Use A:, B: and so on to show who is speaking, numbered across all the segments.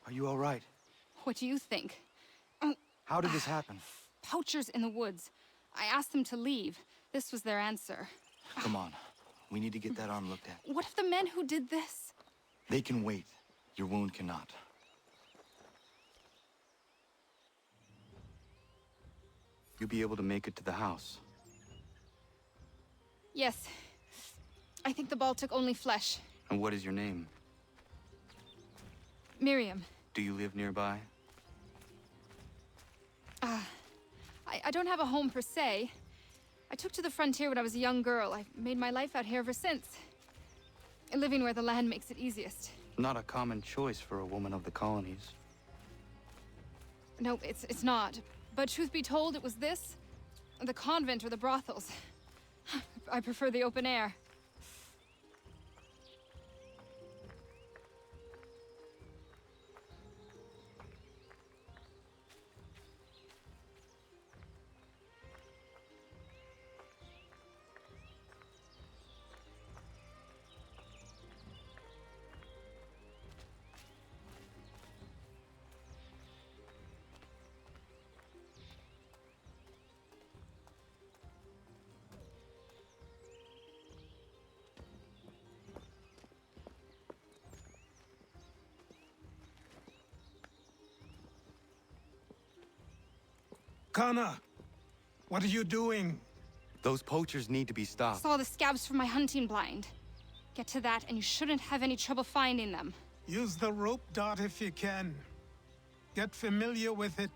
A: Are you all right?
B: What do you think?
A: How did this happen?
B: Poachers in the woods. I asked them to leave. This was their answer.
A: Come on. We need to get that arm looked at.
B: What if the men who did this?
A: They can wait. Your wound cannot. You'll be able to make it to the house.
B: Yes. I think the ball took only flesh.
A: And what is your name?
B: Miriam.
A: Do you live nearby?
B: I don't have a home per se. I took to the frontier when I was a young girl. I've made my life out here ever since. Living where the land makes it easiest.
A: Not a common choice for a woman of the colonies.
B: No, it's not. But truth be told, it was this, the convent or the brothels. I prefer the open air.
C: Kana, what are you doing?
A: Those poachers need to be stopped.
B: Saw the scabs from my hunting blind. Get to that, and you shouldn't have any trouble finding them.
C: Use the rope dart if you can. Get familiar with it.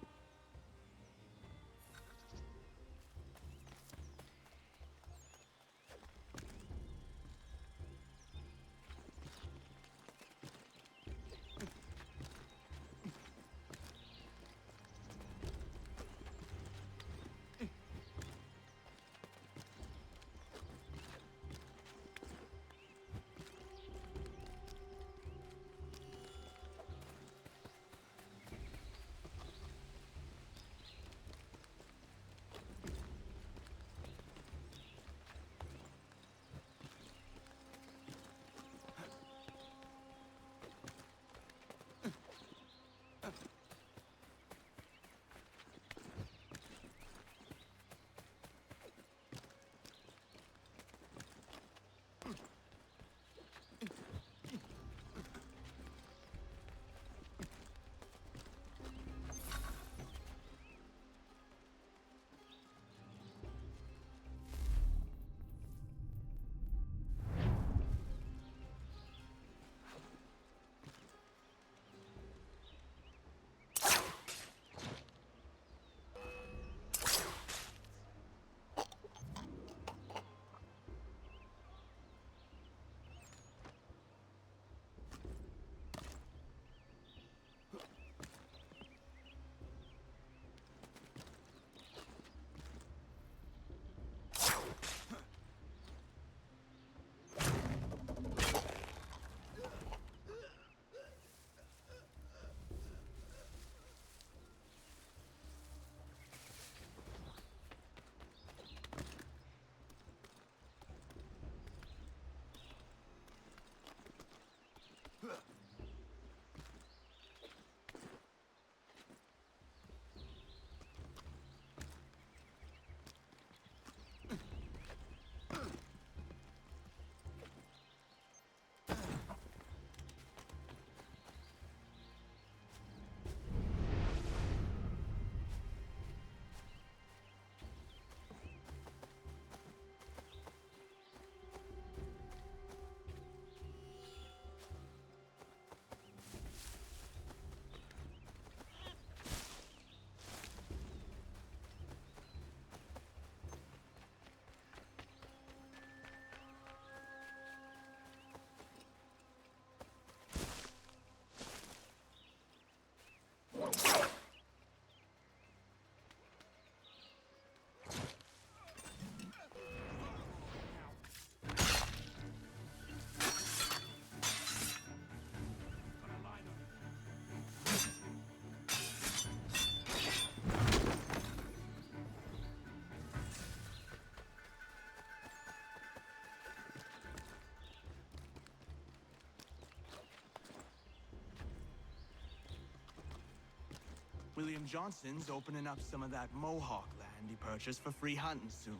D: William Johnson's opening up some of that Mohawk land he purchased for free hunting soon.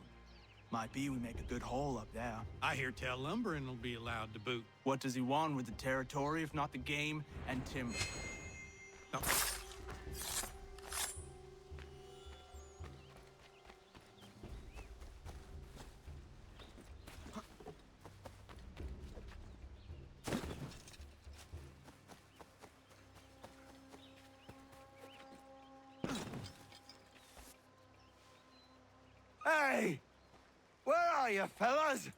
D: Might be we make a good haul up there.
C: I hear tell lumbering will be allowed to boot.
D: What does he want with the territory if not the game and timber?
C: No.
A: Hey! Where are you, fellas?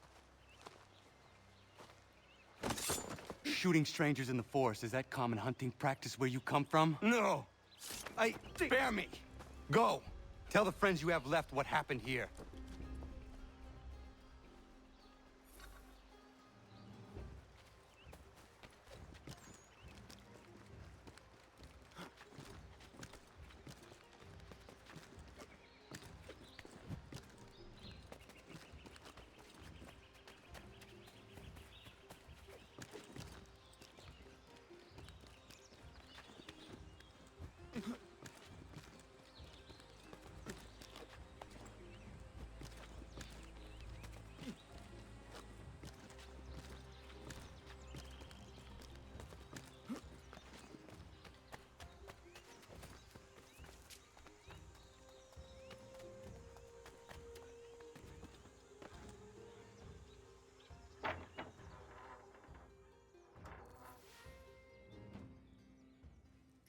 A: Shooting strangers in the forest, is that common hunting practice where you come from? No. Spare me. Go. Tell the friends you have left what happened here.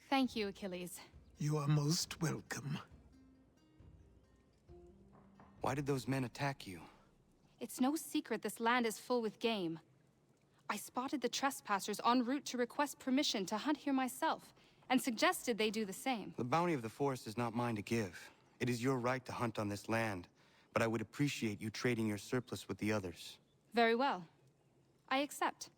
B: Thank you, Achilles.
C: You are most welcome.
A: Why did those men attack you?
B: It's no secret this land is full with game. I spotted the trespassers en route to request permission to hunt here myself, and suggested they do the same.
A: The bounty of the forest is not mine to give. It is your right to hunt on this land, but I would appreciate you trading your surplus with the others.
B: Very well. I accept.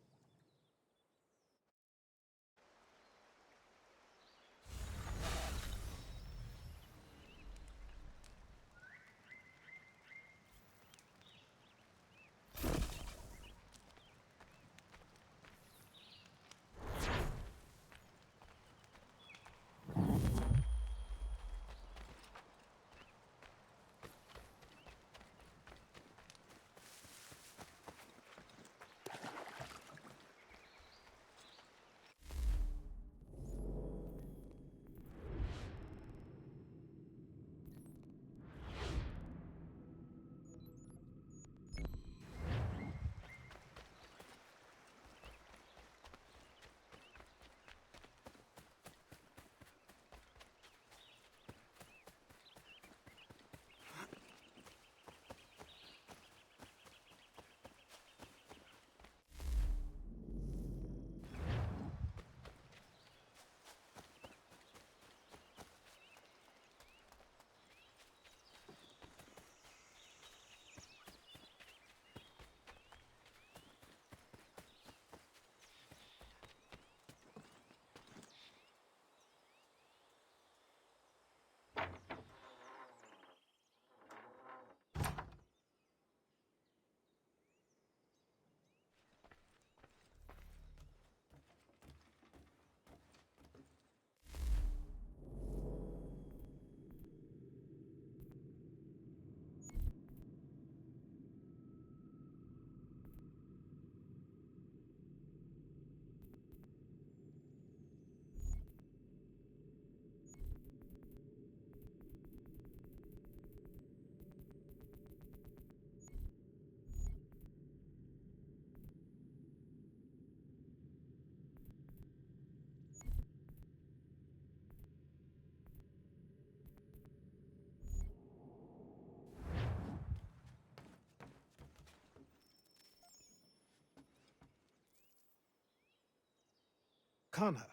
C: Connor,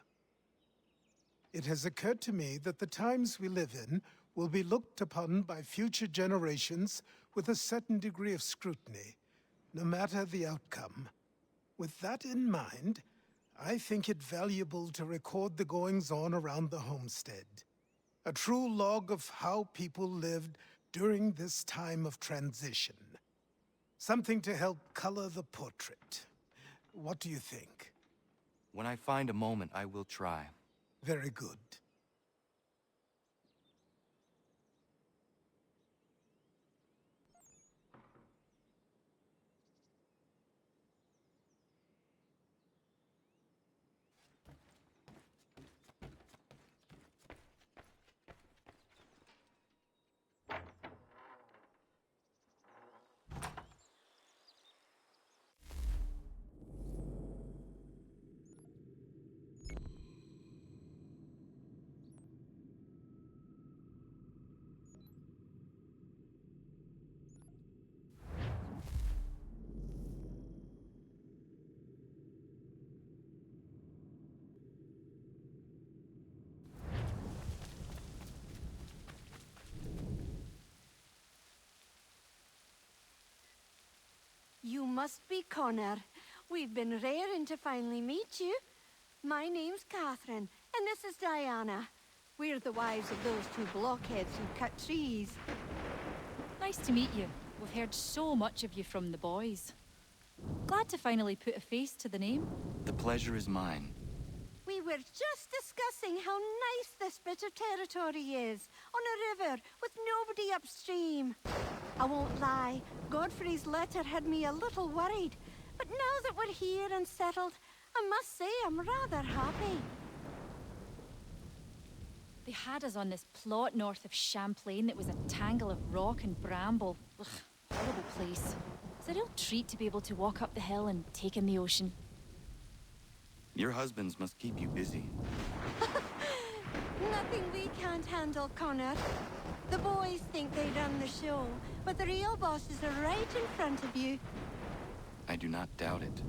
C: it has occurred to me that the times we live in will be looked upon by future generations with a certain degree of scrutiny, no matter the outcome. With that in mind, I think it valuable to record the goings-on around the homestead. A true log of how people lived during this time of transition. Something to help color the portrait. What do you think?
A: When I find a moment, I will try.
C: Very good.
E: You must be Connor. We've been raring to finally meet you. My name's Catherine, and this is Diana. We're the wives of those two blockheads who cut trees.
F: Nice to meet you. We've heard so much of you from the boys. Glad to finally put a face to the name.
A: The pleasure is mine.
E: We were just discussing how nice this bit of territory is, on a river with nobody upstream. I won't lie, Godfrey's letter had me a little worried, but now that we're here and settled, I must say I'm rather happy.
F: They had us on this plot north of Champlain that was a tangle of rock and bramble. Ugh, horrible place. It's a real treat to be able to walk up the hill and take in the ocean.
A: Your husbands must keep you busy.
E: Nothing we can't handle, Connor. The boys think they run the show, but the real bosses are right in front of you.
A: I do not doubt it.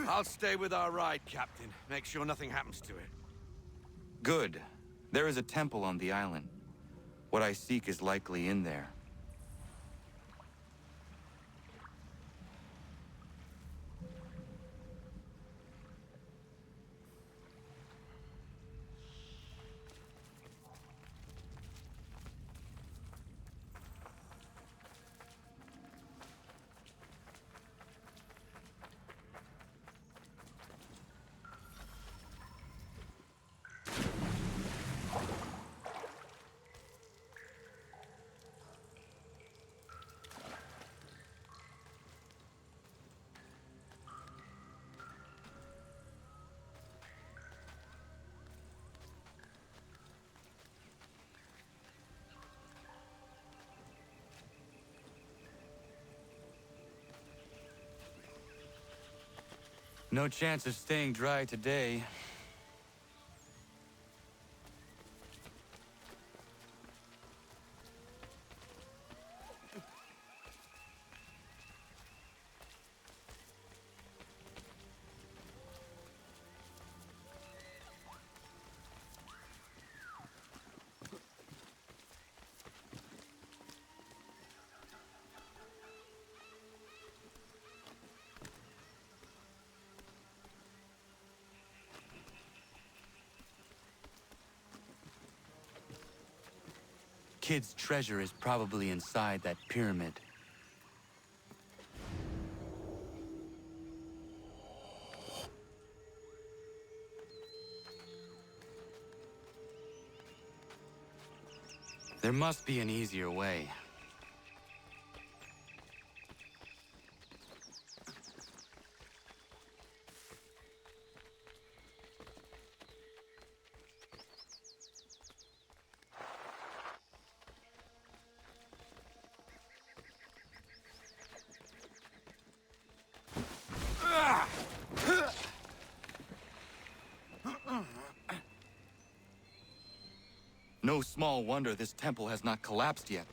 G: I'll stay with our ride, Captain. Make sure nothing happens to it.
A: Good. There is a temple on the island. What I seek is likely in there. No chance of staying dry today. Kid's treasure is probably inside that pyramid. There must be an easier way. No small wonder this temple has not collapsed yet.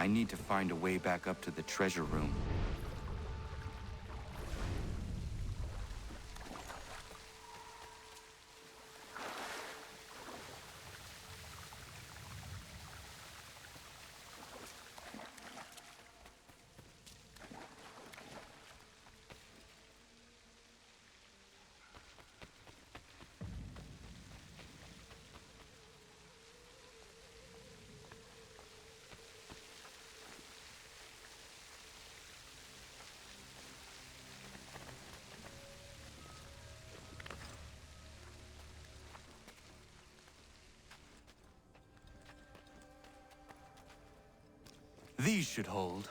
A: I need to find a way back up to the treasure room. These should hold.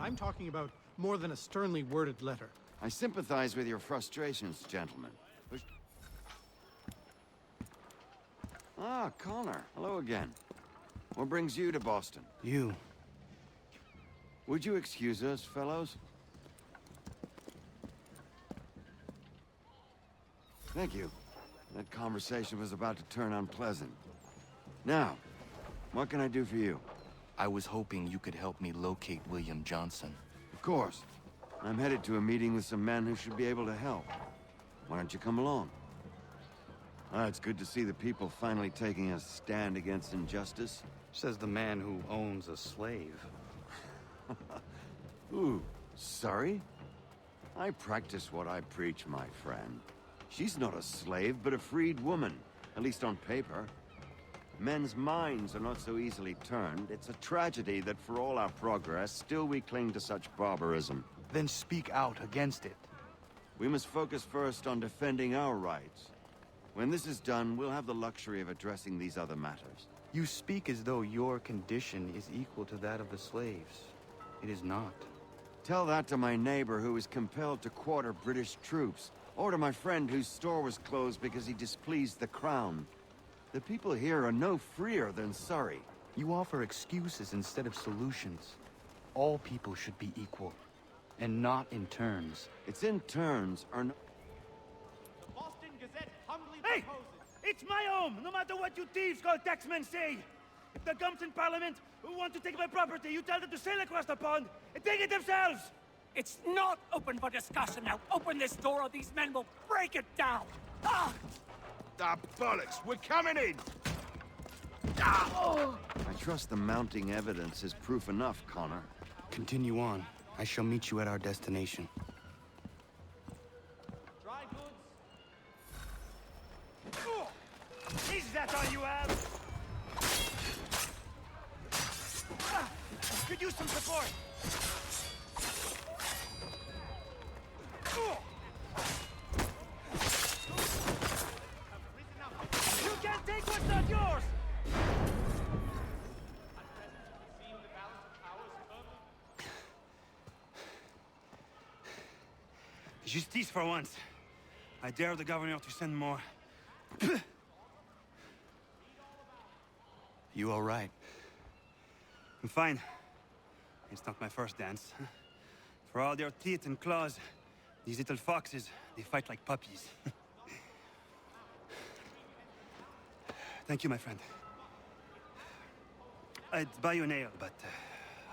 H: I'm talking about more than a sternly worded letter.
I: I sympathize with your frustrations, gentlemen. Ah, Connor. Hello again. What brings you to Boston?
A: You.
I: Would you excuse us, fellows? Thank you. That conversation was about to turn unpleasant. Now, what can I do for you?
J: I was hoping you could help me locate William Johnson.
I: Of course. I'm headed to a meeting with some men who should be able to help. Why don't you come along? Ah, it's good to see the people finally taking a stand against injustice.
A: Says the man who owns a slave.
I: Ooh, sorry? I practice what I preach, my friend. She's not a slave, but a freed woman. At least on paper. Men's minds are not so easily turned. It's a tragedy that for all our progress, still we cling to such barbarism.
A: Then speak out against it.
I: We must focus first on defending our rights. When this is done, we'll have the luxury of addressing these other matters.
A: You speak as though your condition is equal to that of the slaves. It is not.
I: Tell that to my neighbor who was compelled to quarter British troops, or to my friend whose store was closed because he displeased the crown. The people here are no freer than Surrey.
A: You offer excuses instead of solutions. All people should be equal, and not in turns.
I: It's in turns, or no—
K: Boston Gazette humbly
L: Hey!
K: proposes.
L: It's my home, no matter what you thieves called taxmen say! If the gums in Parliament who want to take my property, you tell them to sail across the pond and take it themselves!
K: It's not open for discussion now. Open this door or these men will break it down. Ah!
G: Ah, bollocks! We're coming in!
I: I trust the mounting evidence is proof enough, Connor.
A: Continue on. I shall meet you at our destination.
K: Dry goods.
L: Is that all you have? Could use some support! You can't take what's not yours! Justice for once. I dare the governor to send more.
A: You all right?
L: I'm fine. It's not my first dance. For all their teeth and claws, these little foxes, they fight like puppies. Thank you, my friend. I'd buy you an ale, but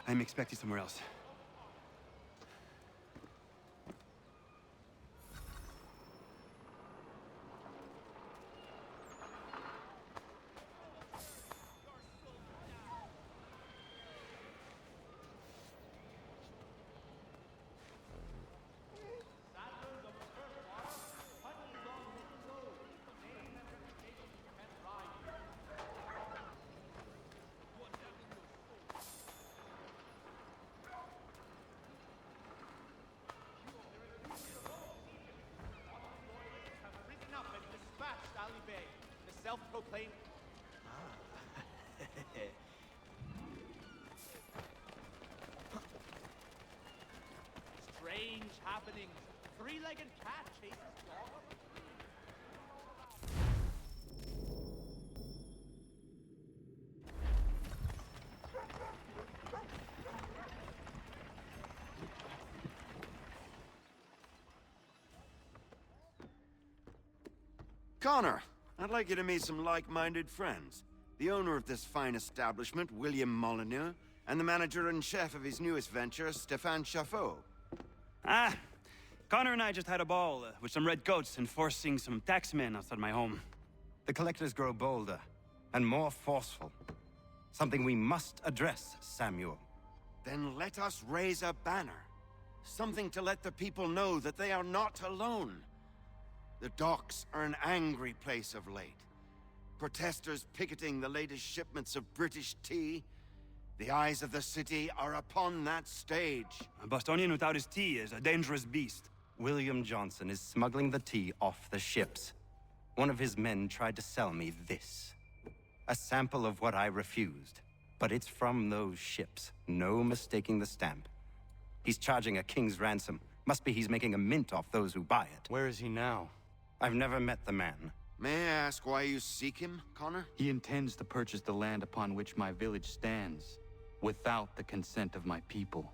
L: I'm expected somewhere else.
K: Self-proclaimed. Strange happenings. Three-legged cat chases dog.
I: Connor, I'd like you to meet some like-minded friends. The owner of this fine establishment, William Molyneux, and the manager and chef of his newest venture, Stéphane Chaffeau.
L: Ah, Connor and I just had a ball with some redcoats enforcing some taxmen outside my home.
A: The collectors grow bolder and more forceful. Something we must address, Samuel.
I: Then let us raise a banner. Something to let the people know that they are not alone. The docks are an angry place of late. Protesters picketing the latest shipments of British tea. The eyes of the city are upon that stage.
L: A Bostonian without his tea is a dangerous beast.
A: William Johnson is smuggling the tea off the ships. One of his men tried to sell me this. A sample of what I refused. But it's from those ships. No mistaking the stamp.
M: He's charging a king's ransom. Must be he's making a mint off those who buy it.
A: Where is he now?
M: I've never met the man.
I: May I ask why you seek him, Connor?
J: He intends to purchase the land upon which my village stands, without the consent of my people.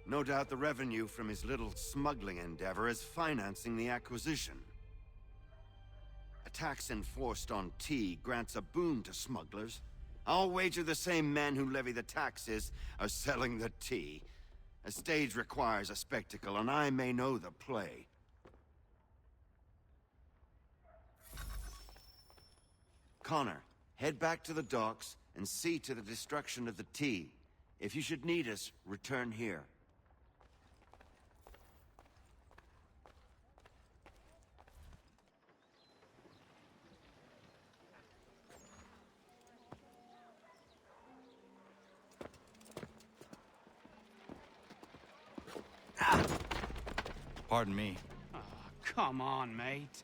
I: No doubt the revenue from his little smuggling endeavor is financing the acquisition. A tax enforced on tea grants a boon to smugglers. I'll wager the same men who levy the taxes are selling the tea. A stage requires a spectacle, and I may know the play. Connor, head back to the docks and see to the destruction of the tea. If you should need us, return here.
J: Pardon me.
K: Oh, come on, mate.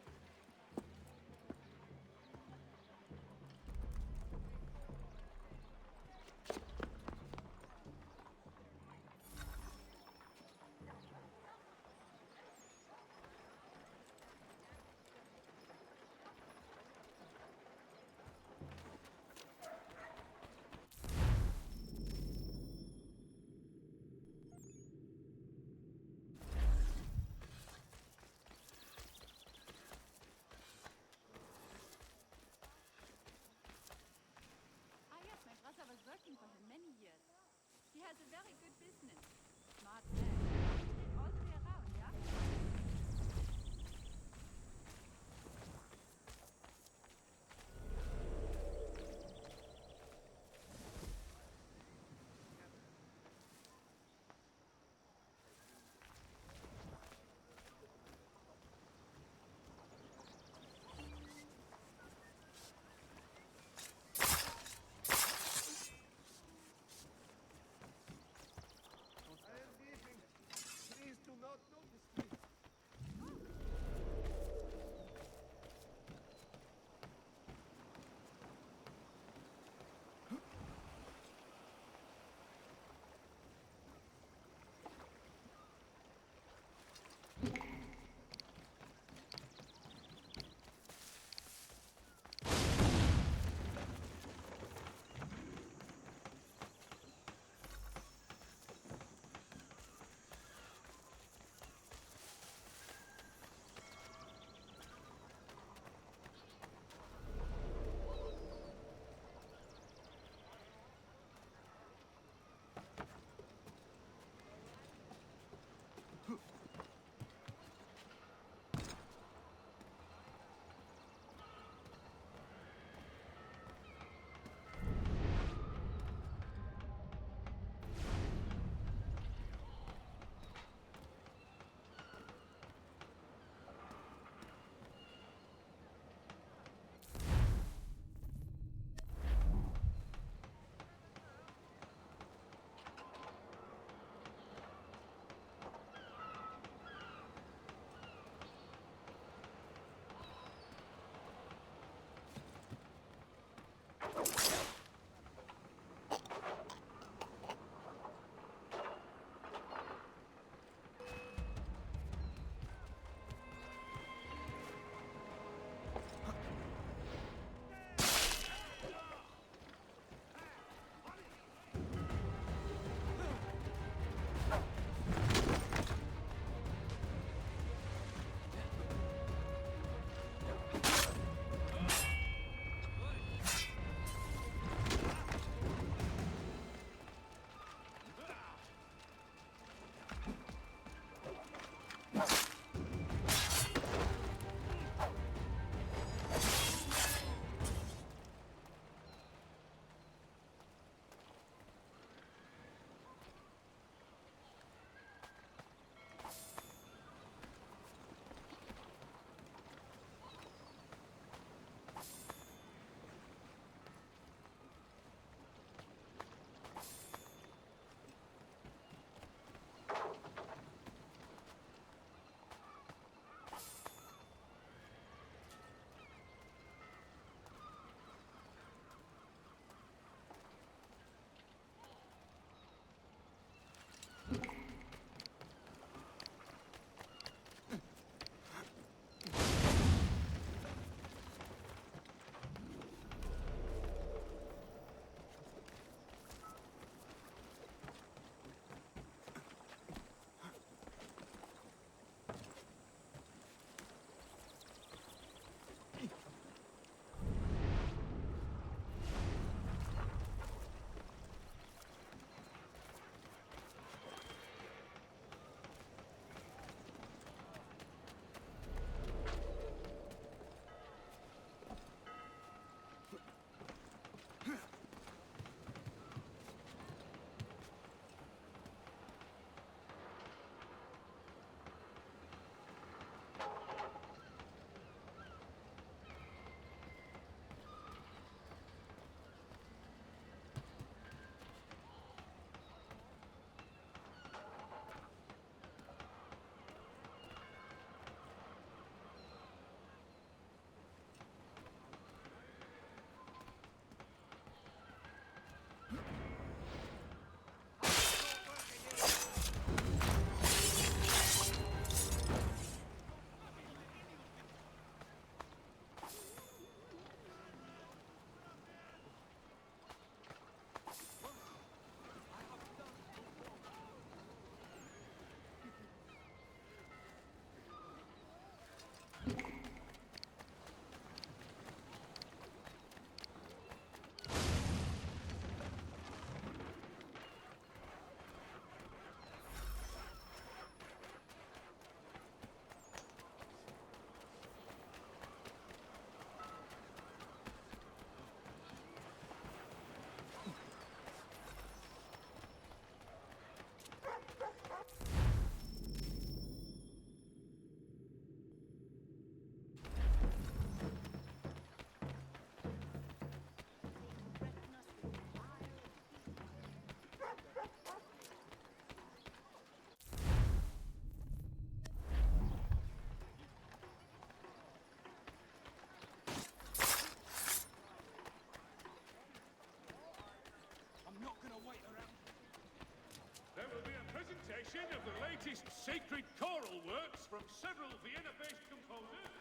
N: creation of the latest sacred choral works from several Vienna-based composers.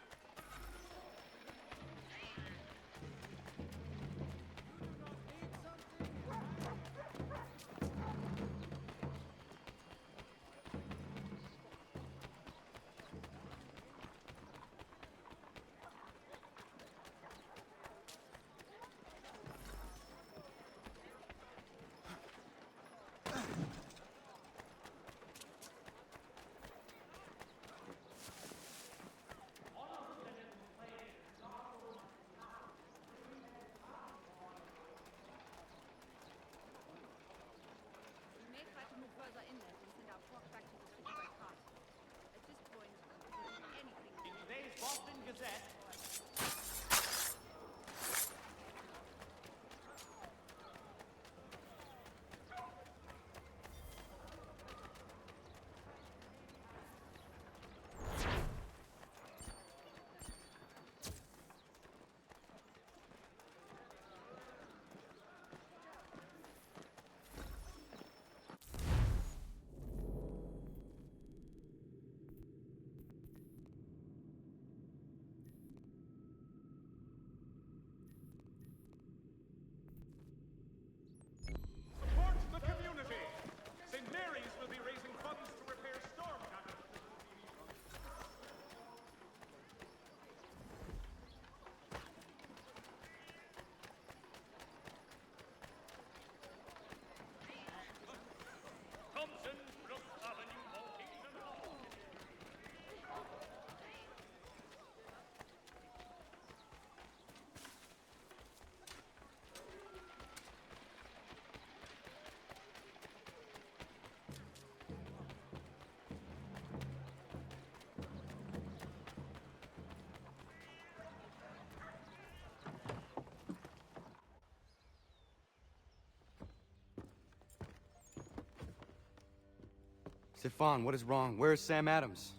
A: Stefan, what is wrong? Where is Sam Adams?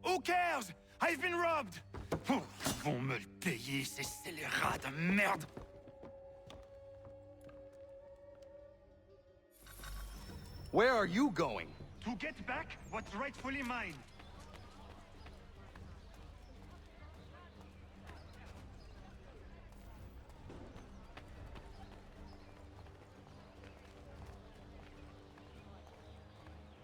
L: Who cares? I've been robbed! Oh, ils vont me le payer, ces scélérats de merde!
A: Where are you going?
L: To get back what's rightfully mine.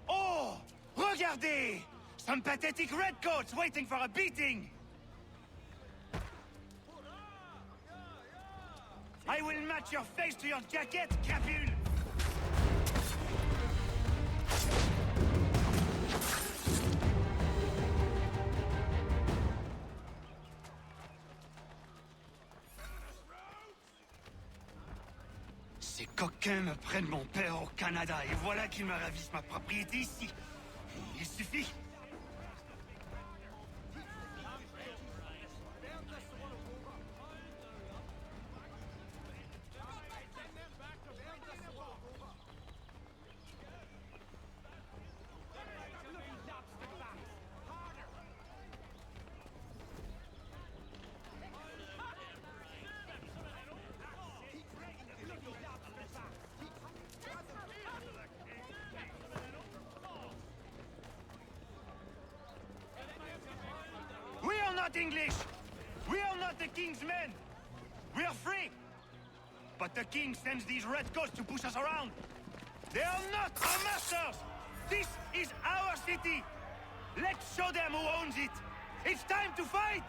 L: Oh! Regardez! Some pathetic redcoats waiting for a beating! I will match your face to your jacket, crapule! Ces coquins me prennent mon père au Canada, et voilà qu'ils me ravissent ma propriété ici. Il suffit. We are not English! We are not the king's men! We are free! But the king sends these redcoats to push us around! They are not our masters! This is our city! Let's show them who owns it! It's time to fight!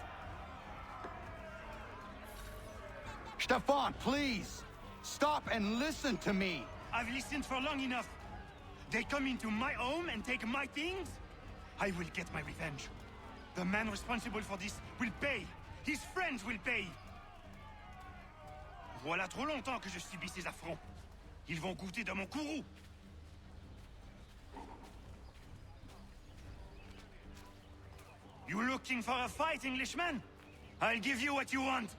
A: Stefan, please! Stop and listen to me!
L: I've listened for long enough. They come into my home and take my things? I will get my revenge. The man responsible for this will pay. His friends will pay. Voilà trop longtemps que je subis ces affronts. Ils vont goûter de mon courroux. You looking for a fight, Englishman? I'll give you what you want.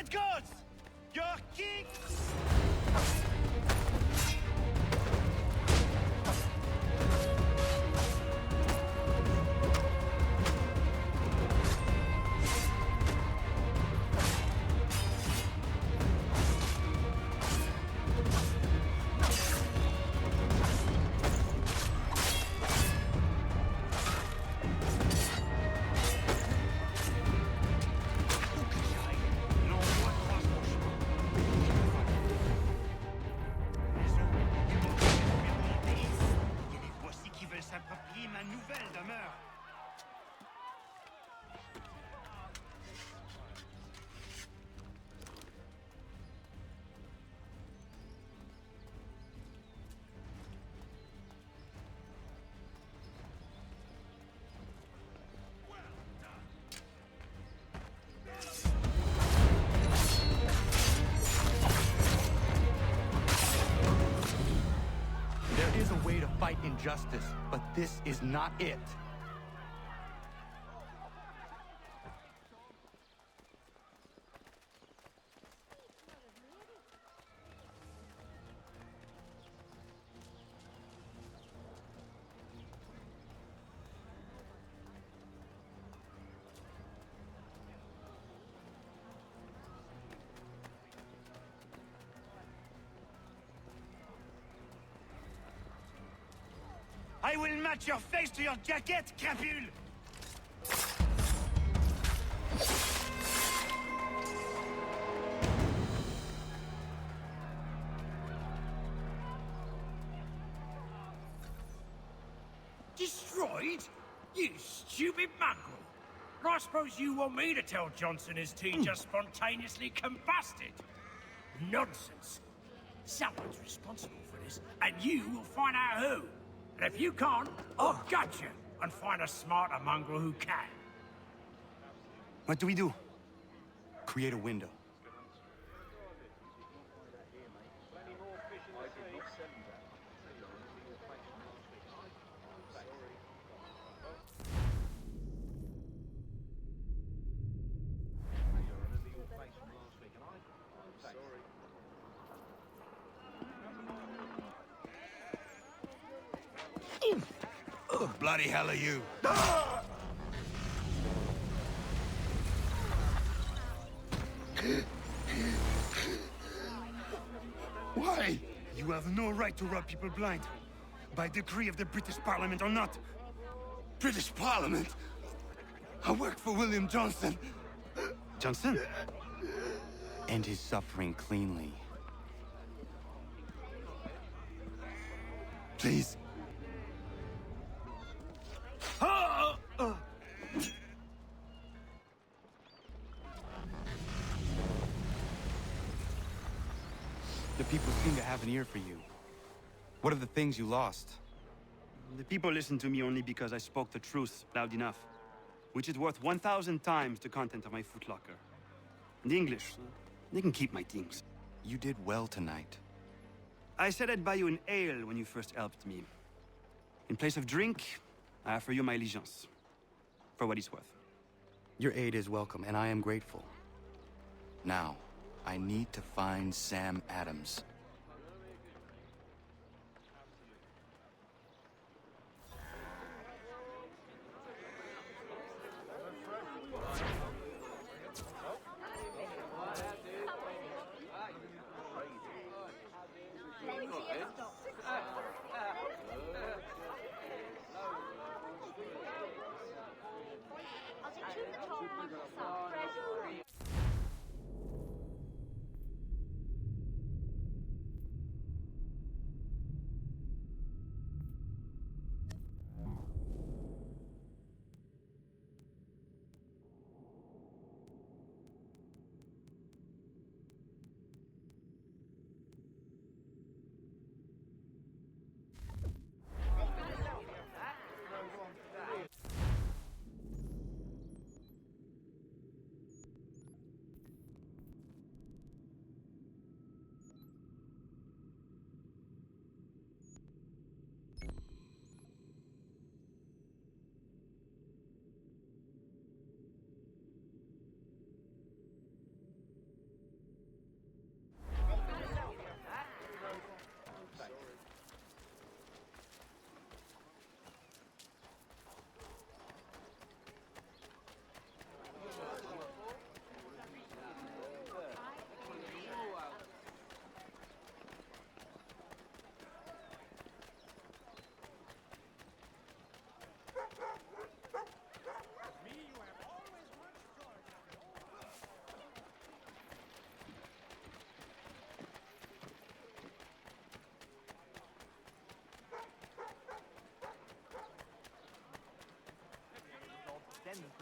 L: Red Coats! Your king! S'approprier ma nouvelle demeure.
A: There is a way to fight injustice, but this is not it.
L: I will match your face to your jacket, crapule!
K: Destroyed? You stupid mongrel! I suppose you want me to tell Johnson his tea just spontaneously combusted? Nonsense. Someone's responsible for this, and you will find out who. And if you can't, I'll gut you and find a smarter mongrel who can.
A: What do we do? Create a window.
G: Who the bloody hell are you?
L: Why? You have no right to rob people blind. By decree of the British Parliament or not.
A: British Parliament? I work for William Johnson.
L: Johnson?
A: End his suffering cleanly. Please. The people seem to have an ear for you. What are the things you lost?
L: The people listen to me only because I spoke the truth loud enough. Which is worth 1,000 times the content of my footlocker. And the English, they can keep my things.
A: You did well tonight.
L: I said I'd buy you an ale when you first helped me. In place of drink, I offer you my allegiance. For what it's worth.
A: Your aid is welcome, and I am grateful. Now, I need to find Sam Adams.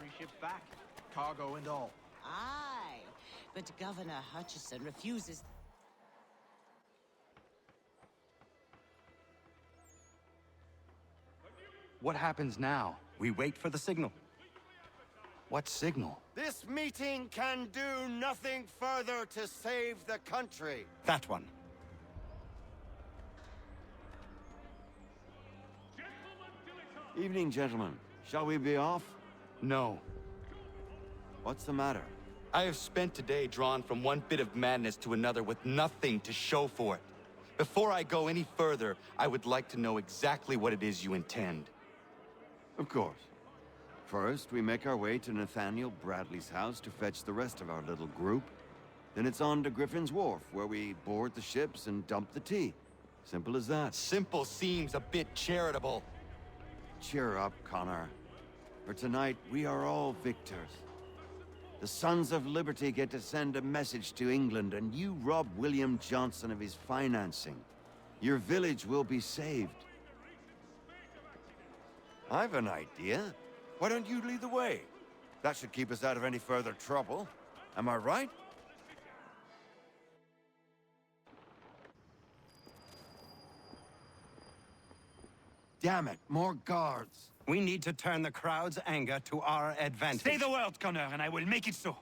D: every ship back, cargo and all.
O: Aye, but Governor Hutchison refuses.
J: What happens now?
M: We wait for the signal.
J: What signal?
I: This meeting can do nothing further to save the country.
M: That one.
I: Evening, gentlemen. Shall we be off?
J: No.
I: What's the matter?
J: I have spent today drawn from one bit of madness to another with nothing to show for it. Before I go any further, I would like to know exactly what it is you intend.
I: Of course. First, we make our way to Nathaniel Bradley's house to fetch the rest of our little group. Then it's on to Griffin's Wharf, where we board the ships and dump the tea. Simple as that.
J: Simple seems a bit charitable.
I: Cheer up, Connor. For tonight, we are all victors. The Sons of Liberty get to send a message to England, and you rob William Johnson of his financing. Your village will be saved. I've an idea. Why don't you lead the way? That should keep us out of any further trouble. Am I right? Damn it, more guards.
M: We need to turn the crowd's anger to our advantage.
L: Say the word, Connor, and I will make it so.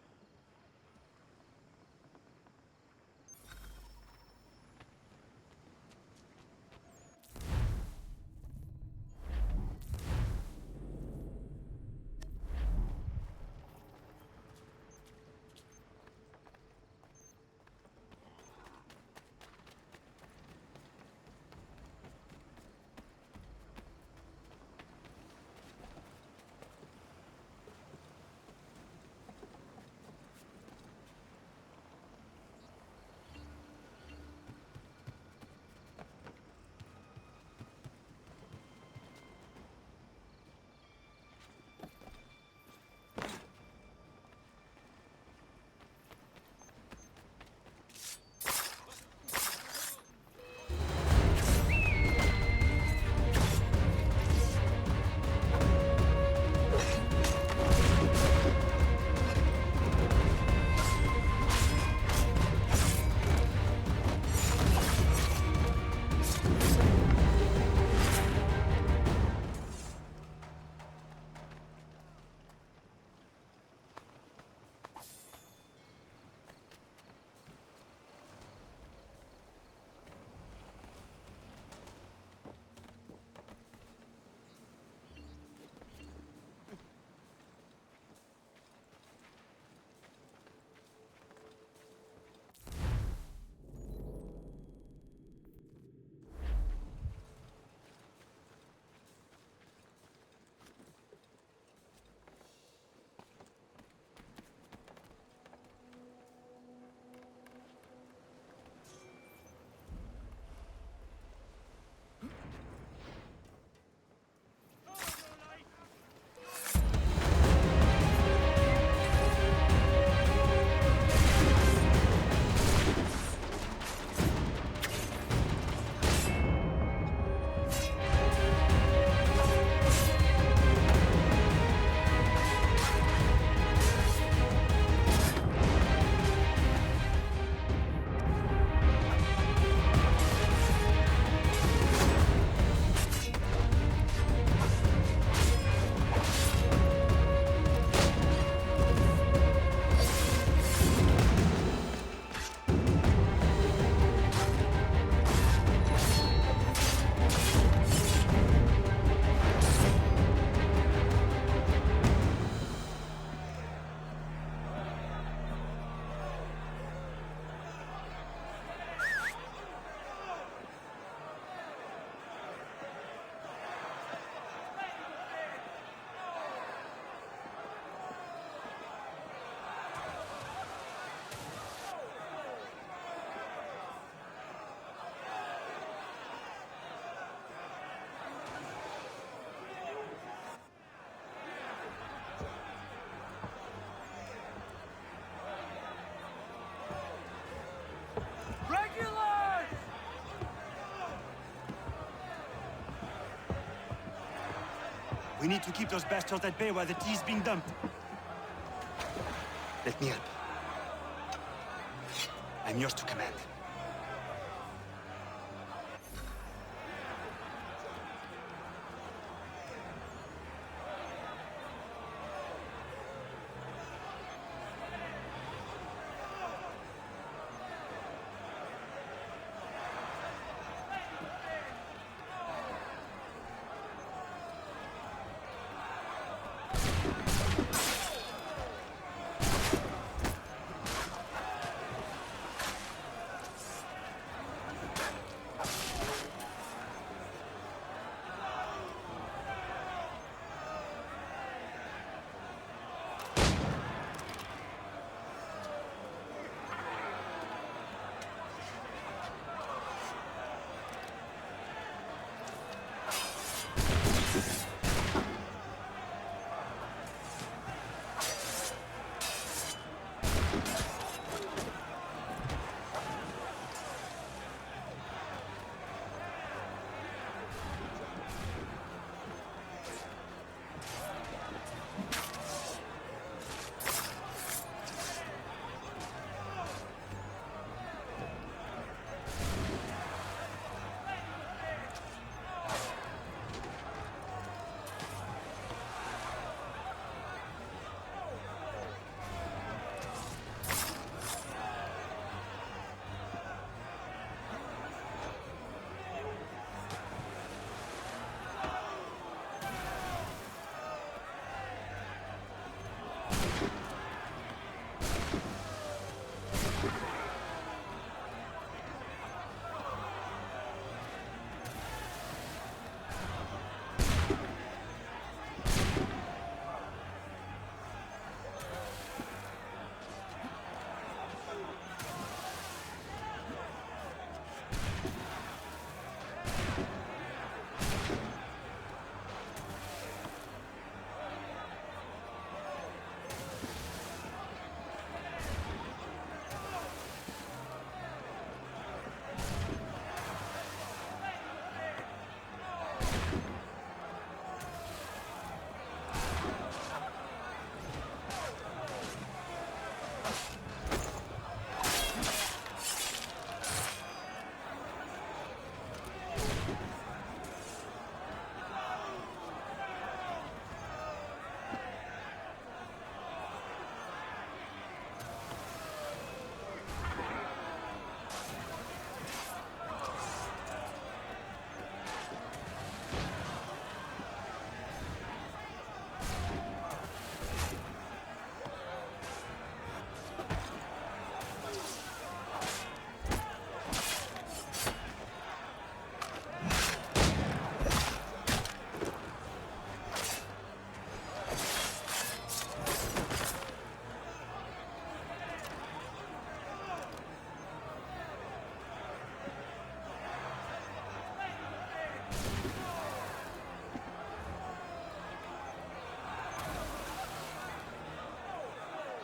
L: We need to keep those bastards at bay while the tea's being dumped.
M: Let me help.
L: I'm yours to command.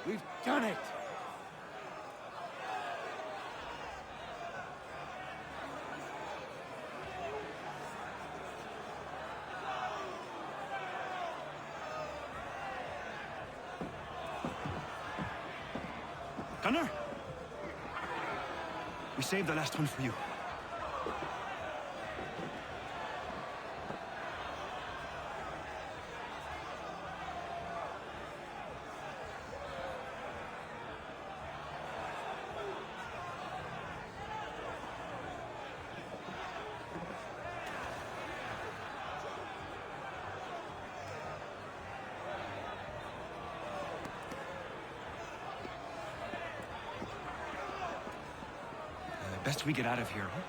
A: We've done it!
L: Gunner? We saved the last one for you. Best we get out of here, huh?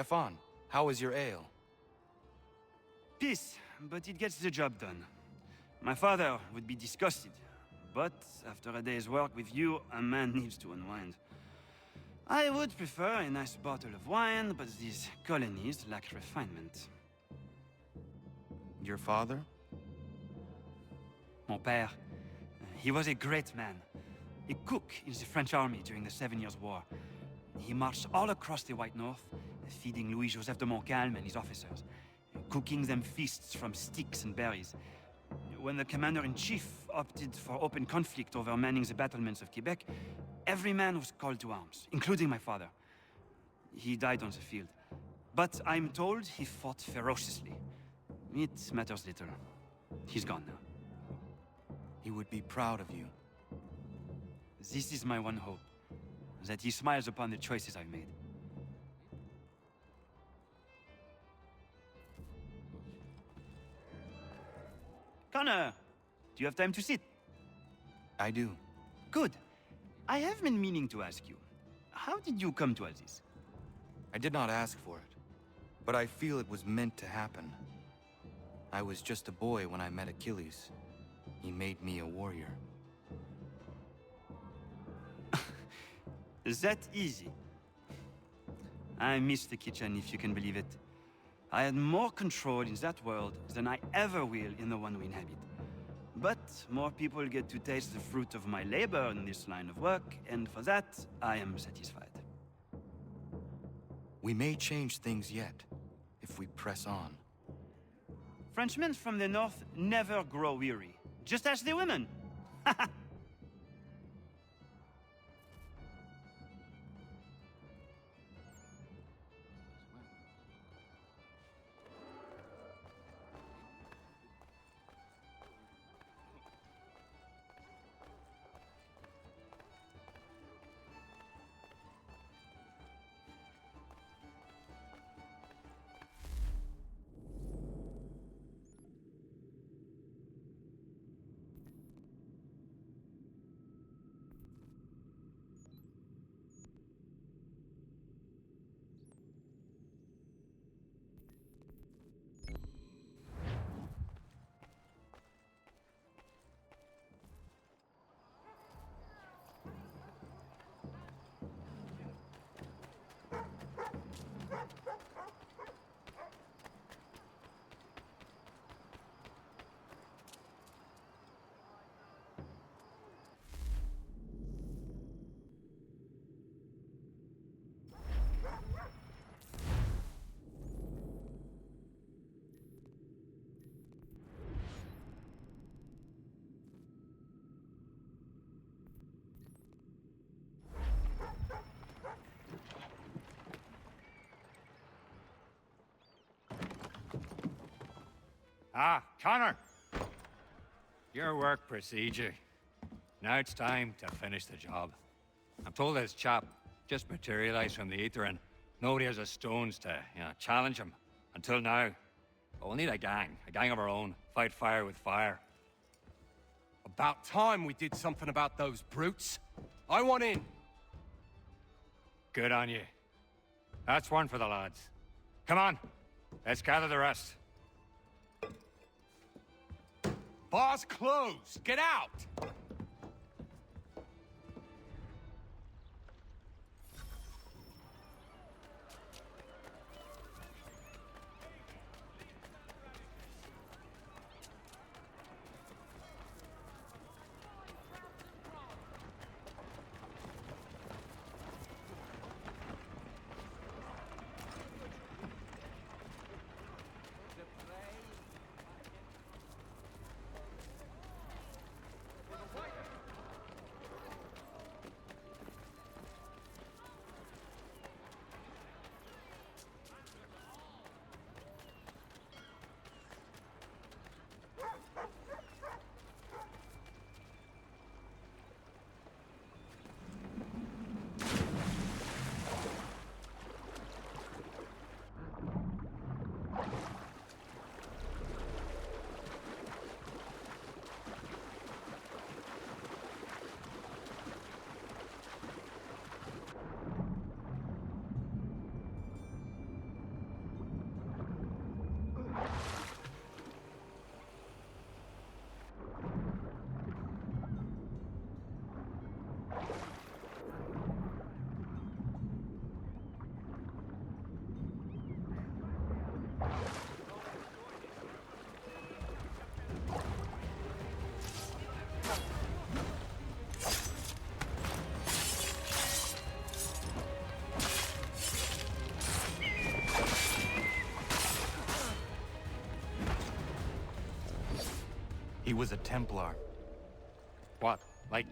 M: Stefan, how is your ale?
P: Peace, but it gets the job done. My father would be disgusted, but after a day's work with you, a man needs to unwind. I would prefer a nice bottle of wine, but these colonies lack refinement.
M: Your father?
P: Mon père. He was a great man. A cook in the French army during the 7 Years' War. He marched all across the White North, feeding Louis-Joseph de Montcalm and his officers, cooking them feasts from sticks and berries. When the commander-in-chief opted for open conflict over manning the battlements of Quebec, every man was called to arms, including my father. He died on the field, but I'm told he fought ferociously. It matters little. He's gone now.
M: He would be proud of you.
P: This is my one hope, that he smiles upon the choices I've made. Connor, do you have time to sit?
M: I do.
P: Good. I have been meaning to ask you, how did you come to all this?
M: I did not ask for it, but I feel it was meant to happen. I was just a boy when I met Achilles. He made me a warrior.
P: Is that easy? I miss the kitchen, if you can believe it. I had more control in that world than I ever will in the one we inhabit. But more people get to taste the fruit of my labor in this line of work, and for that, I am satisfied.
M: We may change things yet, if we press on.
P: Frenchmen from the north never grow weary. Just ask the women.
Q: Ah, Connor! Your work procedure. Now it's time to finish the job. I'm told this chap just materialized from the ether and nobody has a stones to, challenge him. Until now. But we'll need a gang of our own. Fight fire with fire.
G: About time we did something about those brutes. I want in.
Q: Good on you. That's one for the lads. Come on, let's gather the rest.
G: Bar's closed. Get out!
M: He was a Templar.
Q: What? Like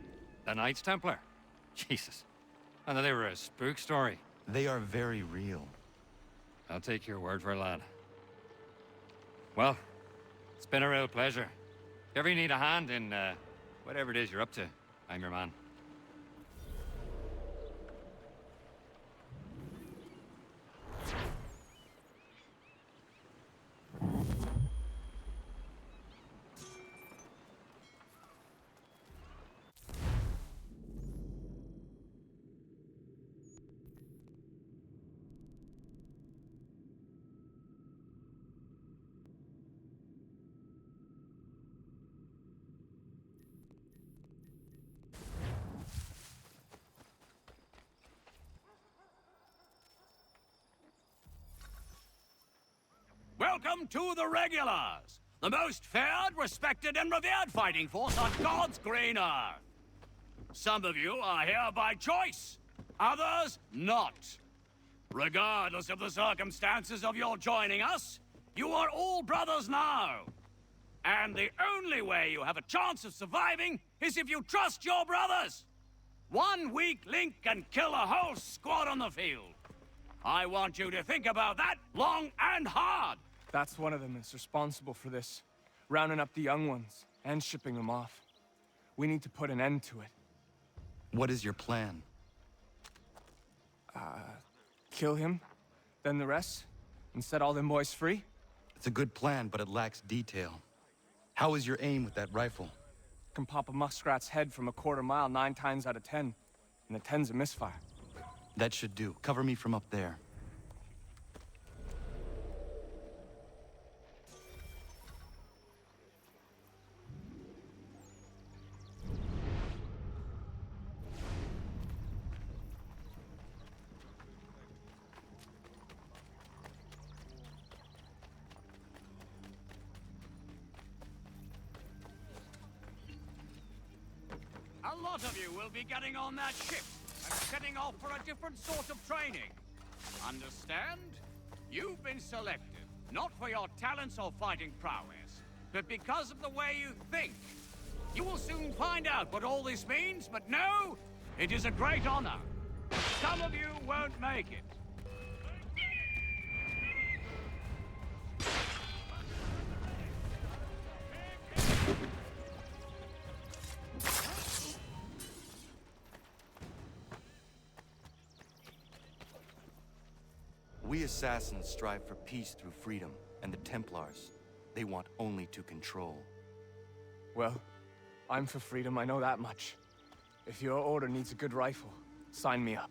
Q: the Knights Templar? Jesus. I thought they were a spook story.
M: They are very real.
Q: I'll take your word for it, lad. Well, it's been a real pleasure. If ever you need a hand in, whatever it is you're up to, I'm your man.
K: Welcome to the Regulars, the most feared, respected, and revered fighting force on God's green earth. Some of you are here by choice, others not. Regardless of the circumstances of your joining us, you are all brothers now. And the only way you have a chance of surviving is if you trust your brothers. One weak link can kill a whole squad on the field. I want you to think about that long and hard.
R: That's one of them that's responsible for this. Rounding up the young ones and shipping them off. We need to put an end to it.
M: What is your plan?
R: Kill him, then the rest, and set all them boys free?
M: It's a good plan, but it lacks detail. How is your aim with that rifle?
R: Can pop a muskrat's head from a quarter mile 9 times out of 10, and the 10's a misfire.
M: That should do. Cover me from up there.
K: A lot of you will be getting on that ship and setting off for a different sort of training. Understand? You've been selected, not for your talents or fighting prowess, but because of the way you think. You will soon find out what all this means, but know, it is a great honor. Some of you won't make it.
M: We assassins strive for peace through freedom, and the Templars, they want only to control.
R: Well, I'm for freedom, I know that much. If your order needs a good rifle, sign me up.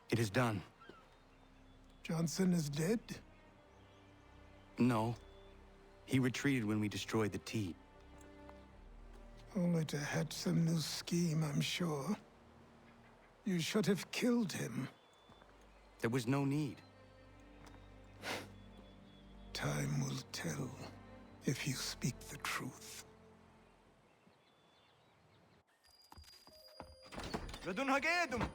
J: It is done.
C: Johnson is dead?
J: No. He retreated when we destroyed the tea.
C: Only to hatch some new scheme, I'm sure. You should have killed him.
J: There was no need.
C: Time will tell if you speak the truth.
M: Radun Hagedum!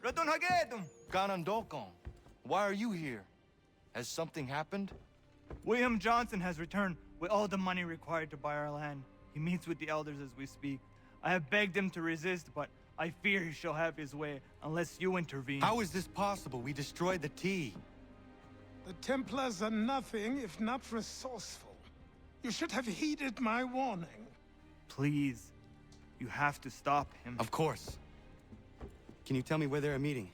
M: Radun Hagedum! Ganandokon, why are you here? Has something happened?
S: William Johnson has returned with all the money required to buy our land. He meets with the elders as we speak. I have begged him to resist, but I fear he shall have his way unless you intervene.
J: How is this possible? We destroyed the tea.
C: The Templars are nothing if not resourceful. You should have heeded my warning.
S: Please, you have to stop him.
J: Of course. Can you tell me where they're meeting?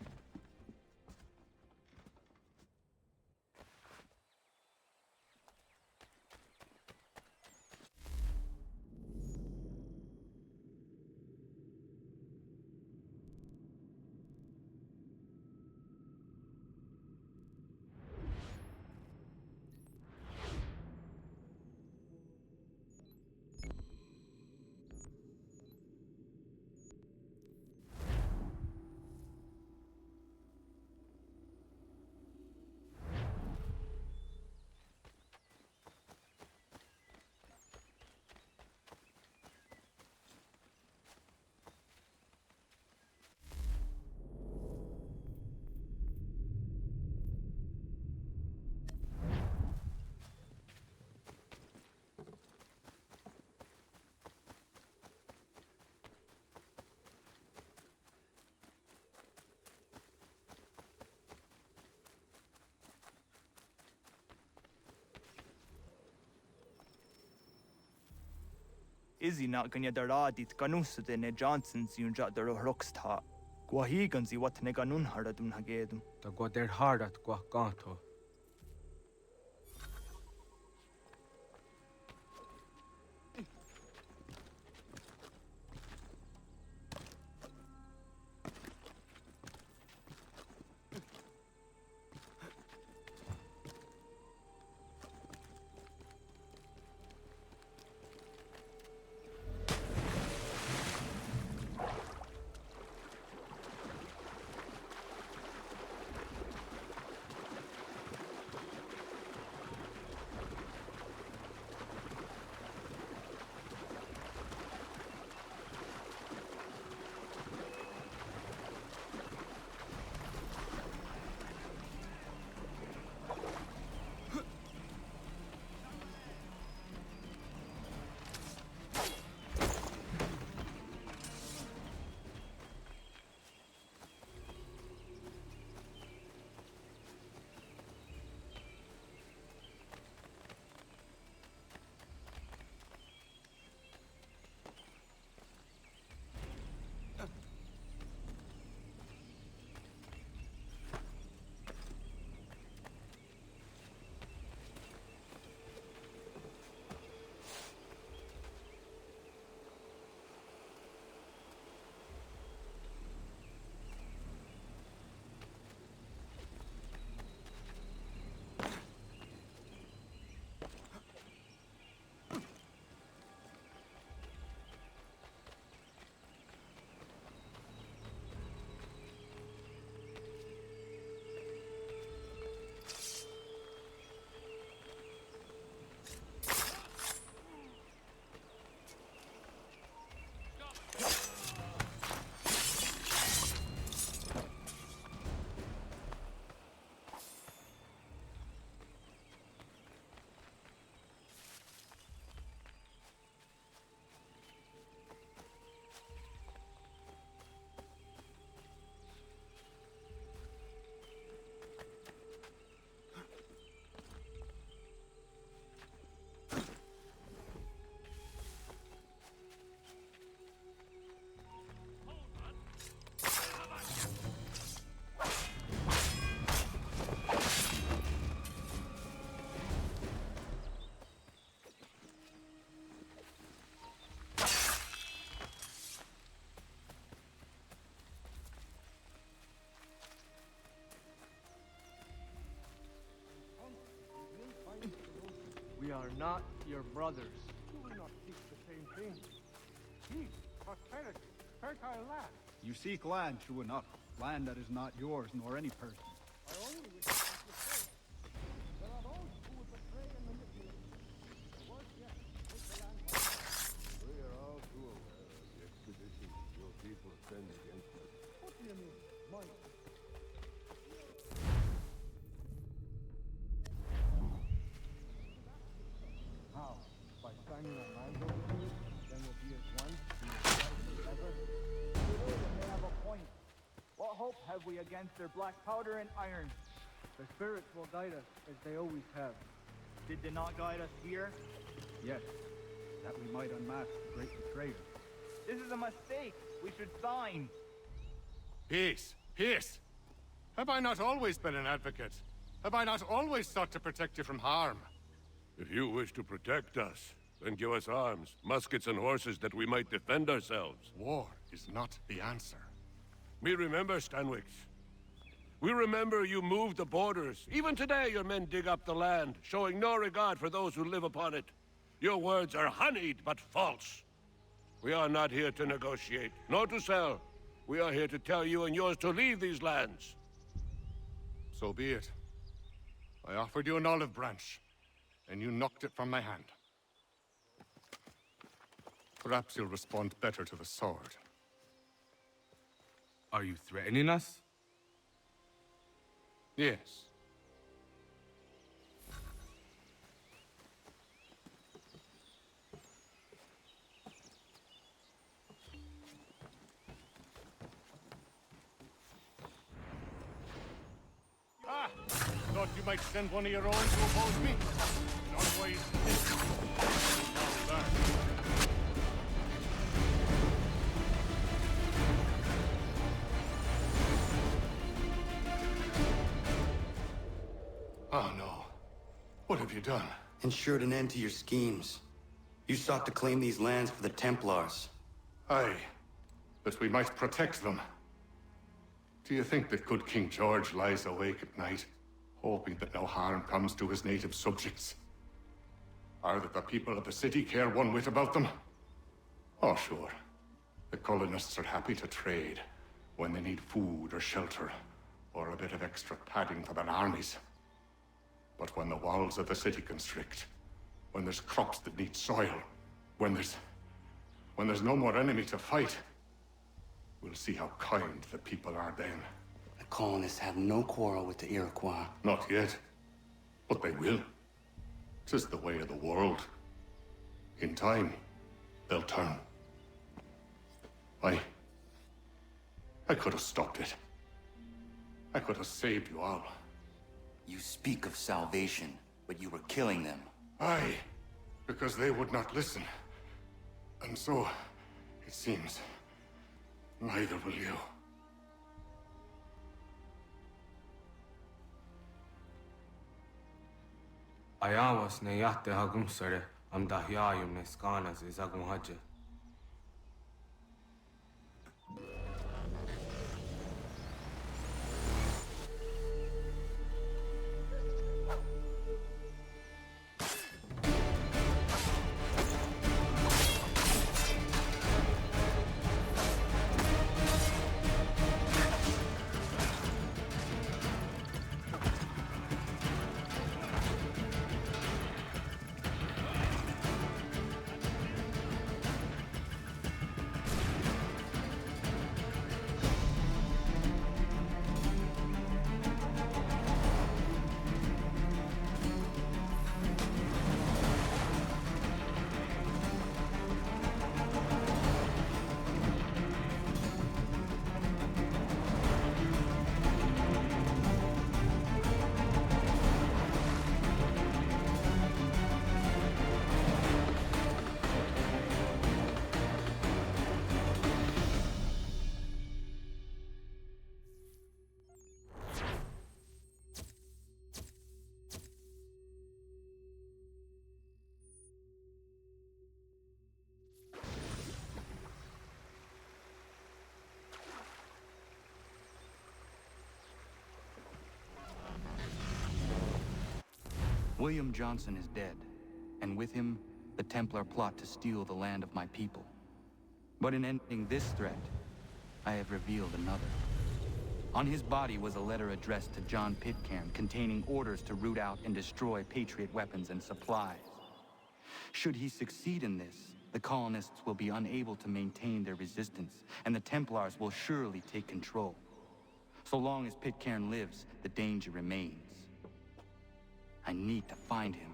S: Izzy not ganya daradit ganusade ne Johnson's yunja daro rocksta. Guahiganzi what ne ganun haradun hagedum.
R: Ta goder hardat gwa ganto.
T: We are not your brothers. Do we not seek the same thing? Peace, prosperity, fertile land.
U: You seek land, true enough. Land that is not yours, nor any person.
T: I only wish to seek the same. There are those who would betray and manipulate. Worse yet, take the land by force.
N: We are all too aware of the expeditions your people send against us.
T: What do you mean, mine? How? By signing our minds over to it? Then we'll be as one, be as bright as ever?
S: They have a point. What hope have we against their black powder and iron?
T: The spirits will guide us, as they always have.
S: Did they not guide us here?
U: Yes, that we might unmask the great betrayer.
S: This is a mistake. We should sign.
V: Peace! Peace! Have I not always been an advocate? Have I not always sought to protect you from harm?
N: If you wish to protect us, then give us arms, muskets and horses that we might defend ourselves.
V: War is not the answer.
N: We remember, Stanwix. We remember you moved the borders. Even today your men dig up the land, showing no regard for those who live upon it. Your words are honeyed, but false. We are not here to negotiate, nor to sell. We are here to tell you and yours to leave these lands.
V: So be it. I offered you an olive branch, and you knocked it from my hand. Perhaps you'll respond better to the sword.
R: Are you threatening us?
V: Yes. Ah! Thought you might send one of your own to oppose me? Not wise. Now learn. Oh no. What have you done?
J: Ensured an end to your schemes. You sought to claim these lands for the Templars.
V: Aye, that we might protect them. Do you think that good King George lies awake at night, hoping that no harm comes to his native subjects? Or that the people of the city care one whit about them? Oh, sure. The colonists are happy to trade when they need food or shelter, or a bit of extra padding for their armies. But when the walls of the city constrict, when there's crops that need soil, when there's no more enemy to fight, we'll see how kind the people are then.
J: The colonists have no quarrel with the Iroquois.
V: Not yet, but they will. 'Tis the way of the world. In time, they'll turn. I could have stopped it. I could have saved you all.
J: You speak of salvation, but you were killing them.
V: Aye, because they would not listen. And so, it seems, neither will you.
R: Ayawas ne yahte hagum sare am dahyayum ne skanas izagum haja.
J: William Johnson is dead.
M: and with him, the Templar plot to steal the land of my people. But in ending this threat, I have revealed another. On his body was a letter addressed to John Pitcairn containing orders to root out and destroy Patriot weapons and supplies. Should he succeed in this, the colonists will be unable to maintain their resistance, and the Templars will surely take control. So long as Pitcairn lives, the danger remains. I need to find him.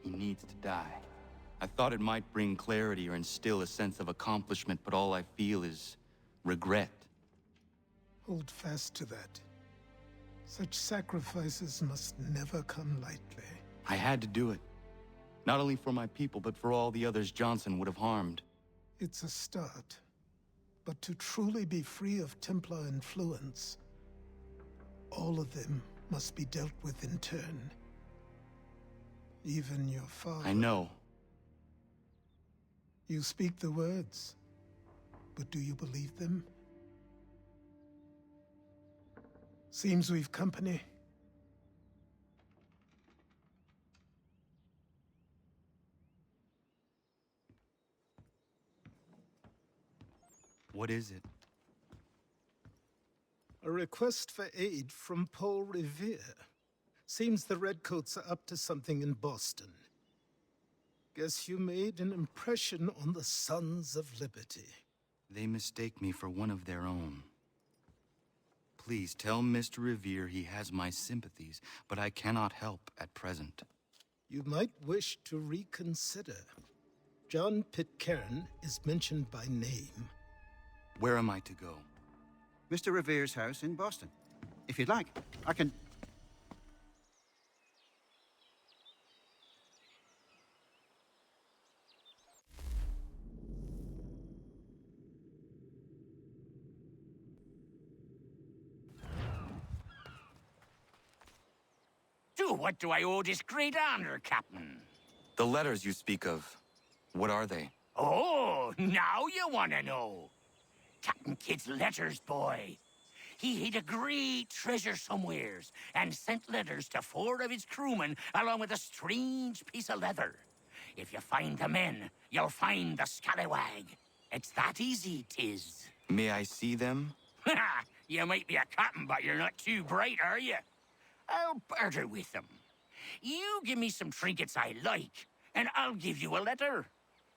M: He needs to die. I thought it might bring clarity or instill a sense of accomplishment, but all I feel is regret.
C: Hold fast to that. Such sacrifices must never come lightly.
M: I had to do it. Not only for my people, but for all the others Johnson would have harmed.
C: It's a start. But to truly be free of Templar influence, all of them must be dealt with in turn. Even your father.
M: I know.
C: You speak the words, but do you believe them? Seems we've company.
M: What is it?
C: A request for aid from Paul Revere. Seems the Redcoats are up to something in Boston. Guess you made an impression on the Sons of Liberty.
M: They mistake me for one of their own. Please tell Mr. Revere he has my sympathies, but I cannot help at present.
C: You might wish to reconsider. John Pitcairn is mentioned by name.
M: Where am I to go?
B: Mr. Revere's house in Boston. If you'd like, I can...
K: To what do I owe this great honor, Captain?
M: The letters you speak of, what are they?
K: Oh, now you want to know. Captain Kidd's letters, boy. He hid a great treasure somewheres and sent letters to 4 of his crewmen along with a strange piece of leather. If you find the men, you'll find the scallywag. It's that easy, 'tis.
M: May I see them?
K: You might be a captain, but you're not too bright, are you? I'll barter with them. You give me some trinkets I like, and I'll give you a letter.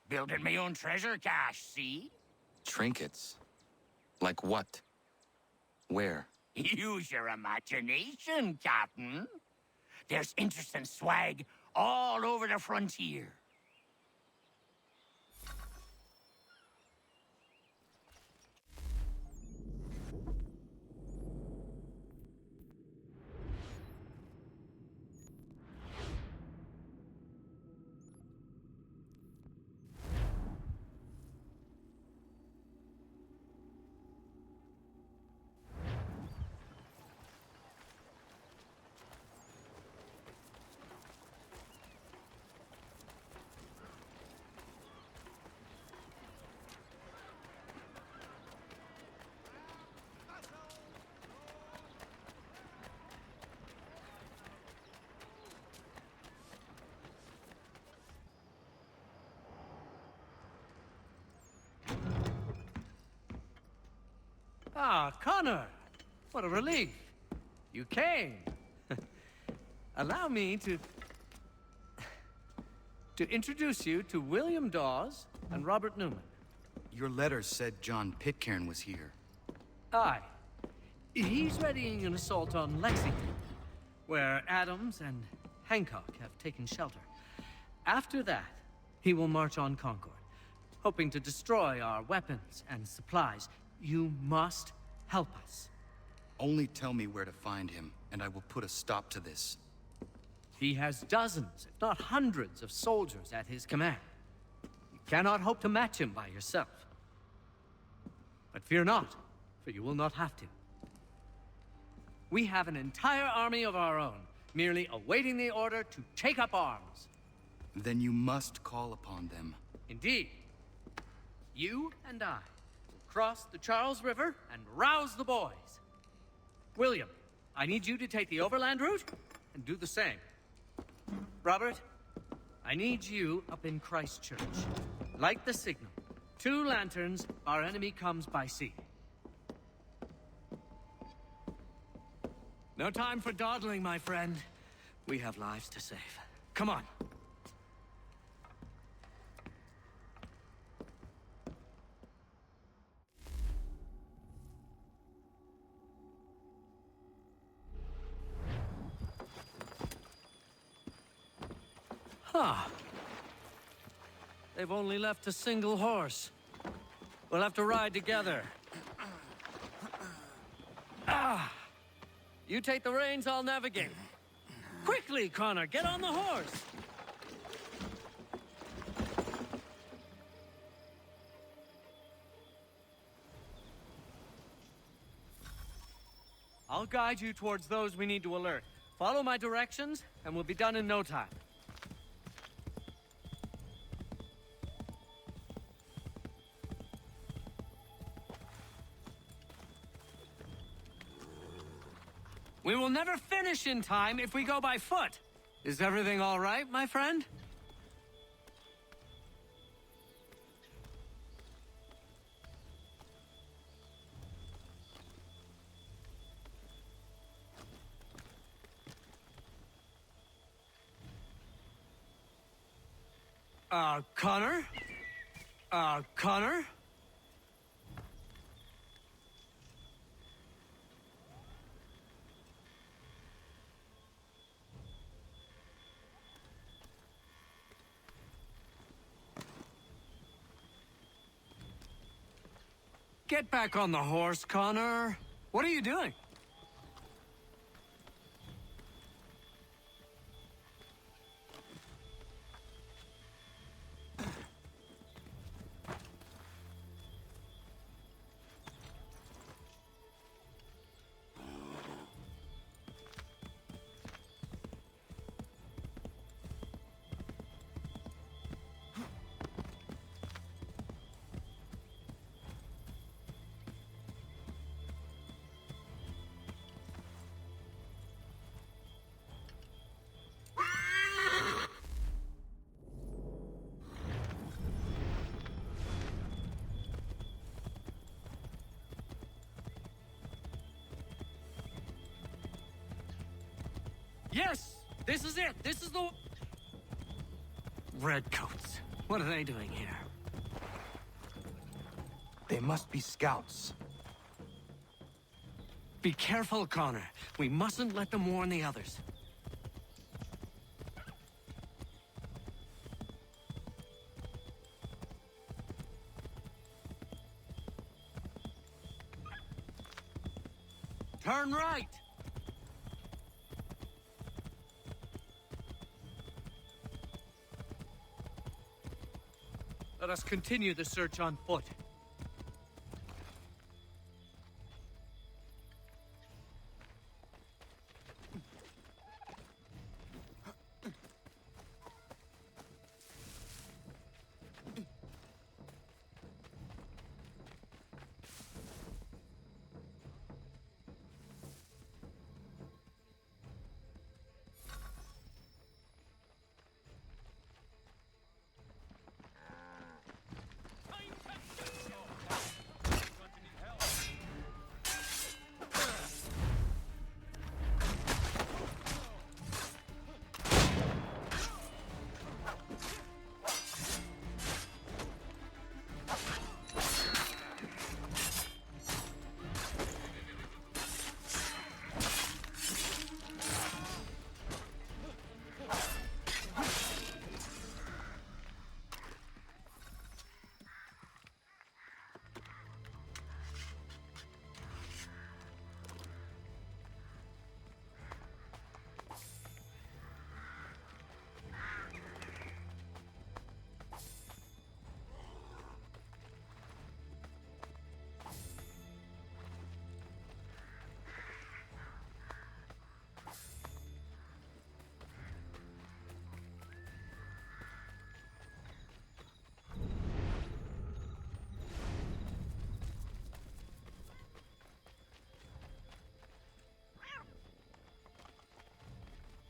K: Building my own treasure cache, see?
M: Trinkets? Like what? Where?
K: Use your imagination, Captain. There's interesting swag all over the frontier.
F: Ah, Connor! What a relief. You came. Allow me to introduce you to William Dawes and Robert Newman.
M: Your letter said John Pitcairn was here.
F: Aye. He's readying an assault on Lexington, where Adams and Hancock have taken shelter. After that, he will march on Concord, hoping to destroy our weapons and supplies. You must help us.
M: Only tell me where to find him, and I will put a stop to this.
F: He has dozens, if not hundreds, of soldiers at his command. You cannot hope to match him by yourself. But fear not, for you will not have to. We have an entire army of our own, merely awaiting the order to take up arms.
M: Then you must call upon them.
F: Indeed. You and I will cross the Charles River and rouse the boys. William, I need you to take the overland route and do the same. Robert, I need you up in Christchurch. Light the signal. 2 lanterns, our enemy comes by sea. No time for dawdling, my friend. We have lives to save. Come on. Huh. They've only left a single horse. We'll have to ride together. Ah! You take the reins, I'll navigate. Quickly, Connor, get on the horse! I'll guide you towards those we need to alert. Follow my directions, and we'll be done in no time. We will never finish in time if we go by foot. Is everything all right, my friend? Connor? Connor? Get back on the horse, Connor. What are you doing? Yes! This is it! This is the... Redcoats. What are they doing here?
J: They must be scouts.
F: Be careful, Connor. We mustn't let them warn the others. Turn right! Let us continue the search on foot.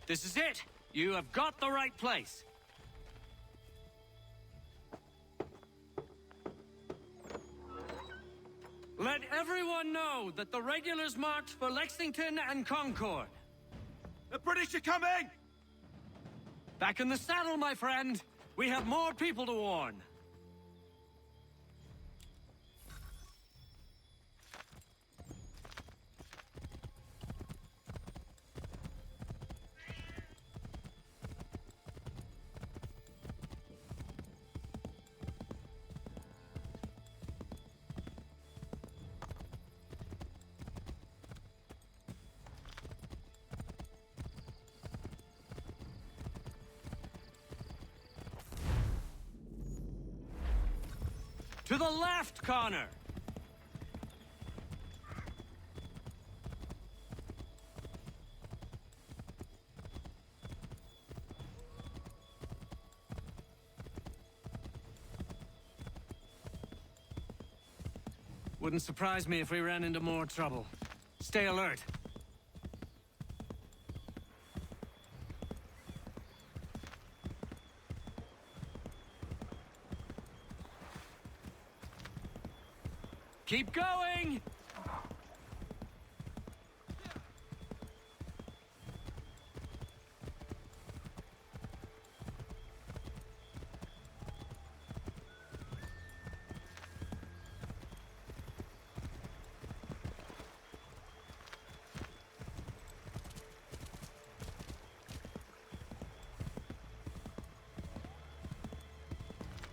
F: This is it! You have got the right place. everyone know that the regulars marched for Lexington and Concord.
L: The British are coming!
F: Back in the saddle, my friend. We have more people to warn. To the left, Connor! Wouldn't surprise me if we ran into more trouble. Stay alert. Keep going!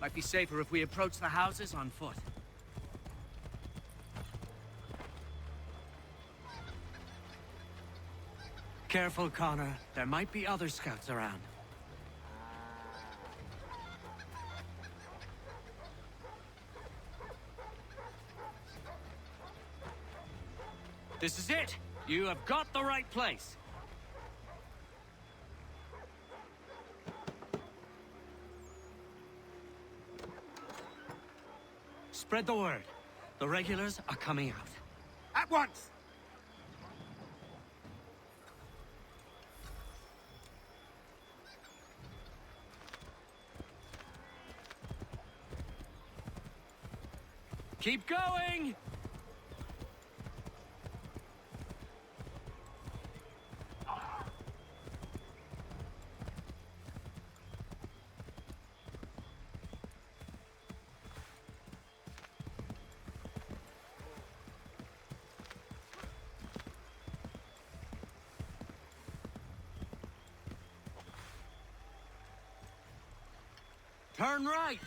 F: Might be safer if we approach the houses on foot. Careful, Connor. There might be other scouts around. This is it! You have got the right place! Spread the word. The regulars are coming out.
L: At once!
F: Keep going! Turn right!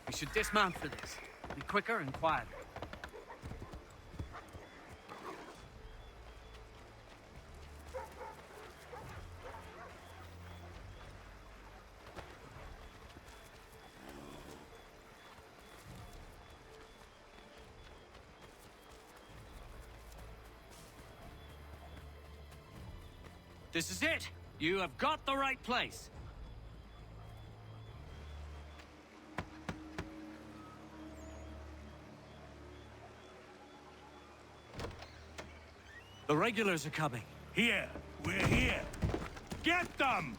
F: We should dismount for this. Be quicker and quieter. This is it! You have got the right place! The regulars are coming.
L: Here! We're here! Get them!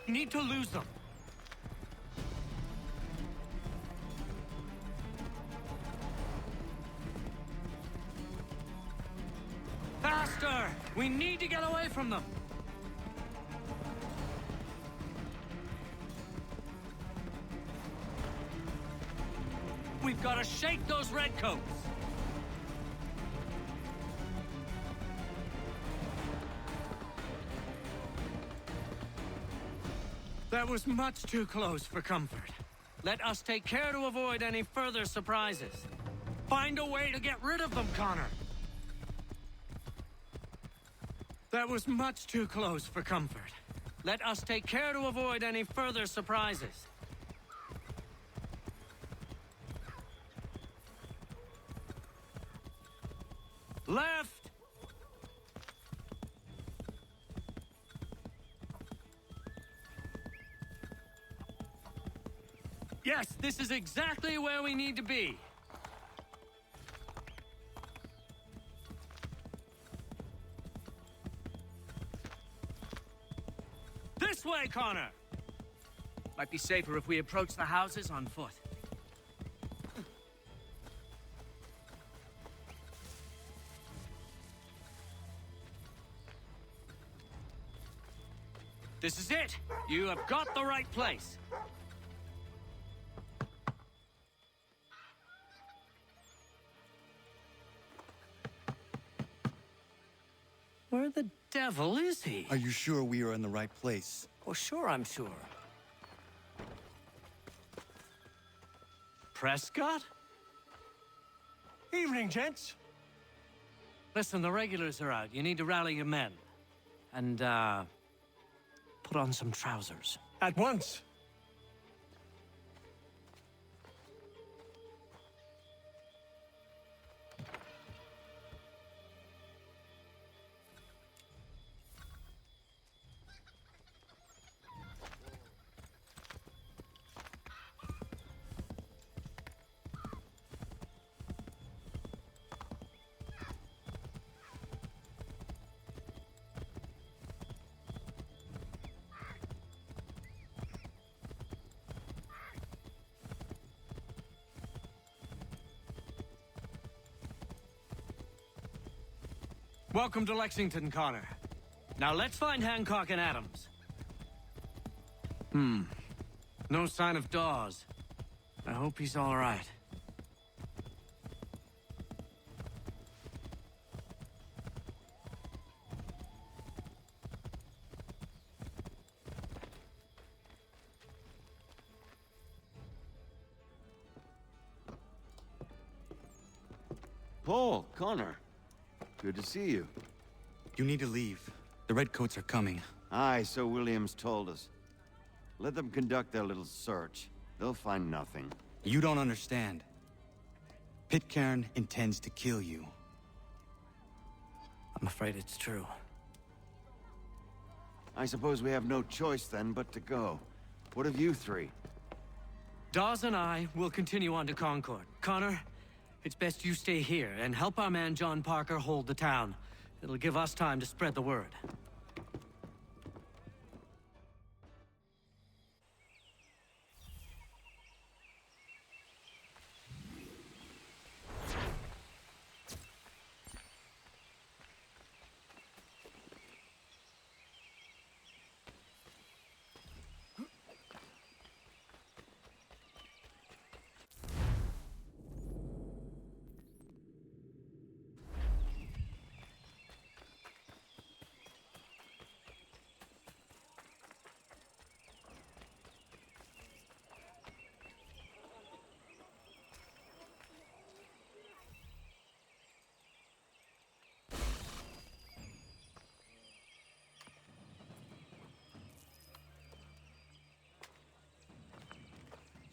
F: Need to lose them. Faster! We need to get away from them! We've got to shake those redcoats! That was much too close for comfort. Let us take care to avoid any further surprises. Find a way to get rid of them, Connor! That was much too close for comfort. Let us take care to avoid any further surprises.
K: Left!
F: Yes, this is exactly where we need to be. This way, Connor! Might be safer if we approach the houses on foot. This is it! You have got the right place. Where the devil is he?
J: Are you sure we are in the right place?
F: Oh, sure, I'm sure. Prescott?
K: Evening, gents.
F: Listen, the regulars are out. You need to rally your men. And, put on some trousers.
K: At once.
F: Welcome to Lexington, Connor. Now let's find Hancock and Adams. No sign of Dawes. I hope he's all right.
I: Paul, Connor. Good to see you.
J: You need to leave. The Redcoats are coming.
I: Aye, so Williams told us. Let them conduct their little search. They'll find nothing.
J: You don't understand. Pitcairn intends to kill you.
F: I'm afraid it's true.
I: I suppose we have no choice then but to go. What of you three?
F: Dawes and I will continue on to Concord. Connor, it's best you stay here and help our man John Parker hold the town. It'll give us time to spread the word.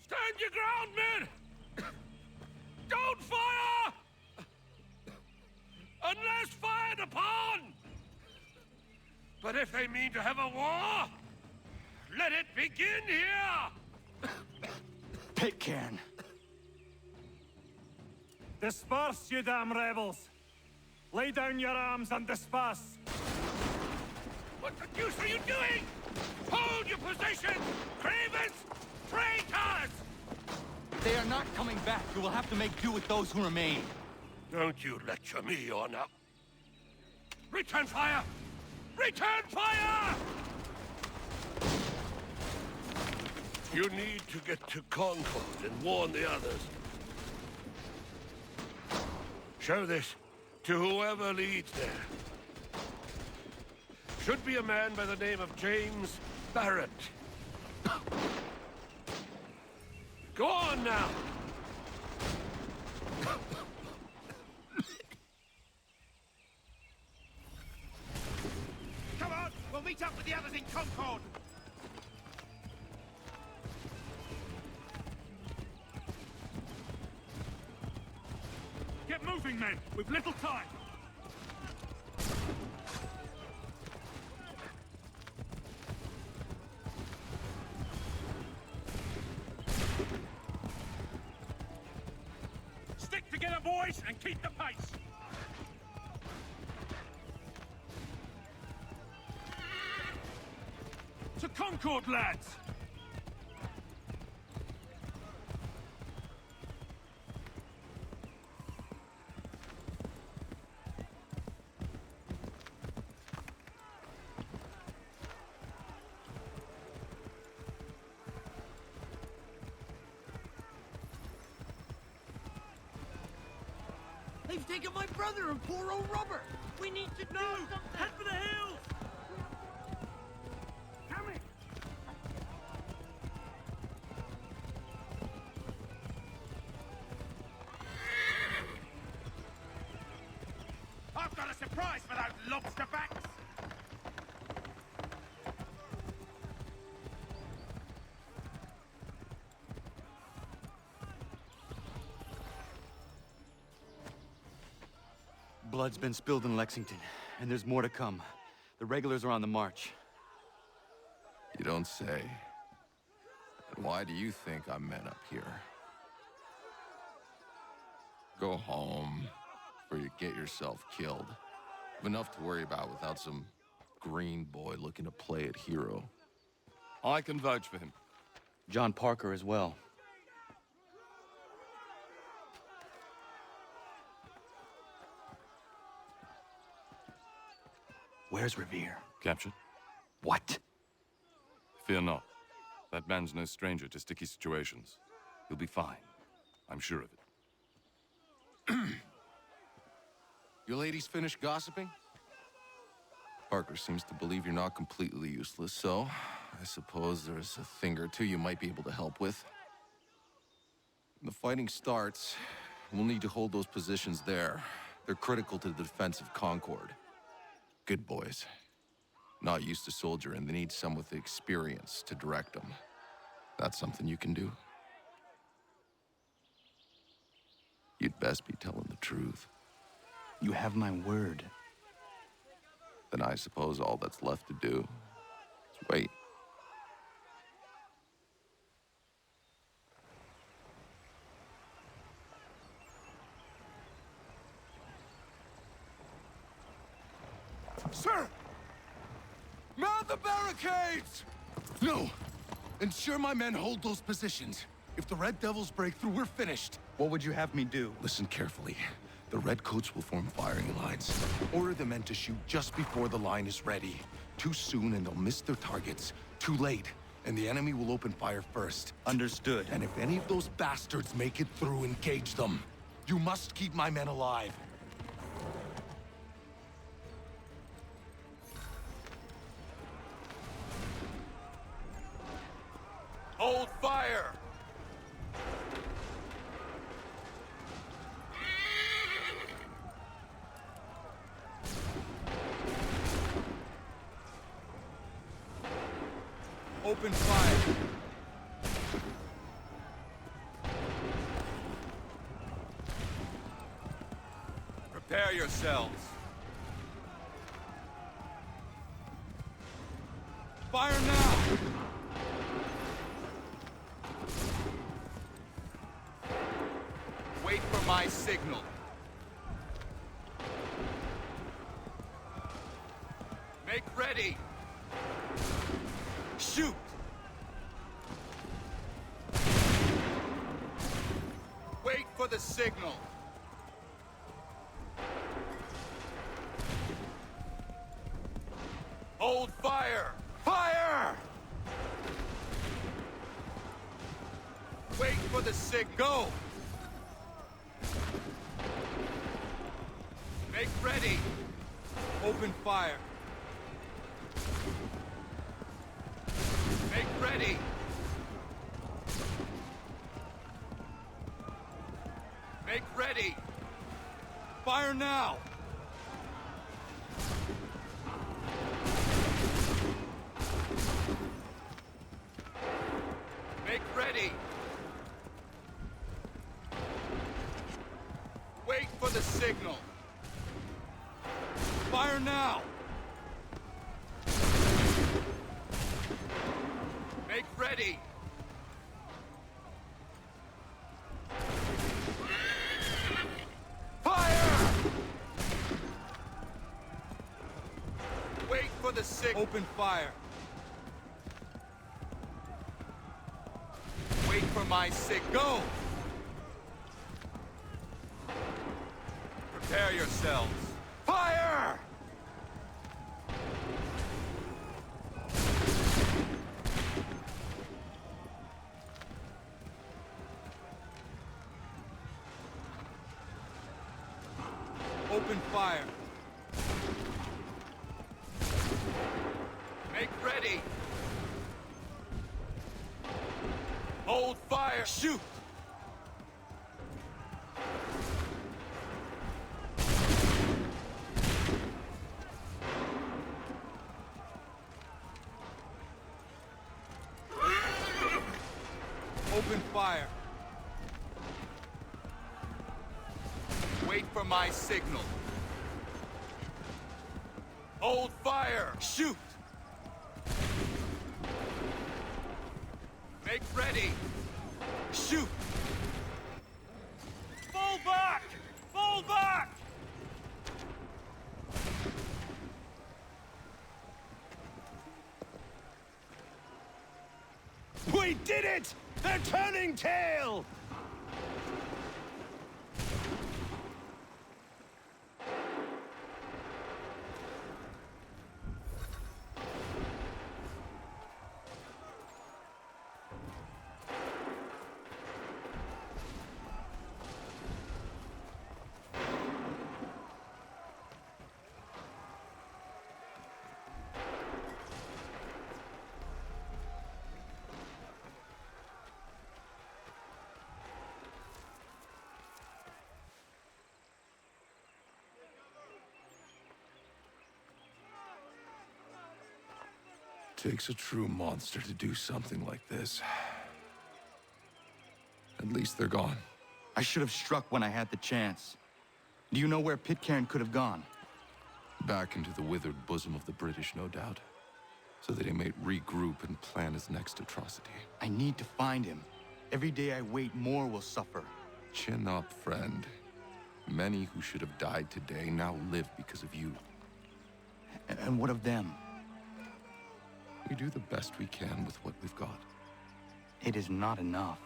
N: Stand your ground, men! Don't fire! Unless fired upon! But if they mean to have a war, let it begin here!
J: Pitcairn!
K: Disperse, you damn rebels! Lay down your arms and disperse!
N: What the deuce are you doing? Hold your position! Cravens! Traitors!
J: They are not coming back. You will have to make do with those who remain.
N: Don't you lecture me on up. Return fire! Return fire! You need to get to Concord and warn the others. Show this to whoever leads there. Should be a man by the name of James Barrett. Go on now!
L: Come on, we'll meet up with the others in Concord!
K: Get moving, men! We've little time! boys, and keep the pace! To Concord, lads!
E: They've taken my brother and poor old Robert! We need to do something!
K: Head for the hills! Coming! I've got a surprise for those lobster backs!
A: Blood's been spilled in Lexington, and there's more to come. The regulars are on the march.
H: You don't say. And why do you think I'm men up here? Go home, or you get yourself killed. You've enough to worry about without some green boy looking to play it hero.
G: I can vouch for him.
A: John Parker as well. Where's Revere?
G: Captured?
A: What?
G: Fear not. That man's no stranger to sticky situations. He'll be fine. I'm sure of it.
H: You ladies finished gossiping? Parker seems to believe you're not completely useless, so I suppose there's a thing or two you might be able to help with. When the fighting starts, we'll need to hold those positions there. They're critical to the defense of Concord. Good boys. Not used to soldiering, they need some with the experience to direct them. That's something you can do? You'd best be telling the truth.
A: You have my word.
H: Then I suppose all that's left to do is wait.
G: Sir! Mount the barricades!
H: No! Ensure my men hold those positions. If the Red Devils break through, we're finished.
A: What would you have me do?
H: Listen carefully. The Redcoats will form firing lines. Order the men to shoot just before the line is ready. Too soon and they'll miss their targets. Too late, and the enemy will open fire first.
A: Understood.
H: And if any of those bastards make it through, engage them. You must keep my men alive.
J: Hold fire! Open fire! Prepare yourselves. Fire now! Wait for my signal. Make ready. Shoot! Wait for the signal. Hold fire! Fire! Wait for the signal. Go! Make ready. Open fire. Make ready. Make ready. Fire now. Make ready. Wait for the signal. Fire now! Make ready!
A: Open fire. Wait for my Go! Prepare yourselves. Fire! Open fire. Make ready. Hold fire. Shoot. Open fire. Wait for my signal. Hold fire! Shoot! Make ready! Shoot!
K: Fall back! Fall back!
L: We did it! They're turning tail!
H: Takes a true monster to do something like this. At least they're gone.
M: I should have struck when I had the chance. Do you know where Pitcairn could have gone?
H: Back into the withered bosom of the British, no doubt. So that he may regroup and plan his next atrocity.
M: I need to find him. Every day I wait, more will suffer.
H: Chin up, friend. Many who should have died today now live because of you.
M: And what of them?
H: We do the best we can with what we've got.
M: It is not enough.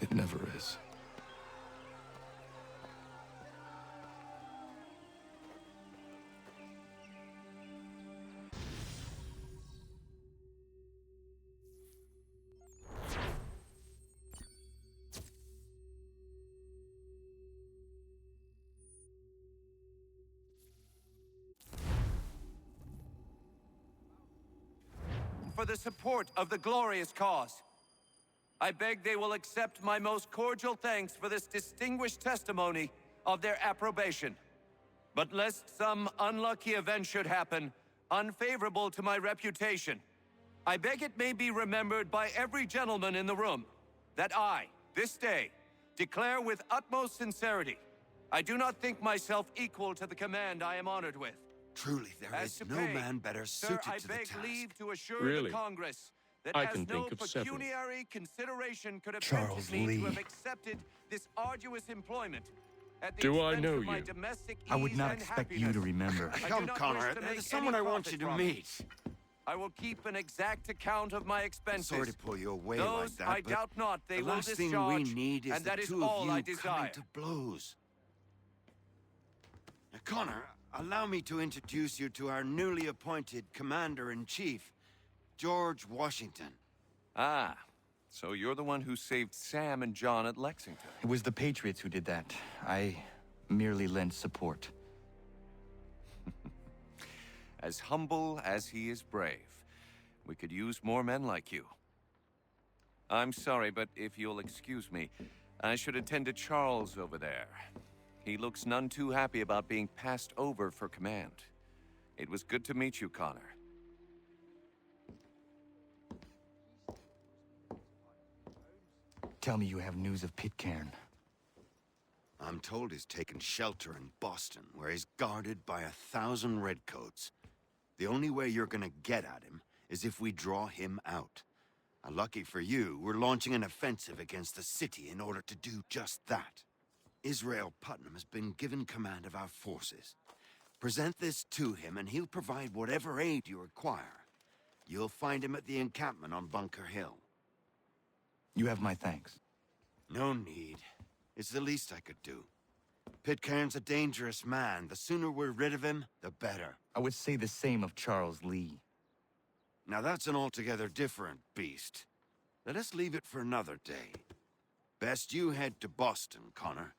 H: It never is.
A: For the support of the glorious cause. I beg they will accept my most cordial thanks for this distinguished testimony of their approbation. But lest some unlucky event should happen, unfavorable to my reputation, I beg it may be remembered by every gentleman in the room that I, this day, declare with utmost sincerity, I do not think myself equal to the command I am honored with.
I: Truly, there is no man better suited
A: I
I: to the
A: beg
I: task.
A: leave to assure
N: Really?
A: the Congress that
N: I
A: as
N: can
A: no
N: think of several.
A: pecuniary consideration could have
I: Charles
A: tempted me
I: Lee.
A: to have accepted this arduous employment at the
N: Do I
A: expense
N: know
A: of my
N: you?
A: domestic
M: I would
A: ease
M: not
A: and
M: expect you
A: happiness.
M: to remember.
A: I do
I: Come,
A: not
I: Connor.
A: wish to make
I: There's someone
A: any
I: I want
A: profit
I: you to
A: from
I: meet.
A: it. I will keep an exact account of my expenses.
I: Sorry to pull you away
A: Those
I: like that,
A: I
I: but
A: doubt not they
I: the
A: will
I: last thing
A: discharge,
I: we need is
A: and
I: the
A: that is
I: two
A: all
I: of you
A: I
I: coming
A: desire.
I: to blows. Now, Connor, allow me to introduce you to our newly appointed Commander-in-Chief, George Washington.
G: Ah, so you're the one who saved Sam and John at Lexington.
M: It was the Patriots who did that. I merely lent support.
G: As humble as he is brave. We could use more men like you. I'm sorry, but if you'll excuse me, I should attend to Charles over there. He looks none too happy about being passed over for command. It was good to meet you, Connor.
M: Tell me you have news of Pitcairn.
I: I'm told he's taken shelter in Boston, where he's guarded by 1,000 redcoats. The only way you're gonna get at him is if we draw him out. Lucky for you, we're launching an offensive against the city in order to do just that. Israel Putnam has been given command of our forces. Present this to him, and he'll provide whatever aid you require. You'll find him at the encampment on Bunker Hill.
M: You have my thanks.
I: No need. It's the least I could do. Pitcairn's a dangerous man. The sooner we're rid of him, the better.
M: I would say the same of Charles Lee.
I: Now that's an altogether different beast. Let us leave it for another day. Best you head to Boston, Connor.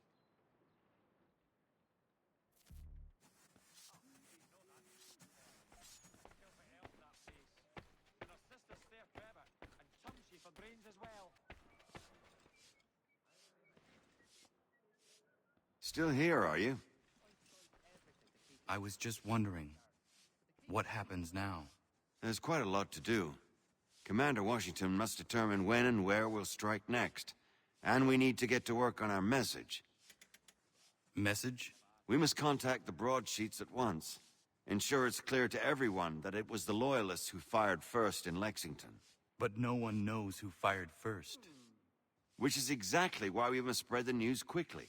I: Still here, are you?
M: I was just wondering, what happens now?
I: There's quite a lot to do. Commander Washington must determine when and where we'll strike next. And we need to get to work on our message.
M: Message?
I: We must contact the broadsheets at once. Ensure it's clear to everyone that it was the Loyalists who fired first in Lexington.
M: But no one knows who fired first.
I: Which is exactly why we must spread the news quickly.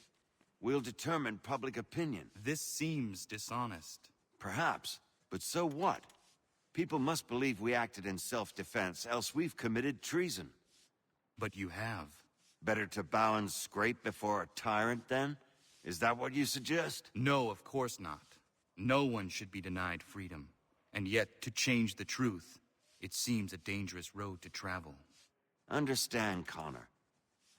I: We'll determine public opinion.
M: This seems dishonest.
I: Perhaps, but so what? People must believe we acted in self-defense, else we've committed treason.
M: But you have.
I: Better to bow and scrape before a tyrant, then? Is that what you suggest?
M: No, of course not. No one should be denied freedom. And yet, to change the truth, it seems a dangerous road to travel.
I: Understand, Connor.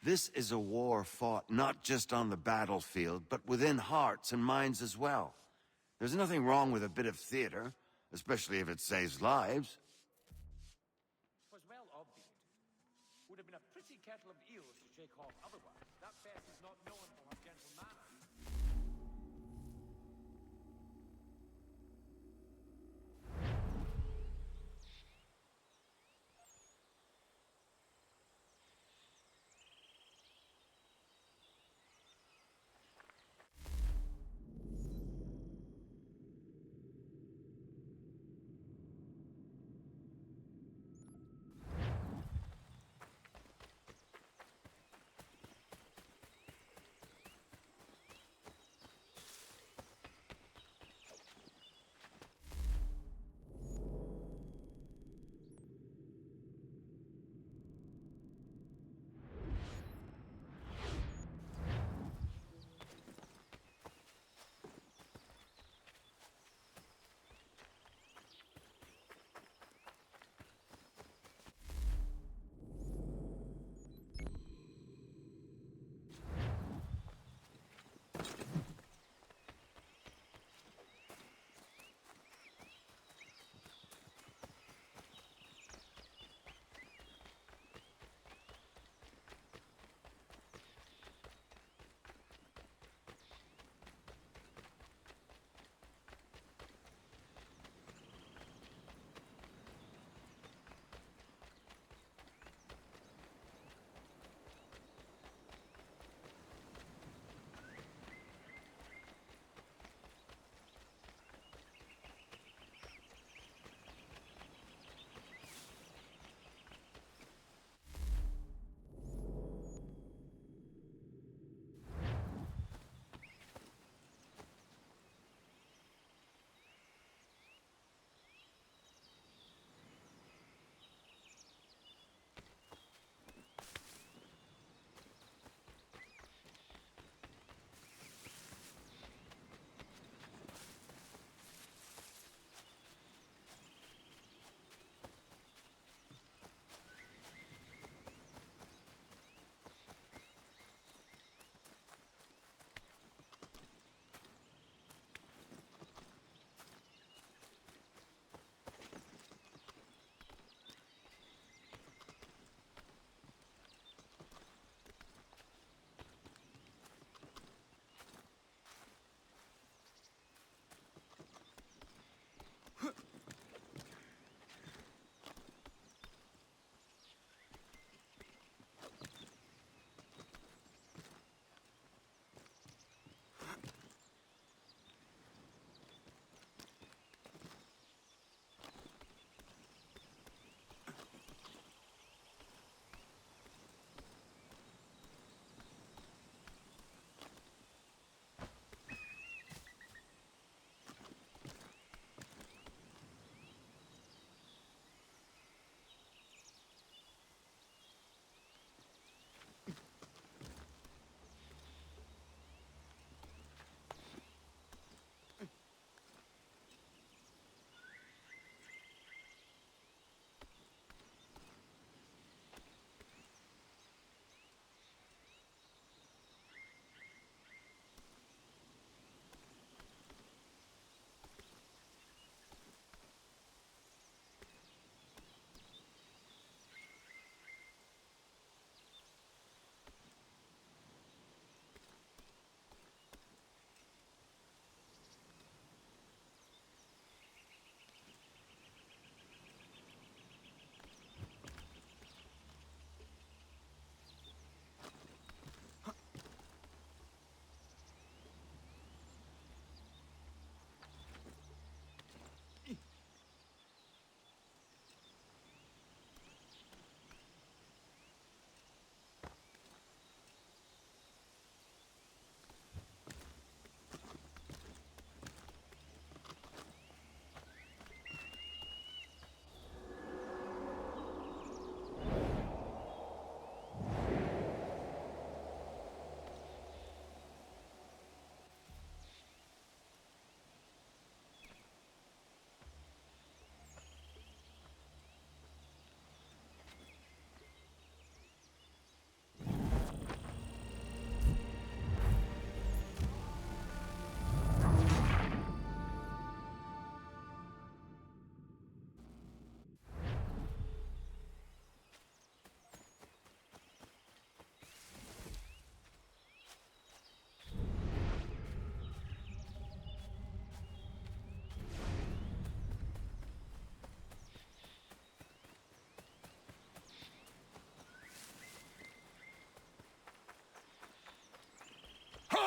I: This is a war fought not just on the battlefield, but within hearts and minds as well. There's nothing wrong with a bit of theater, especially if it saves lives.
K: Was well obvious. Would have been a pretty kettle of eels to shake off otherwise. That Bess is not known for her gentle manners.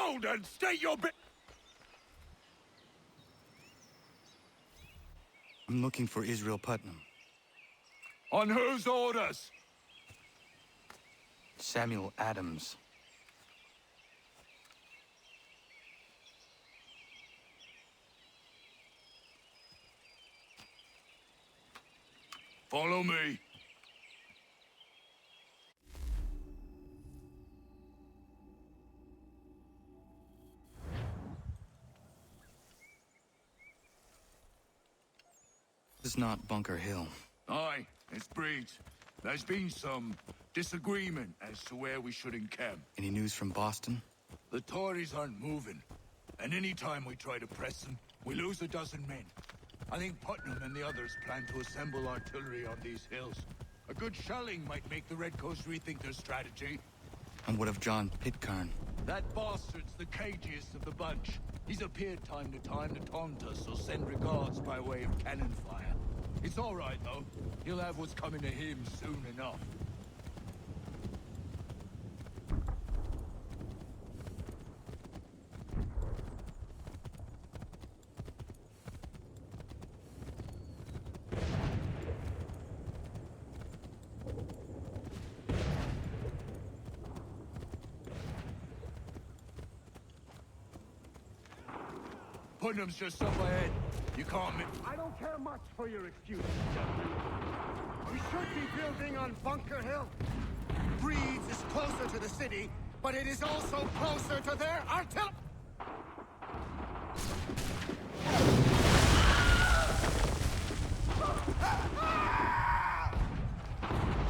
N: Hold and state your
M: I'm looking for Israel Putnam.
N: On whose orders?
M: Samuel Adams.
N: Follow me.
M: This is not Bunker Hill.
N: Aye, it's Breed. There's been some disagreement as to where we should encamp.
M: Any news from Boston?
N: The Tories aren't moving, and any time we try to press them, we lose a dozen men. I think Putnam and the others plan to assemble artillery on these hills. A good shelling might make the Redcoats rethink their strategy.
M: And what of John Pitcairn?
N: That bastard's the cagiest of the bunch. He's appeared time to taunt us or send regards by way of cannon fire. It's all right, though. He'll have what's coming to him soon enough. Putnam's just up ahead. You can't miss.
L: I don't care much for your excuses, gentlemen. We should be building on Bunker Hill. Breed's is closer to the city, but it is also closer to their artillery.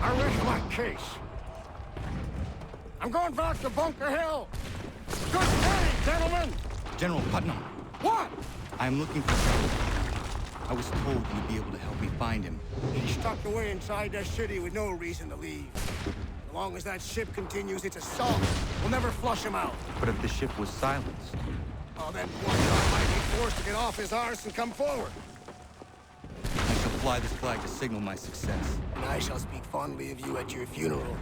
L: I rest my case. I'm going back to Bunker Hill. Good day, gentlemen!
M: General Putnam.
L: What?
M: I'm looking for... I was told you'd be able to help me find him.
L: He's stuck away inside that city with no reason to leave. As long as that ship continues its assault, we'll never flush him out.
M: But if the ship was silenced...
L: Oh, then one guy might be forced to get off his arse and come forward.
M: I shall fly this flag to signal my success.
L: And I shall speak fondly of you at your funeral.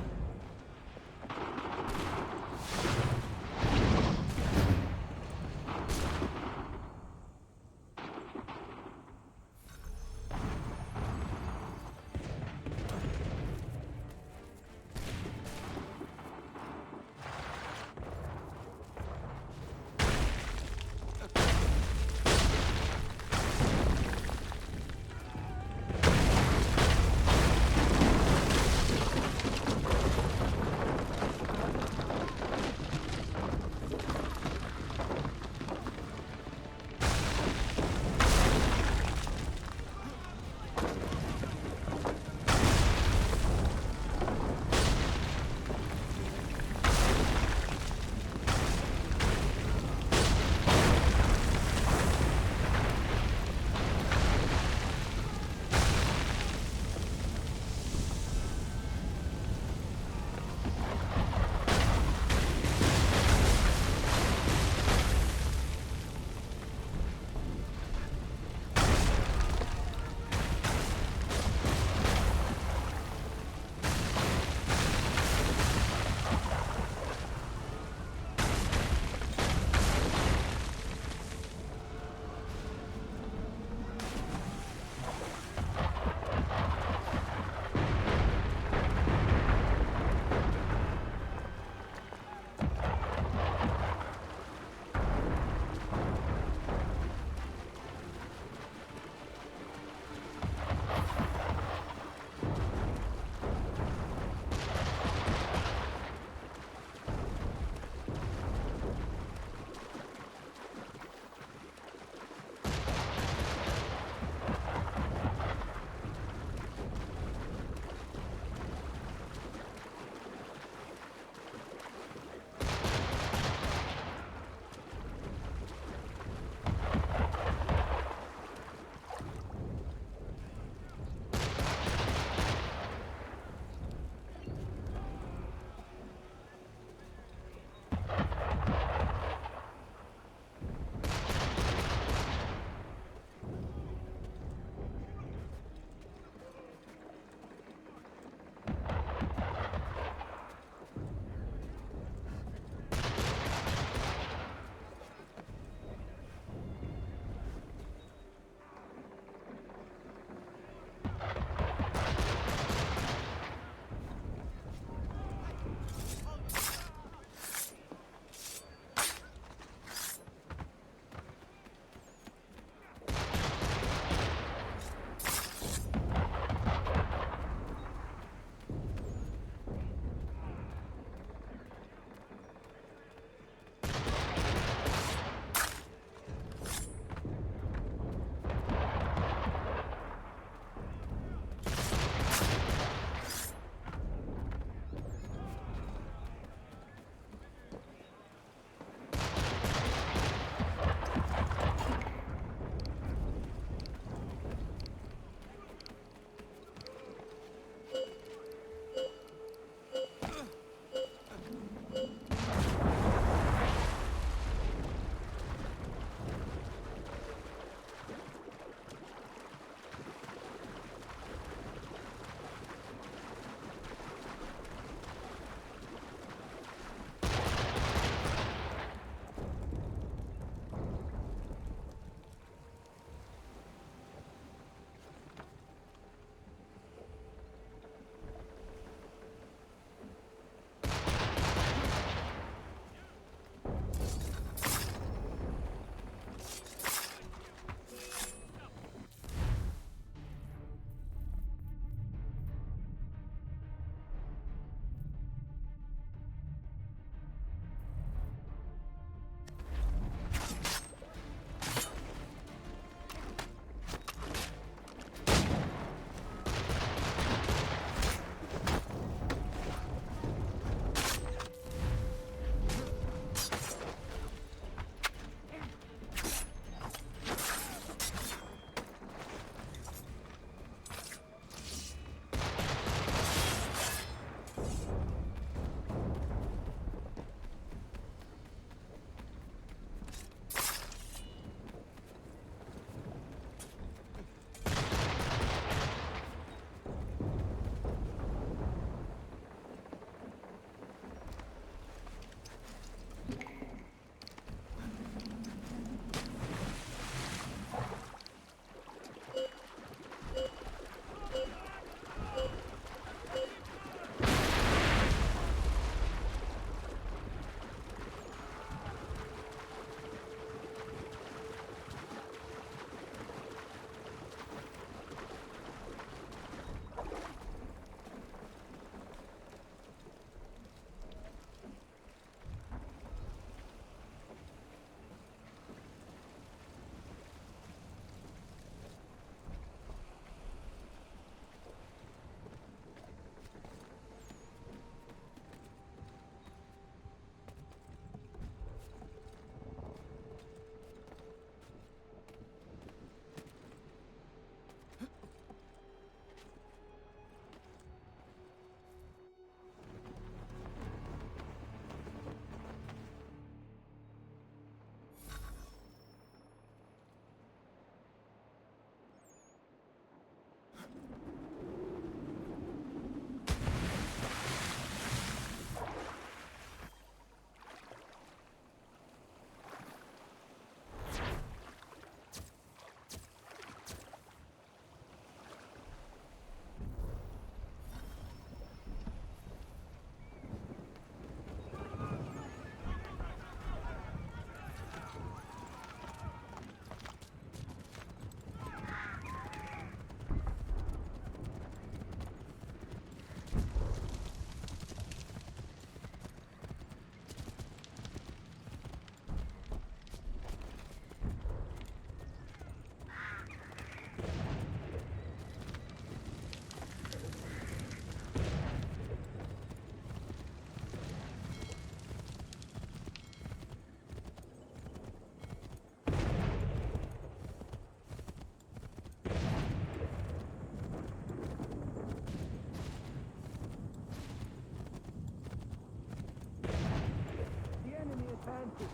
L: defenses,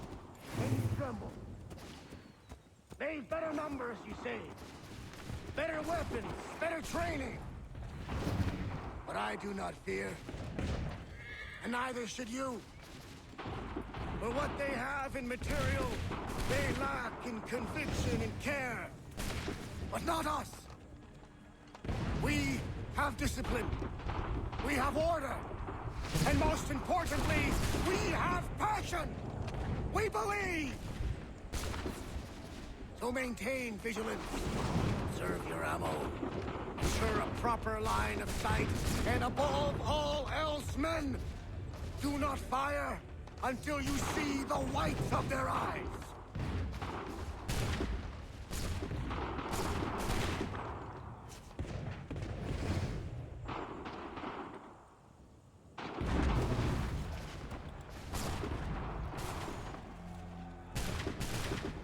L: and you tremble. They've better numbers, you say. Better weapons, better training. But I do not fear. And neither should you. For what they have in material, they lack in conviction and care. But not us. We have discipline. We have order. And most importantly, we have passion. We believe. So maintain vigilance. Serve your ammo. Ensure a proper line of sight. And above all else, men, do not fire until you see the whites of their eyes.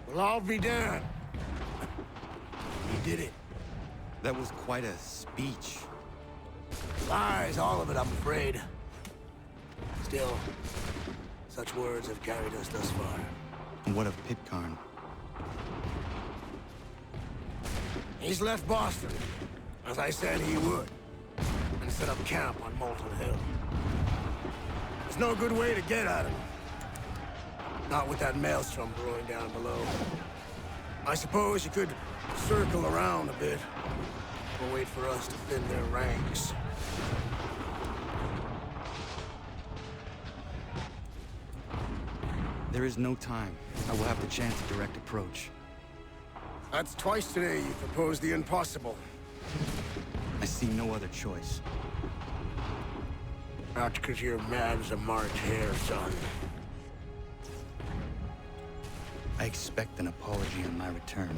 L: Well, I'll be damned. He did it.
J: That was quite a speech.
L: Lies, all of it, I'm afraid. Still, such words have carried us thus far.
J: And what of Pitcairn?
L: He's left Boston, as I said he would, and set up camp on Molten Hill. There's no good way to get at him. Not with that maelstrom brewing down below. I suppose you could circle around a bit, or wait for us to thin their ranks.
M: There is no time. I will have to chance a direct approach.
L: That's twice today you proposed the impossible.
M: I see no other choice.
L: Not because you're mad as a March hare, son.
M: I expect an apology on my return.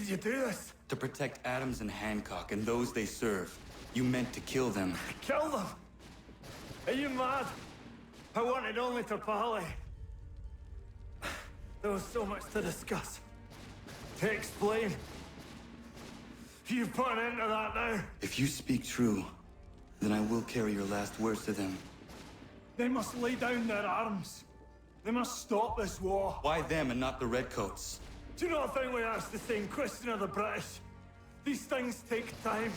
L: did you do this?
J: To protect Adams and Hancock and those they serve, you meant to kill them.
L: Kill them? Are you mad? I wanted only to parley. There was so much to discuss, to explain. You put an end to that now.
J: If you speak true, then I will carry your last words to them.
L: They must lay down their arms. They must stop this war.
J: Why them and not the Redcoats?
L: Do you not think we asked the same question of the British? These things take time.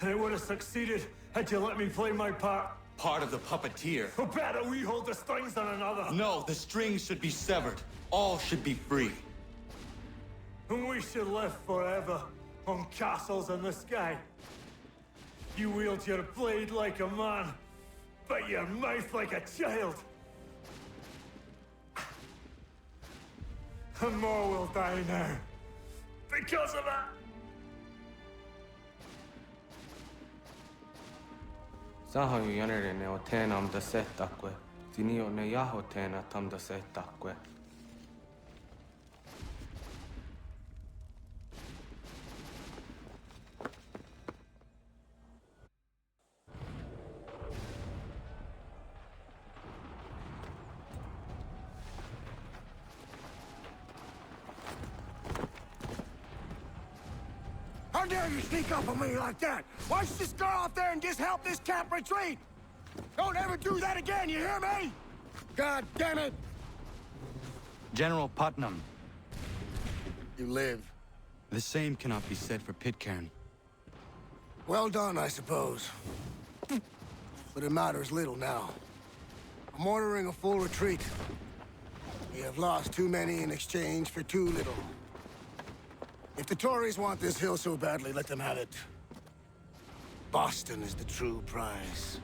L: And it would have succeeded had you let me play my part.
J: Part of the puppeteer.
L: Oh, better we hold the strings than another.
J: No, the strings should be severed. All should be free.
L: And we should live forever on castles in the sky. You wield your blade like a man, but your mouth like a child. And more will die now. Because of that.
D: Saha yu yanere ne o tēnam da setakwe. Tini o ne yaho tēna tam da setakwe.
K: How dare you sneak up on me like that? Why don't you just go out there and just help this camp retreat? Don't ever do that again, you hear me? God damn it!
J: General Putnam.
K: You live.
J: The same cannot be said for Pitcairn.
K: Well done, I suppose. But it matters little now. I'm ordering a full retreat. We have lost too many in exchange for too little. If the Tories want this hill so badly, let them have it. Boston is the true prize.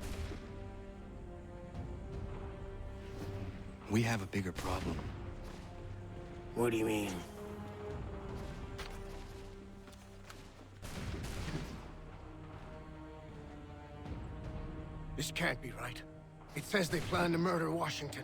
J: We have a bigger problem.
K: What do you mean? This can't be right. It says they plan to murder Washington.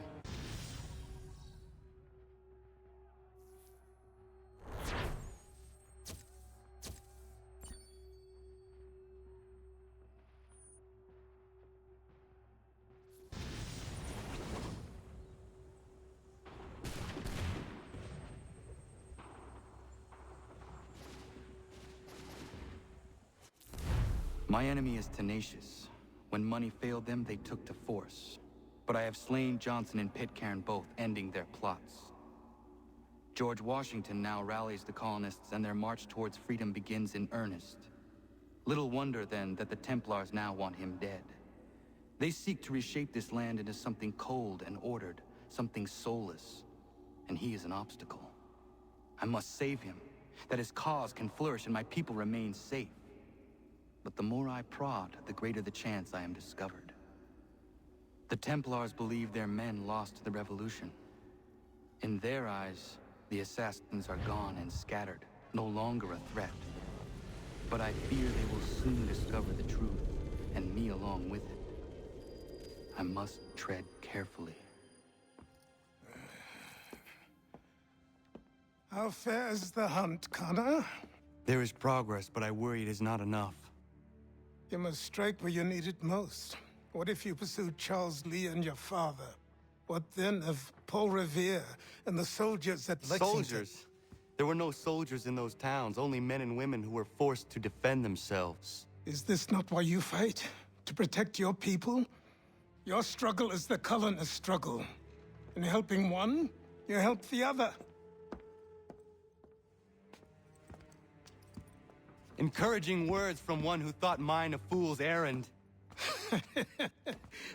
M: My enemy is tenacious. When money failed them, they took to force. But I have slain Johnson and Pitcairn both, ending their plots. George Washington now rallies the colonists, and their march towards freedom begins in earnest. Little wonder, then, that the Templars now want him dead. They seek to reshape this land into something cold and ordered, something soulless. And he is an obstacle. I must save him, that his cause can flourish and my people remain safe. But the more I prod, the greater the chance I am discovered. The Templars believe their men lost the revolution. In their eyes, the assassins are gone and scattered, no longer a threat. But I fear they will soon discover the truth, and me along with it. I must tread carefully.
C: How fares the hunt, Connor?
J: There is progress, but I worry it is not enough.
C: You must strike where you need it most. What if you pursued Charles Lee and your father? What then of Paul Revere and the soldiers at Lexington?
J: Soldiers? There were no soldiers in those towns, only men and women who were forced to defend themselves.
C: Is this not why you fight? To protect your people? Your struggle is the colonist struggle. In helping one, you help the other.
J: Encouraging words from one who thought mine a fool's errand.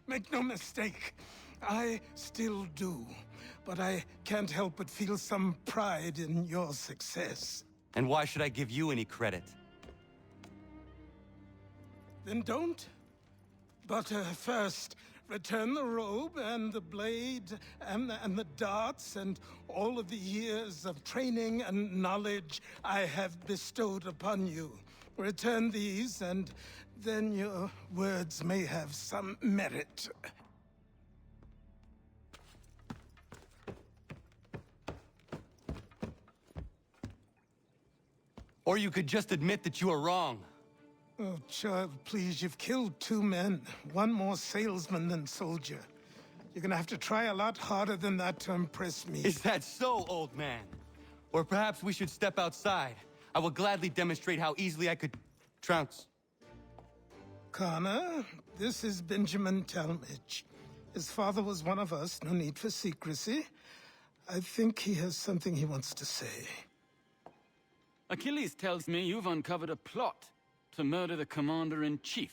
C: Make no mistake, I still do. But I can't help but feel some pride in your success.
J: And why should I give you any credit?
C: Then don't. But first, return the robe and the blade and the darts and all of the years of training and knowledge I have bestowed upon you. Return these, and then your words may have some merit.
J: Or you could just admit that you are wrong.
C: Oh, child, please, you've killed 2 men. One more salesman than soldier. You're gonna have to try a lot harder than that to impress me.
J: Is that so, old man? Or perhaps we should step outside. I will gladly demonstrate how easily I could trounce.
C: Connor, this is Benjamin Talmadge. His father was one of us, no need for secrecy. I think he has something he wants to say.
O: Achilles tells me you've uncovered a plot to murder the commander-in-chief.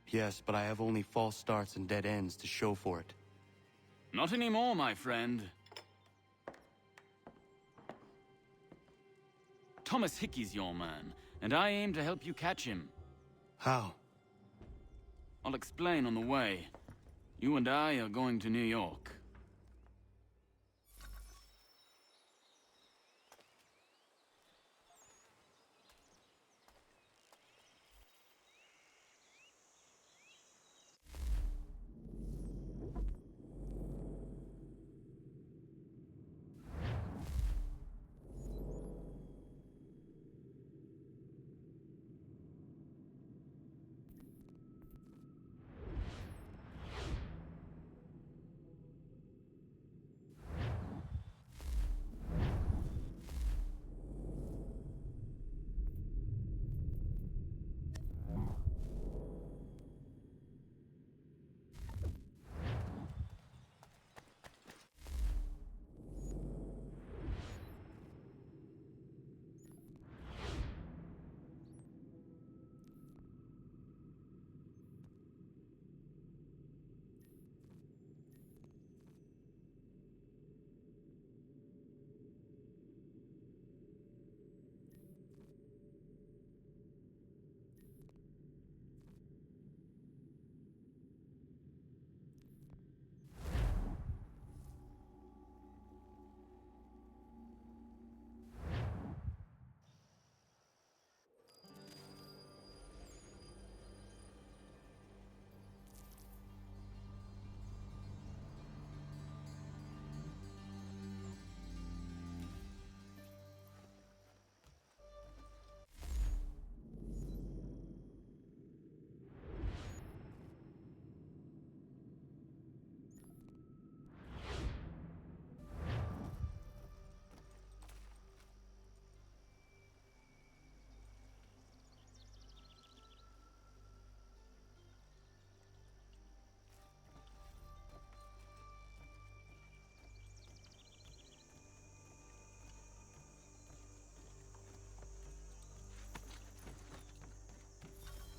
J: Yes, but I have only false starts and dead ends to show for it.
O: Not anymore, my friend. Thomas Hickey's your man, and I aim to help you catch him.
J: How?
O: I'll explain on the way. You and I are going to New York.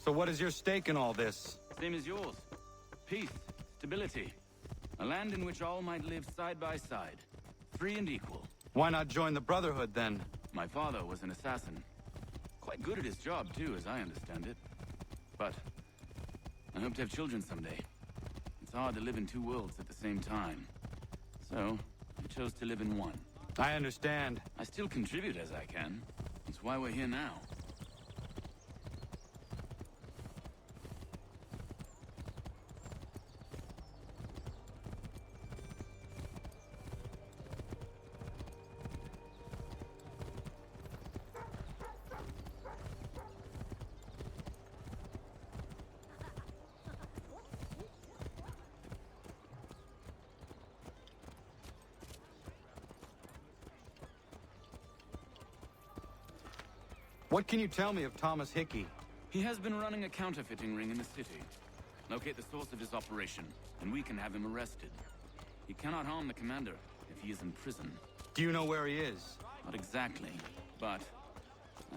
J: So what is your stake in all this?
O: Same as yours. Peace, stability. A land in which all might live side by side. Free and equal.
J: Why not join the Brotherhood, then?
O: My father was an assassin. Quite good at his job, too, as I understand it. But I hope to have children someday. It's hard to live in 2 worlds at the same time. So, I chose to live in one.
J: I understand.
O: I still contribute as I can. That's why we're here now.
J: What can you tell me of Thomas Hickey?
O: He has been running a counterfeiting ring in the city. Locate the source of his operation, and we can have him arrested. He cannot harm the commander if he is in prison.
J: Do you know where he is?
O: Not exactly, but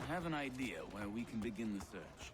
O: I have an idea where we can begin the search.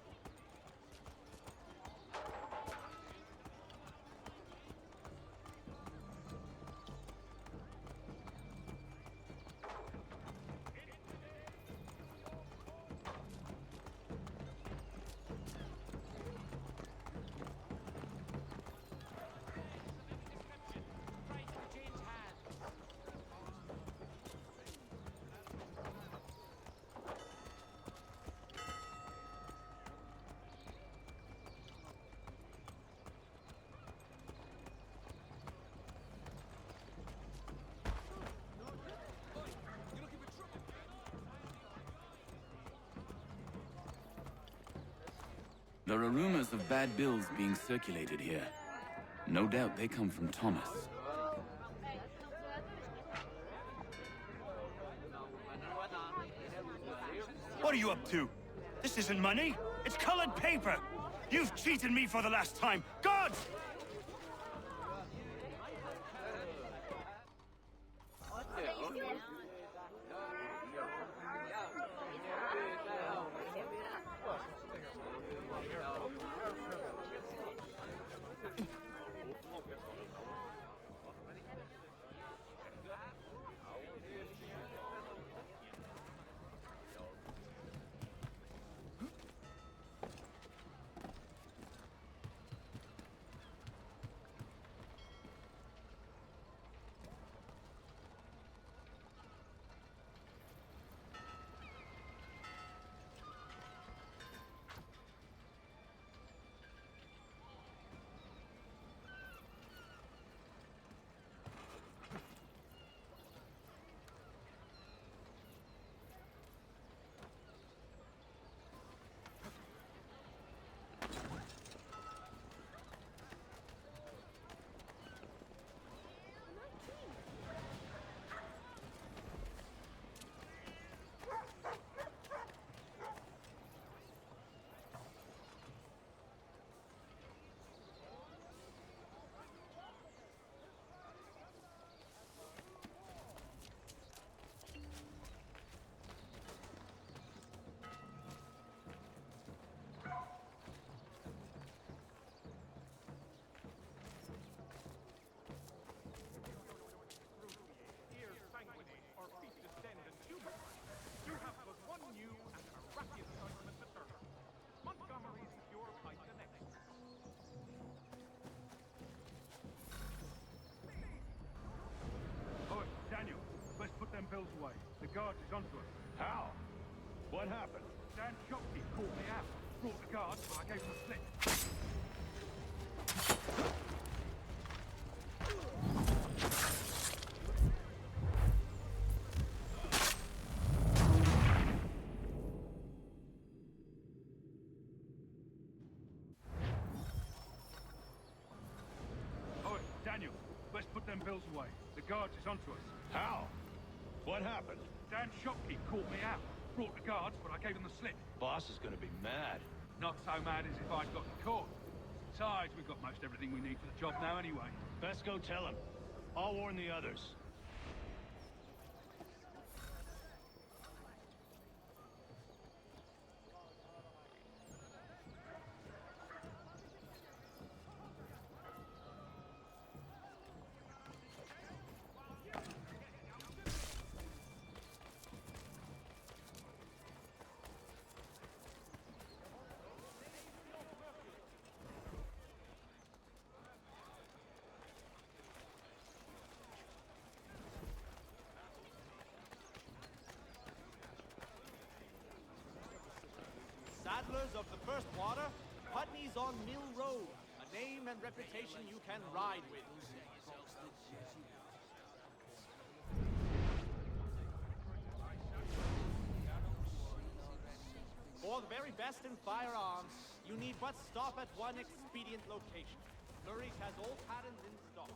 O: There are rumors of bad bills being circulated here. No doubt they come from Thomas.
L: What are you up to? This isn't money. It's colored paper. You've cheated me for the last time. Gods! Bills away. The guard is onto us. How? What happened? Dan Shopkeep called me out. Brought the guards, but I gave him a slip. Oh, Daniel, let's put them bills away. The guards is onto us. How? What happened? Dan Shopkeep called me out. Brought the guards, but I gave him the slip.
P: Boss is gonna be mad.
L: Not so mad as if I'd gotten caught. Besides, we've got most everything we need for the job now anyway.
P: Best go tell him. I'll warn the others.
Q: Saddlers of the First Water, Putney's on Mill Road, a name and reputation you can ride with. For the very best in firearms, you need but stop at one expedient location. Murray's has all patterns in stock.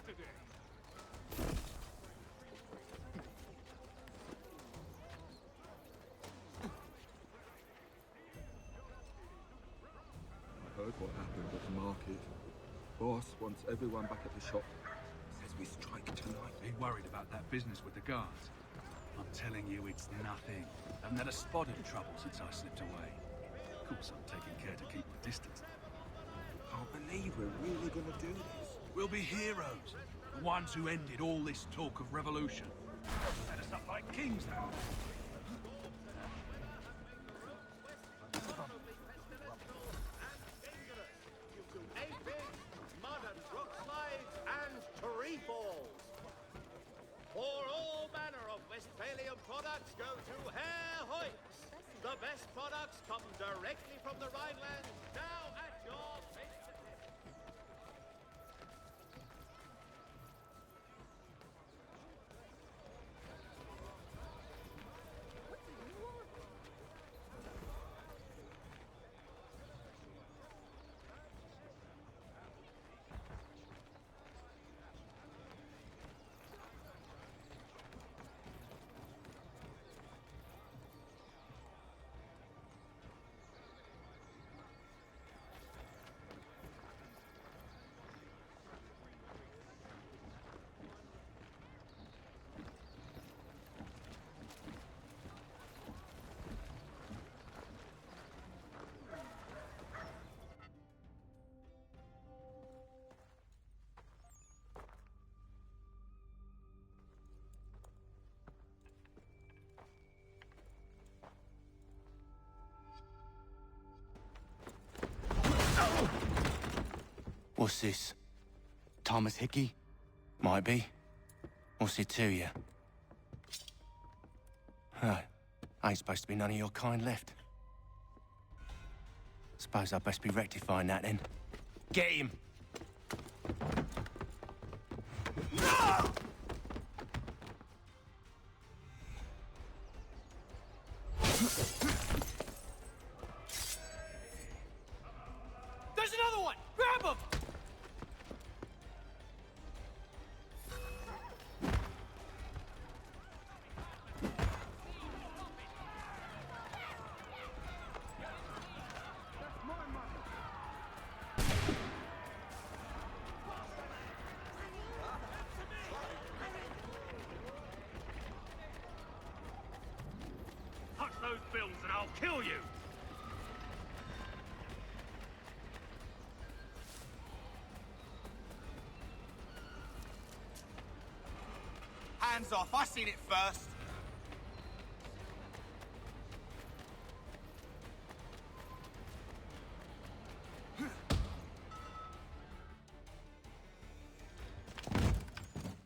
N: Saturday.
T: I heard what happened at the market. Boss wants everyone back at the shop. Says we strike tonight.
U: Are you worried about that business with the guards? I'm telling you, it's nothing. I haven't had a spot of trouble since I slipped away. Of course, I'm taking care to keep my distance.
T: Can't believe we're really gonna do this.
U: We'll be heroes. The ones who ended all this talk of revolution. Set us up like kings now.
K: Aphids, mud and brook slides, and tree falls. For all manner of Westphalian products go to Herr Hoyts. The best products come directly from the Rhineland, now at your fingertips.
J: What's this? Thomas Hickey? Might be. What's it to you? Huh. Ain't supposed to be none of your kind left. Suppose I'd best be rectifying that then. Get him!
K: There's another one! Grab him!
N: Touch those bills and I'll kill you!
K: Hands off, I seen it first.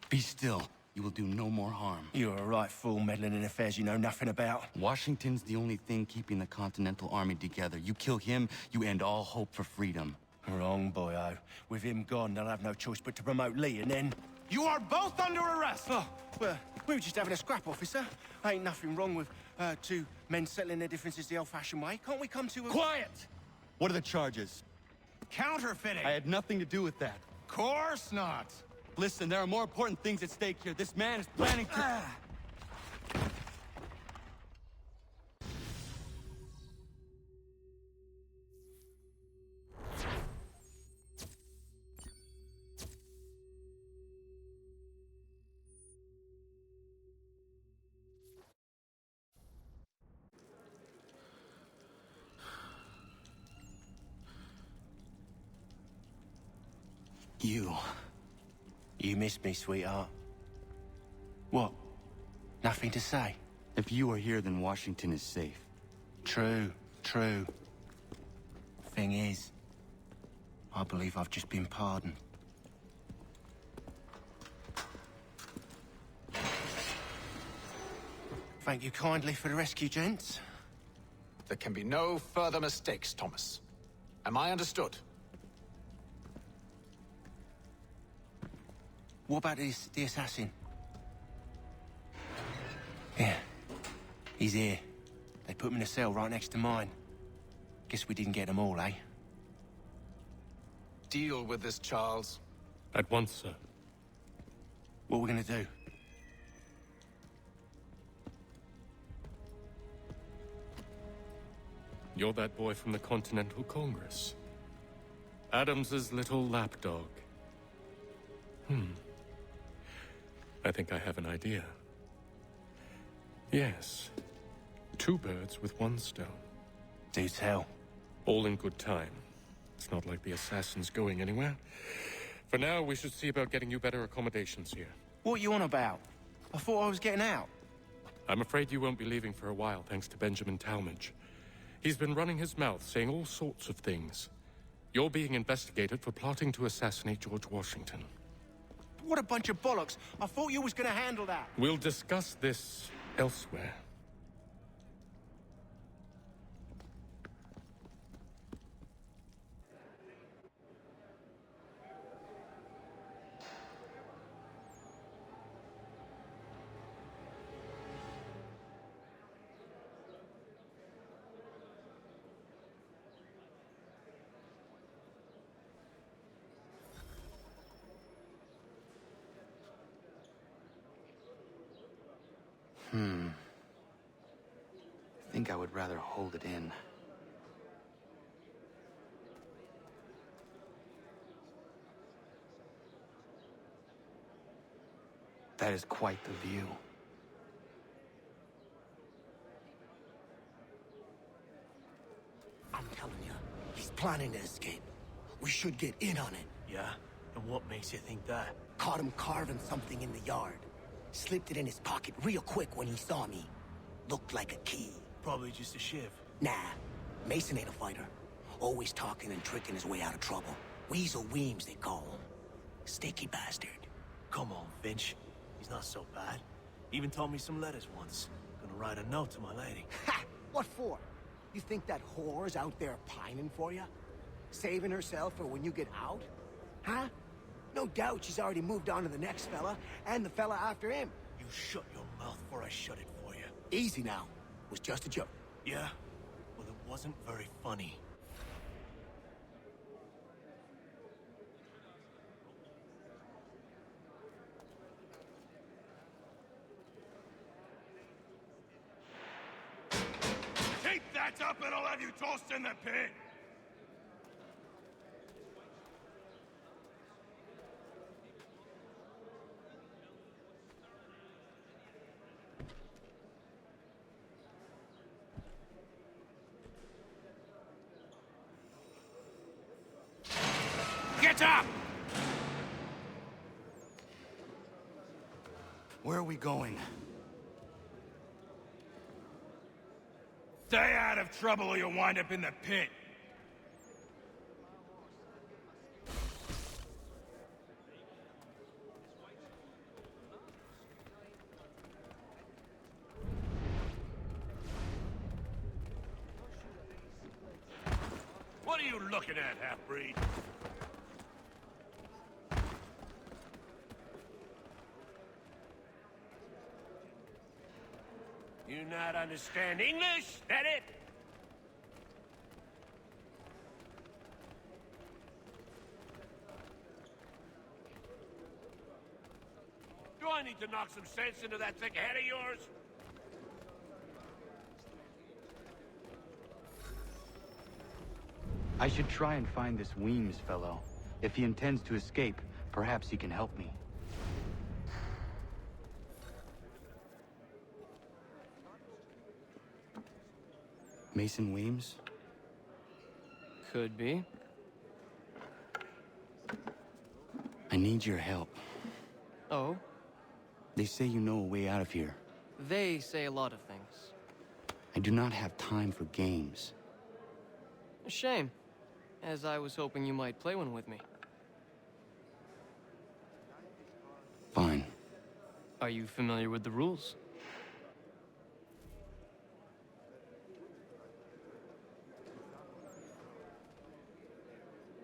J: Be still. You will do no more harm. You're a right fool meddling in affairs you know nothing about. Washington's the only thing keeping the Continental Army together. You kill him, you end all hope for freedom. Wrong, boyo. With him gone, they'll have no choice but to promote Lee, and then...
K: You are both under arrest!
J: Oh, well, we were just having a scrap, officer. Ain't nothing wrong with two men settling their differences the old-fashioned way. Can't we come to a... Quiet!
M: What are the charges?
K: Counterfeiting!
M: I had nothing to do with that.
K: Course not!
M: Listen, there are more important things at stake here. This man is planning to...
J: You missed me, sweetheart. What? Nothing to say?
M: If you are here, then Washington is safe.
J: True. Thing is, I believe I've just been pardoned. Thank you kindly for the rescue, gents.
W: There can be no further mistakes, Thomas. Am I understood?
J: What about the assassin? Yeah, he's here. They put him in a cell right next to mine. Guess we didn't get them all, eh?
W: Deal with this, Charles.
N: At once, sir.
J: What we're gonna do?
R: You're that boy from the Continental Congress. Adams's little lapdog. I think I have an idea. Yes. 2 birds with 1 stone.
J: Do tell.
R: All in good time. It's not like the assassin's going anywhere. For now, we should see about getting you better accommodations here.
J: What you on about? I thought I was getting out.
R: I'm afraid you won't be leaving for a while, thanks to Benjamin Talmadge. He's been running his mouth, saying all sorts of things. You're being investigated for plotting to assassinate George Washington.
J: What a bunch of bollocks. I thought you was gonna handle that.
R: We'll discuss this elsewhere.
M: I think I would rather hold it in. That is quite the view.
E: I'm telling you, he's planning to escape. We should get in on it.
L: Yeah? And what makes you think that?
E: Caught him carving something in the yard. Slipped it in his pocket real quick when he saw me. Looked like a key.
L: Probably just a shiv.
E: Nah, Mason ain't a fighter. Always talking and tricking his way out of trouble. Weasel Weems, they call him. Sticky bastard.
L: Come on, Finch. He's not so bad. Even taught me some letters once. Gonna write a note to my lady.
E: Ha! What for? You think that whore's out there pining for you? Saving herself for when you get out? Huh? No doubt she's already moved on to the next fella, and the fella after him.
L: You shut your mouth before I shut it for you.
E: Easy now. Was just a joke.
L: Yeah? Well, it wasn't very funny.
K: Keep that up and I'll have you tossed in the pit! Get up!
J: Where are we going?
K: Stay out of trouble or you'll wind up in the pit. What are you looking at, half-breed? You not understand English? That it? Do I need to knock some sense into that thick head of yours?
M: I should try and find this Weems fellow. If he intends to escape, perhaps he can help me. Mason Weems?
D: Could be.
M: I need your help.
D: Oh?
M: They say you know a way out of here.
D: They say a lot of things.
M: I do not have time for games.
D: A shame, as I was hoping you might play one with me.
M: Fine.
D: Are you familiar with the rules?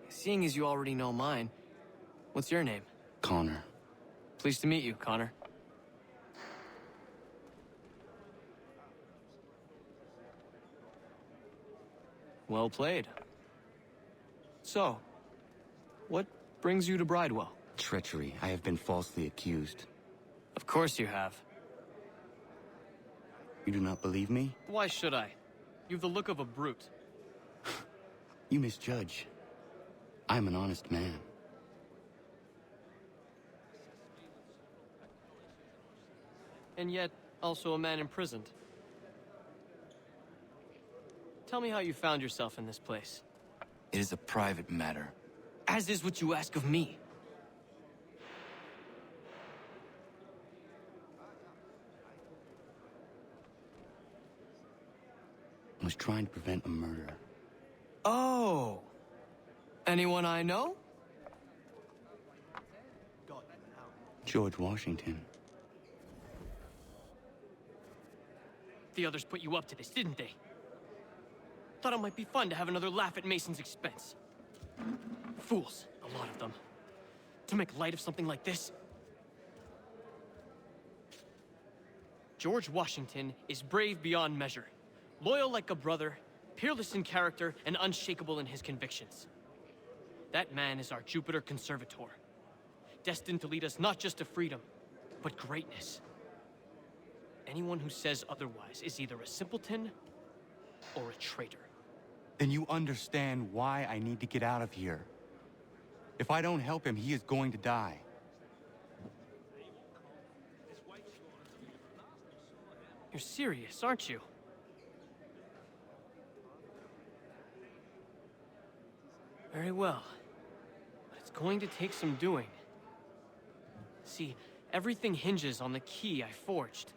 D: Seeing as you already know mine, what's your name?
M: Connor.
D: Pleased to meet you, Connor. Well played. So, what brings you to Bridewell?
M: Treachery. I have been falsely accused.
B: Of course you have.
M: You do not believe me?
B: Why should I? You've the look of a brute.
M: You misjudge. I'm an honest man.
B: And yet, also a man imprisoned. Tell me how you found yourself in this place.
M: It is a private matter.
B: As is what you ask of me.
M: I was trying to prevent a murder.
B: Oh! Anyone I know?
M: George Washington.
B: The others put you up to this, didn't they? Thought it might be fun to have another laugh at Mason's expense. Fools, a lot of them. To make light of something like this. George Washington is brave beyond measure, loyal like a brother, peerless in character, and unshakable in his convictions. That man is our Jupiter Conservator, destined to lead us not just to freedom, but greatness. Anyone who says otherwise is either a simpleton or a traitor.
M: Then you understand why I need to get out of here. If I don't help him, he is going to die.
B: You're serious, aren't you? Very well. But it's going to take some doing. See, everything hinges on the key I forged.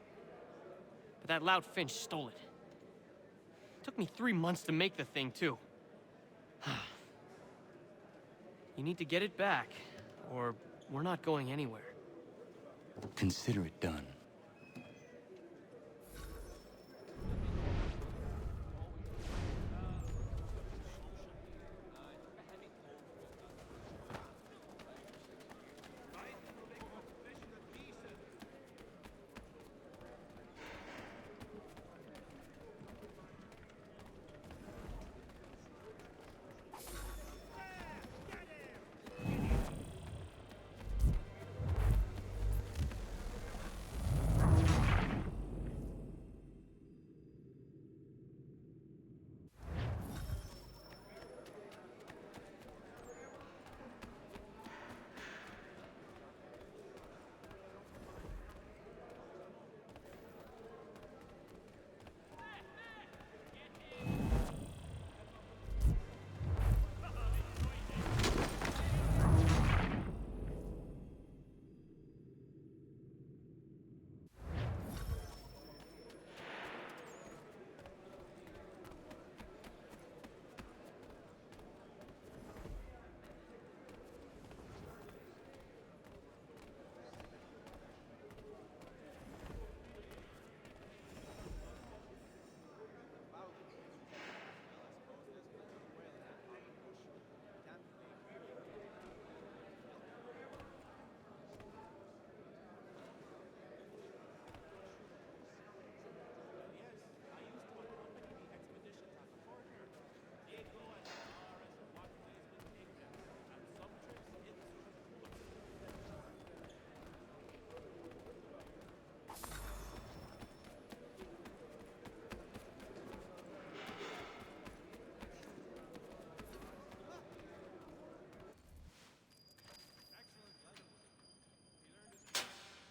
B: But that loud Finch stole it. Took me 3 months to make the thing, too. You need to get it back, or we're not going anywhere.
M: Consider it done.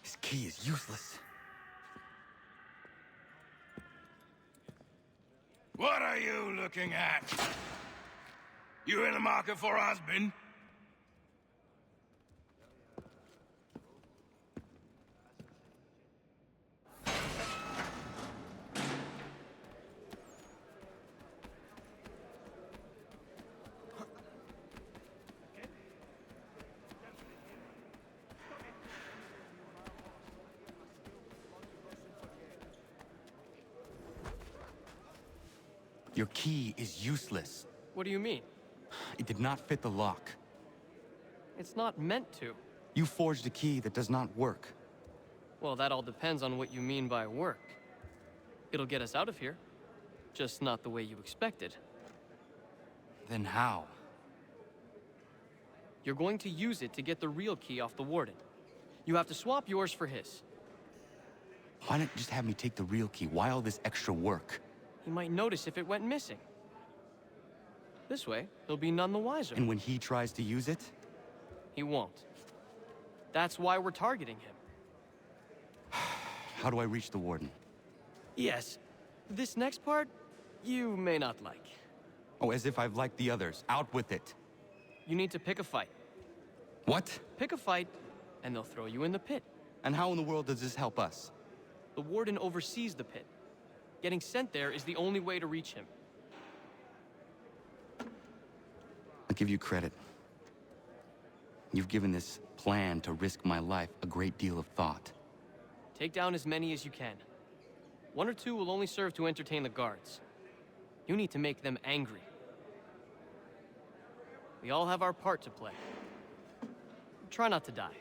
M: This key is useless.
L: What are you looking at? You in the market for a husband?
M: Your key is useless.
B: What do you mean?
M: It did not fit the lock.
B: It's not meant to.
M: You forged a key that does not work.
B: Well, that all depends on what you mean by work. It'll get us out of here. Just not the way you expected.
M: Then how?
B: You're going to use it to get the real key off the Warden. You have to swap yours for his.
J: Why not just have me take the real key? Why all this extra work?
B: He might notice if it went missing. This way, he'll be none the wiser.
J: And when he tries to use it?
B: He won't. That's why we're targeting him.
J: How do I reach the Warden?
B: Yes. This next part, you may not like.
J: Oh, as if I've liked the others. Out with it.
B: You need to pick a fight.
J: What?
B: Pick a fight, and they'll throw you in the pit.
J: And how in the world does this help us?
B: The Warden oversees the pit. Getting sent there is the only way to reach him.
J: I'll give you credit. You've given this plan to risk my life a great deal of thought.
B: Take down as many as you can. 1 or 2 will only serve to entertain the guards. You need to make them angry. We all have our part to play. Try not to die.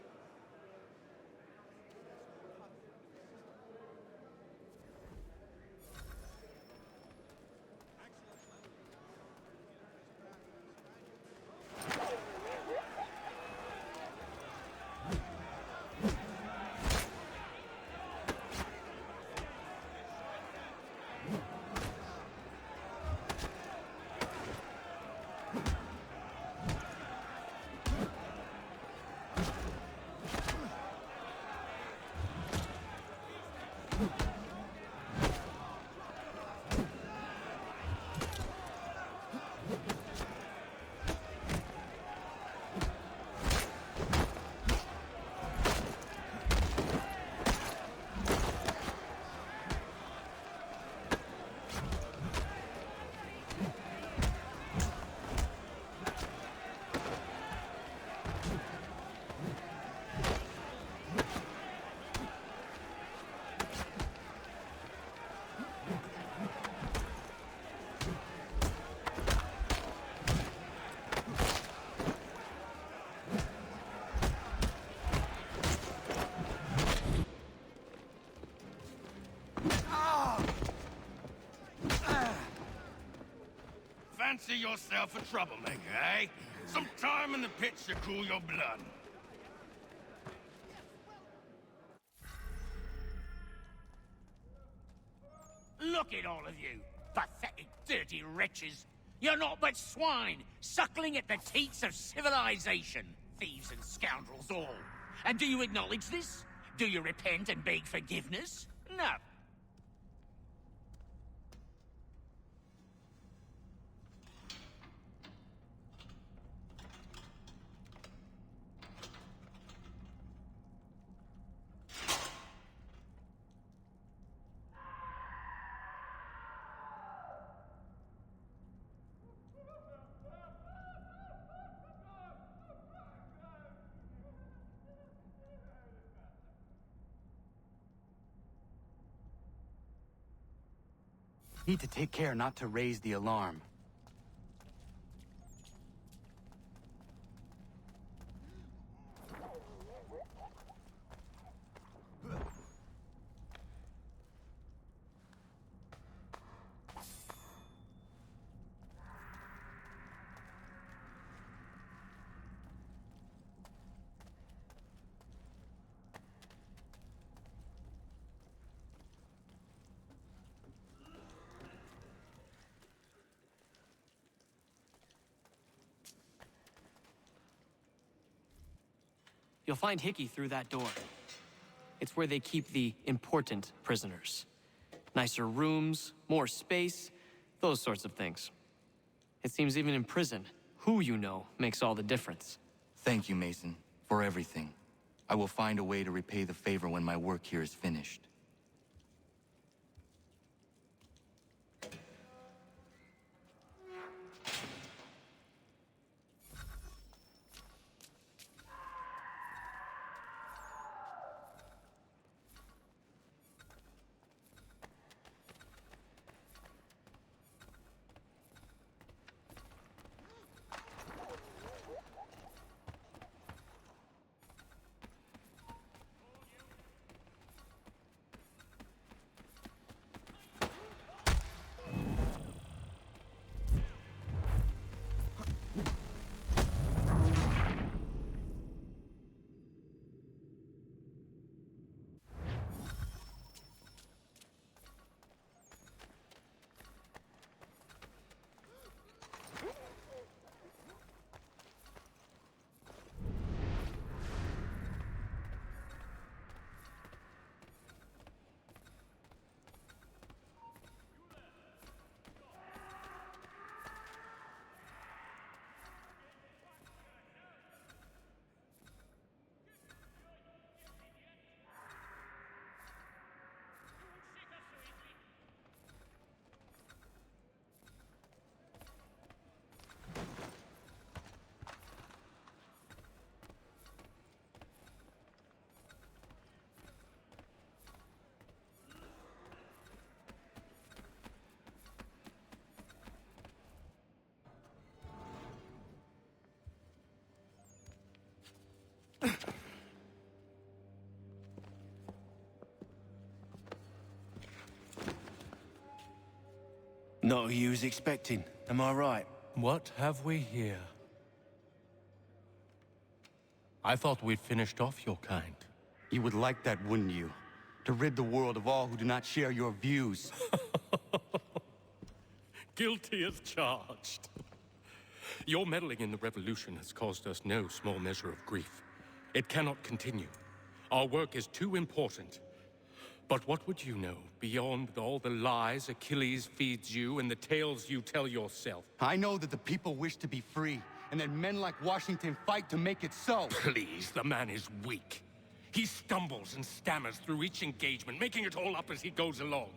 K: Fancy yourself a troublemaker, eh? Some time in the pits to cool your blood. Look at all of you, pathetic, dirty wretches. You're not but swine, suckling at the teats of civilization. Thieves and scoundrels all. And do you acknowledge this? Do you repent and beg forgiveness? No.
J: Need to take care not to raise the alarm.
B: You'll find Hickey through that door. It's where they keep the important prisoners. Nicer rooms, more space, those sorts of things. It seems even in prison, who you know makes all the difference.
J: Thank you, Mason, for everything. I will find a way to repay the favor when my work here is finished.
E: Not who you was expecting, am I right?
F: What have we here? I thought we'd finished off your kind.
J: You would like that, wouldn't you? To rid the world of all who do not share your views.
R: Guilty as charged. Your meddling in the revolution has caused us no small measure of grief. It cannot continue. Our work is too important. But what would you know beyond all the lies Achilles feeds you and the tales you tell yourself?
J: I know that the people wish to be free, and that men like Washington fight to make it so.
R: Please, the man is weak. He stumbles and stammers through each engagement, making it all up as he goes along.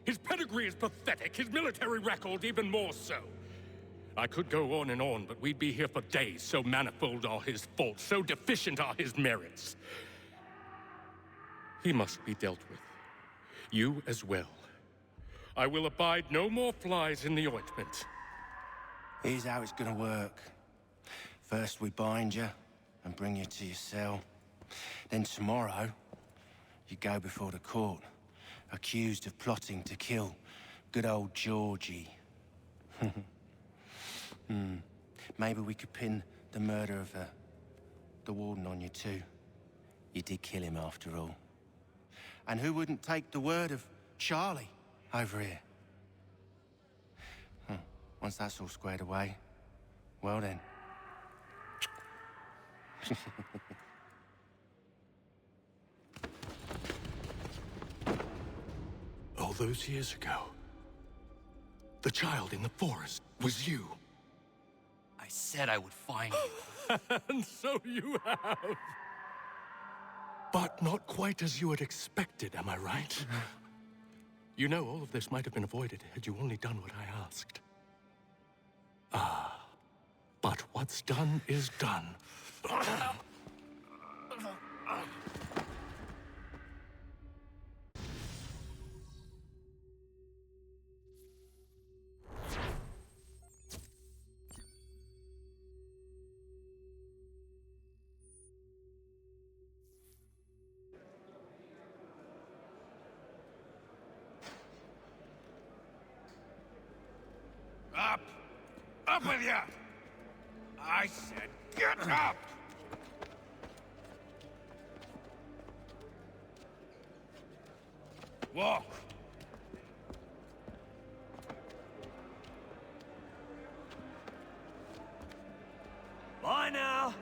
R: His pedigree is pathetic, his military record even more so. I could go on, but we'd be here for days, so manifold are his faults, so deficient are his merits. He must be dealt with. You as well. I will abide no more flies in the ointment.
E: Here's how it's gonna work. First we bind you and bring you to your cell. Then tomorrow, you go before the court, accused of plotting to kill good old Georgie. Maybe we could pin the murder of the warden on you too. You did kill him after all. And who wouldn't take the word of Charlie over here? Once that's all squared away, well then.
F: All those years ago, the child in the forest was you.
J: I said I would find you.
F: And so you have. But not quite as you had expected, am I right? You know, all of this might have been avoided had you only done what I asked. But what's done is done.
L: Up! Up with you! I said get up! Walk!
A: Bye now.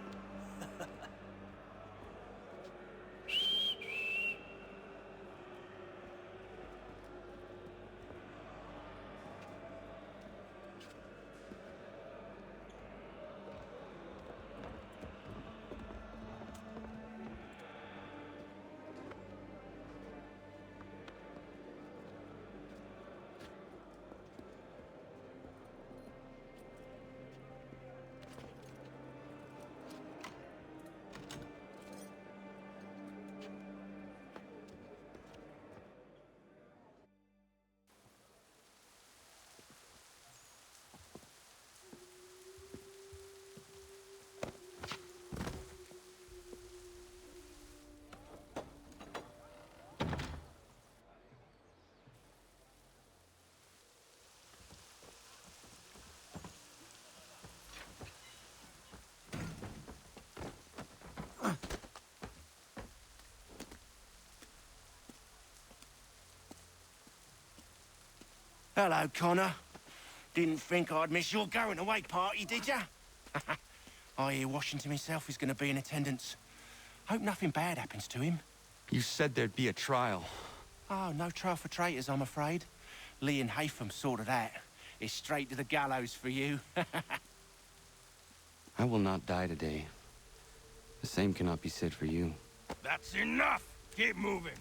E: Hello, Connor. Didn't think I'd miss your going-away party, did ya? I hear Washington himself is going to be in attendance. Hope nothing bad happens to him.
J: You said there'd be a trial.
E: Oh, no trial for traitors, I'm afraid. Lee and Haytham sorted that. It's straight to the gallows for you.
M: I will not die today. The same cannot be said for you.
L: That's enough! Keep moving!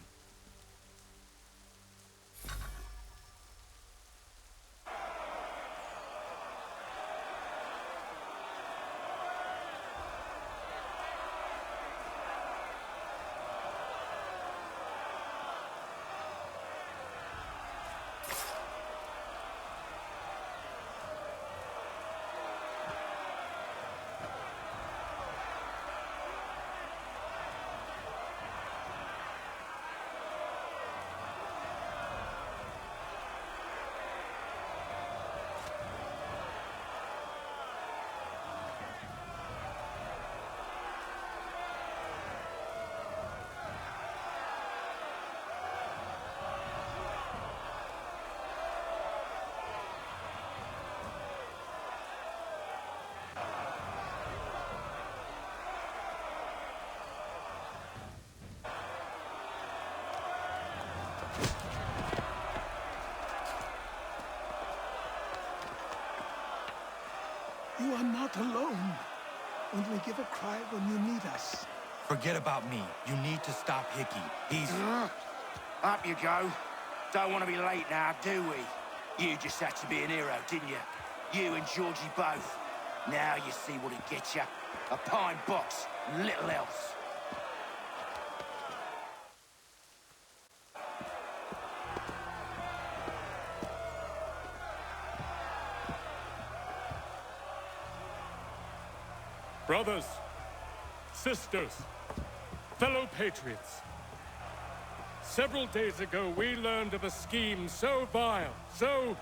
C: are not alone. Only give a cry when you need us.
J: Forget about me. You need to stop Hickey. He's...
E: Up you go. Don't want to be late now, do we? You just had to be an hero, didn't you? You and Georgie both. Now you see what it gets you. A pine box, little else.
R: Brothers, sisters, fellow patriots. Several days ago, we learned of a scheme so vile, so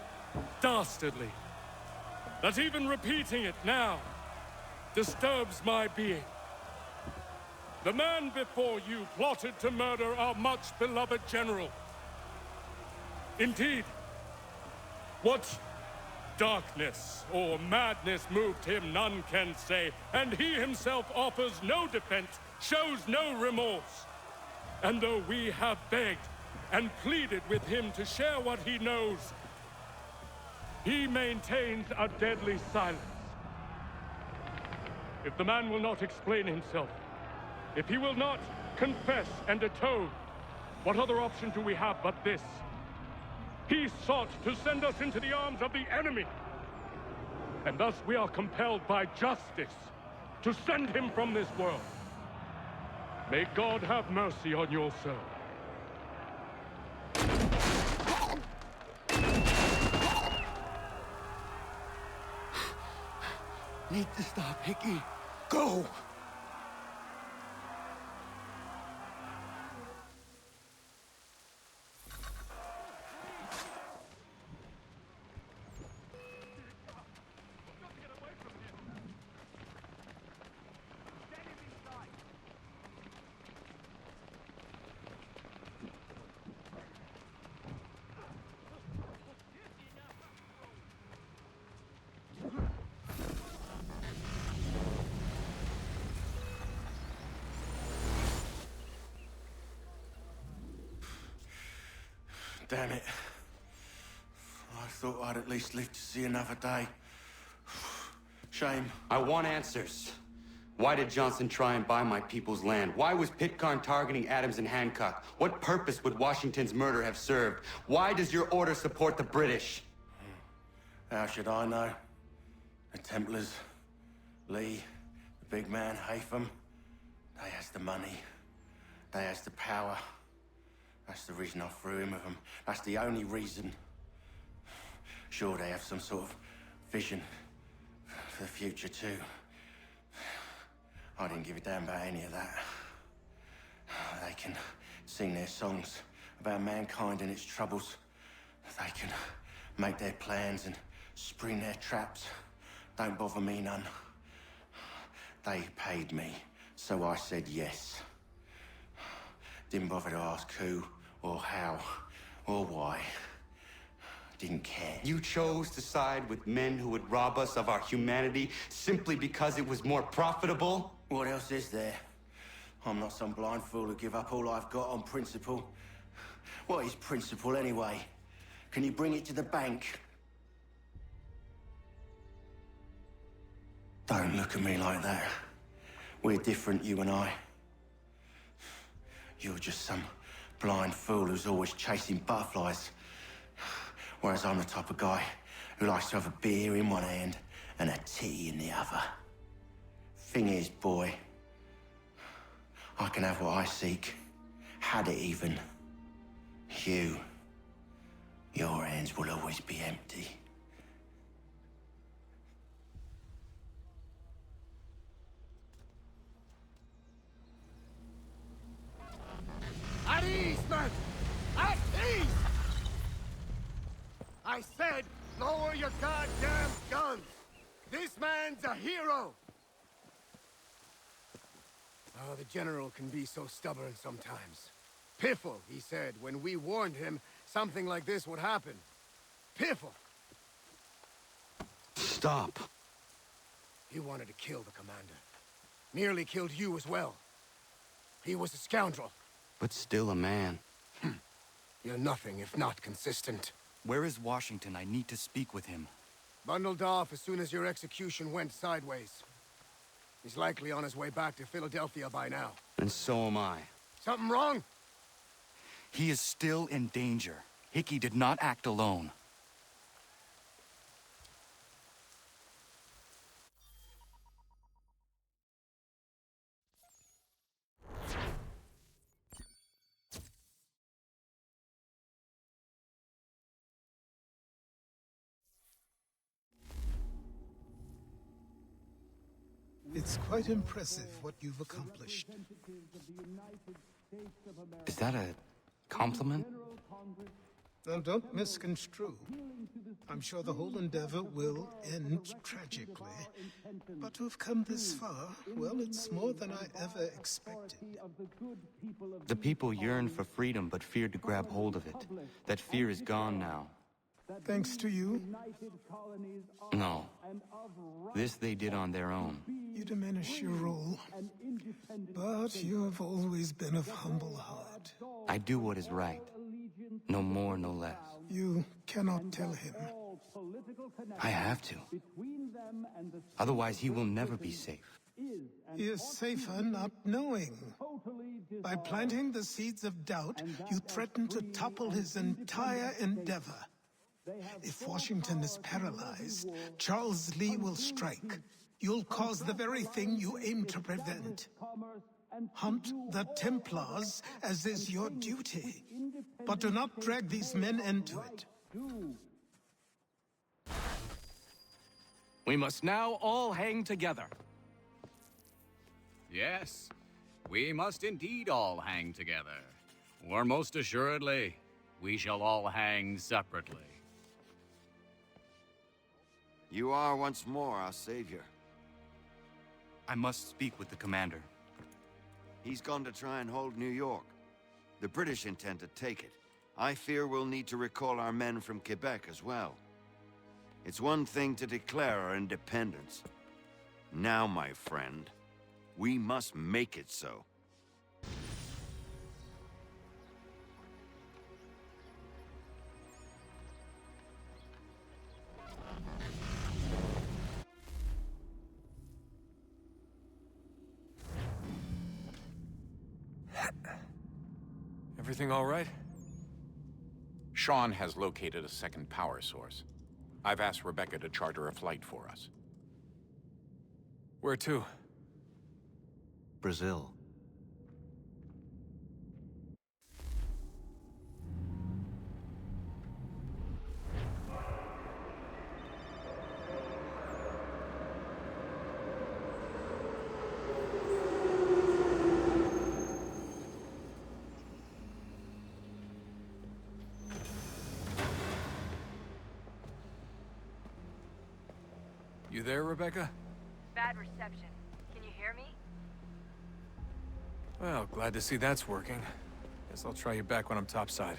R: dastardly, that even repeating it now disturbs my being. The man before you plotted to murder our much-beloved general. Indeed, what darkness or madness moved him, none can say, and he himself offers no defense, shows no remorse. And though we have begged and pleaded with him to share what he knows, he maintains a deadly silence. If the man will not explain himself, if he will not confess and atone, what other option do we have but this? He sought to send us into the arms of the enemy. And thus we are compelled by justice to send him from this world. May God have mercy on your soul.
J: Need to stop Hickey. Go!
I: Damn it. I thought I'd at least live to see another day. Shame.
J: I want answers. Why did Johnson try and buy my people's land? Why was Pitcairn targeting Adams and Hancock? What purpose would Washington's murder have served? Why does your order support the British?
I: How should I know? The Templars, Lee, the big man, Haytham, they has the money. They has the power. That's the reason I threw him with them. That's the only reason. Sure, they have some sort of vision for the future, too. I didn't give a damn about any of that. They can sing their songs about mankind and its troubles. They can make their plans and spring their traps. Don't bother me none. They paid me, so I said yes. Didn't bother to ask who, or how, or why. Didn't care.
J: You chose to side with men who would rob us of our humanity simply because it was more profitable?
I: What else is there? I'm not some blind fool who give up all I've got on principle. What is principle anyway? Can you bring it to the bank? Don't look at me like that. We're different, you and I. You're just some blind fool who's always chasing butterflies. Whereas I'm the type of guy who likes to have a beer in one hand and a tea in the other. Thing is, boy, I can have what I seek. Had it even. Your hands will always be empty.
E: At ease, man! At ease! I said, lower your goddamn guns! This man's a hero! Oh, the General can be so stubborn sometimes. Piffle, he said, when we warned him something like this would happen. Piffle!
J: Stop.
E: He wanted to kill the commander. Nearly killed you as well. He was a scoundrel.
J: But still a man.
E: You're nothing if not consistent.
M: Where is Washington? I need to speak with him.
E: Bundled off as soon as your execution went sideways. He's likely on his way back to Philadelphia by now.
J: And so am I.
E: Something wrong?
J: He is still in danger. Hickey did not act alone.
C: It's quite impressive what you've accomplished.
J: Is that a compliment?
C: Now, don't misconstrue. I'm sure the whole endeavor will end tragically. But to have come this far, well, it's more than I ever expected.
J: The people yearned for freedom but feared to grab hold of it. That fear is gone now.
C: Thanks to you?
J: No. This they did on their own.
C: You diminish your role. But you have always been of humble heart.
J: I do what is right. No more, no less.
C: You cannot tell him.
J: I have to. Otherwise, he will never be safe.
C: He is safer not knowing. By planting the seeds of doubt, you threaten to topple his entire endeavor. If Washington is paralyzed, Charles Lee will strike. You'll cause the very thing you aim to prevent. Hunt the Templars, as is your duty. But do not drag these men into it.
B: We must now all hang together.
H: Yes, we must indeed all hang together. Or most assuredly, we shall all hang separately.
I: You are once more our savior.
J: I must speak with the commander.
I: He's gone to try and hold New York. The British intend to take it. I fear we'll need to recall our men from Quebec as well. It's one thing to declare our independence. Now, my friend, we must make it so.
S: Everything all right?
W: Sean has located a second power source. I've asked Rebecca to charter a flight for us.
S: Where to?
J: Brazil.
S: You there, Rebecca?
V: Bad reception. Can you hear me?
S: Well, glad to see that's working. Guess I'll try you back when I'm topside.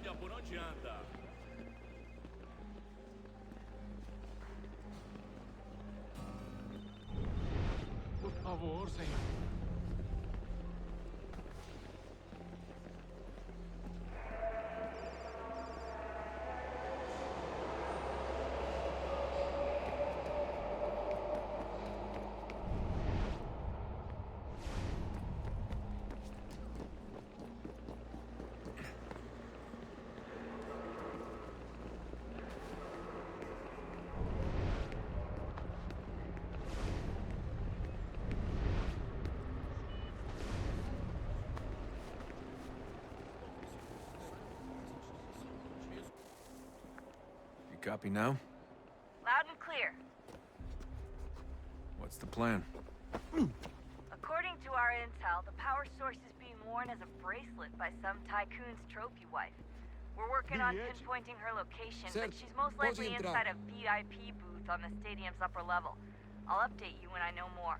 N: Olha por onde anda.
R: Por favor, senhor.
S: Copy now?
V: Loud and clear.
S: What's the plan?
V: According to our intel, the power source is being worn as a bracelet by some tycoon's trophy wife. We're working on
L: Bigliete?
V: pinpointing her location, but
L: Certo.
V: she's most
L: Pode
V: likely
L: entrar.
V: inside a VIP booth on the stadium's upper level. I'll update you when I know more.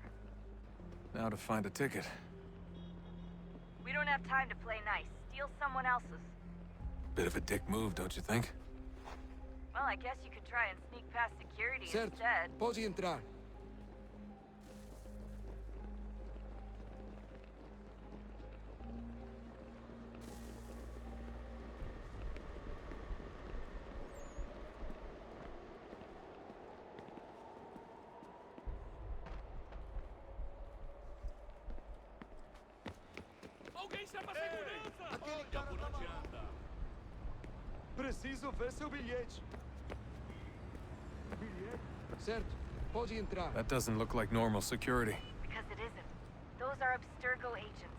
S: Now to find a ticket.
V: We don't have time to play nice. Steal someone else's.
S: Bit of a dick move, don't you think?
V: Well, I guess you could try and sneak past security
L: Certo.
V: instead.
L: Pode entrar.
K: Alguém chama a segurança!
L: Aquele cara tá maluco. Preciso ver seu bilhete. Bilhete? Certo. Pode entrar.
S: That doesn't look like normal security.
V: Because it isn't. Those are Abstergo agents.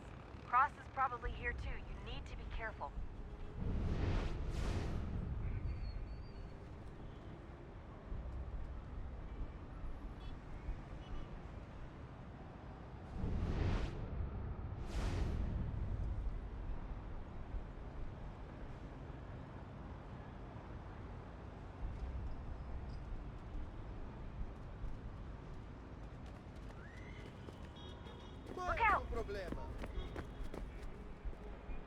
V: Cross is probably here too. You need to be careful. Look out!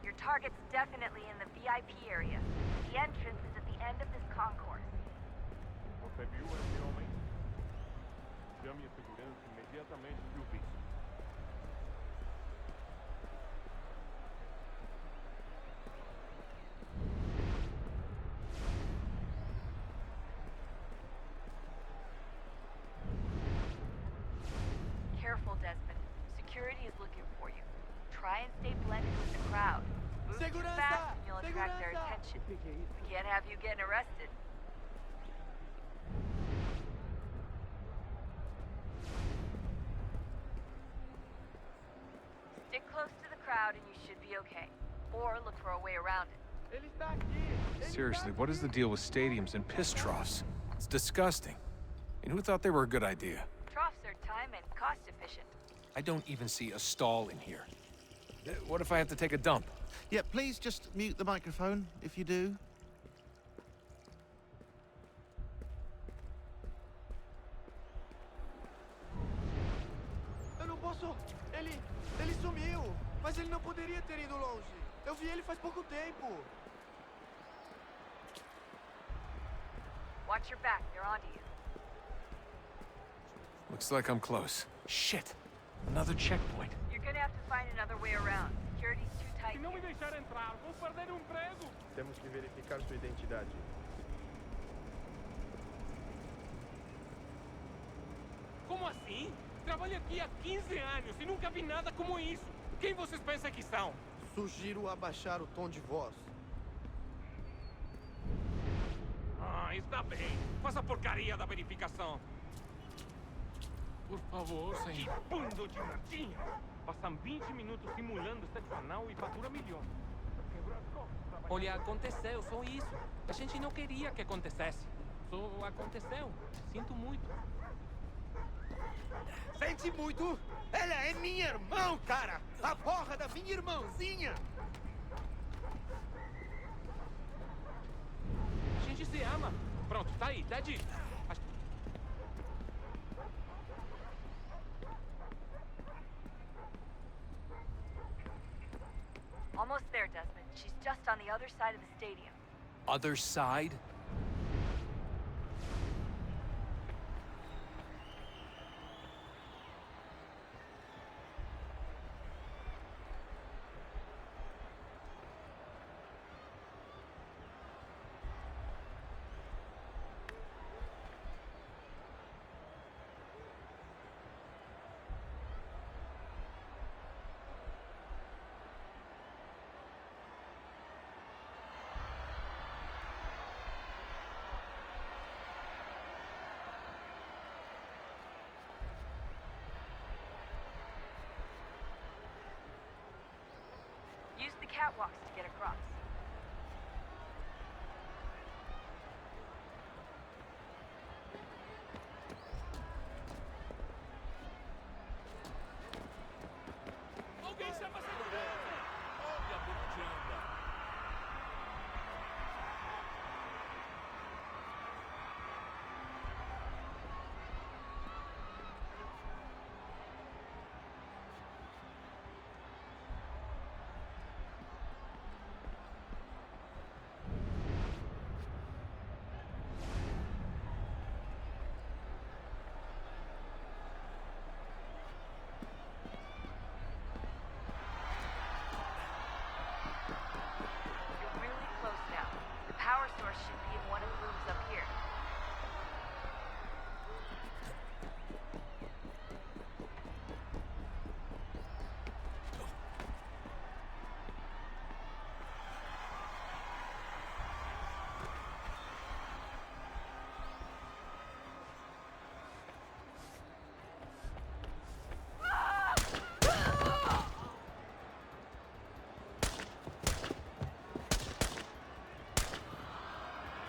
V: Your target's definitely in the VIP area. The entrance is at the end of this concourse.
G: Você viu esse homem? Chame a segurança imediatamente que o visto.
V: Careful, Desmond. Security is looking for you. Try and stay blended with the crowd. Move too
L: Segurança!
V: fast and you'll attract their
L: Segurança!
V: attention. Can't have you getting arrested. Stick close to the crowd and you should be okay. Or look for a way around it.
L: Ele está aqui.
S: Seriously, what is the deal with stadiums and piss troughs? It's disgusting. And who thought they were a good idea?
V: Troughs are time and cost efficient.
S: I don't even see a stall in here. What if I have to take a dump?
O: Yeah, please just mute the microphone if you do.
L: Eu não posso. Ele sumiu. Mas ele não poderia ter ido longe. Eu vi ele faz pouco tempo.
V: Watch your back, they're onto you.
S: Looks like I'm close. Shit! Another checkpoint.
V: You're gonna have to find another way around. Security's too tight.
G: Se não me deixar entrar, vou perder um emprego.
P: Temos que verificar sua identidade.
G: Como assim? Trabalho aqui há 15 anos e nunca vi nada como isso. Quem vocês pensam que são?
P: Sugiro abaixar o tom de voz.
G: Ah, está bem. Faça a porcaria da verificação.
R: Por favor, senhor.
G: Que bando de merdinha! Passam 20 minutos simulando excepcional e fatura milhões. Quebrar as costas.
X: Olha, aconteceu, só isso. A gente não queria que acontecesse. Só aconteceu. Sinto muito.
L: Sente muito? Ela é minha irmã, cara! A porra da minha irmãzinha!
X: A gente se ama. Pronto, tá aí, tá dito.
V: Almost there, Desmond. She's just on the other side of the stadium.
S: Other side?
V: Use the catwalks to get across.
G: Alguém chama a segurança! Olha por onde anda.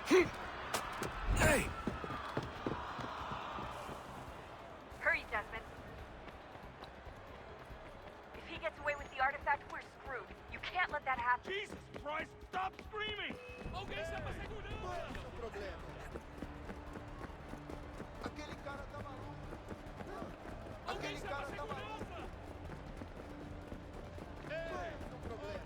S: Hey!
V: Hurry, Desmond. If he gets away with the artifact, we're screwed. You can't let that happen.
G: Jesus Christ, stop screaming! Alguém chama a segurança!
P: Qual é o problema? Aquele cara tá maluco. Aquele cara tá maluco. Qual é o problema?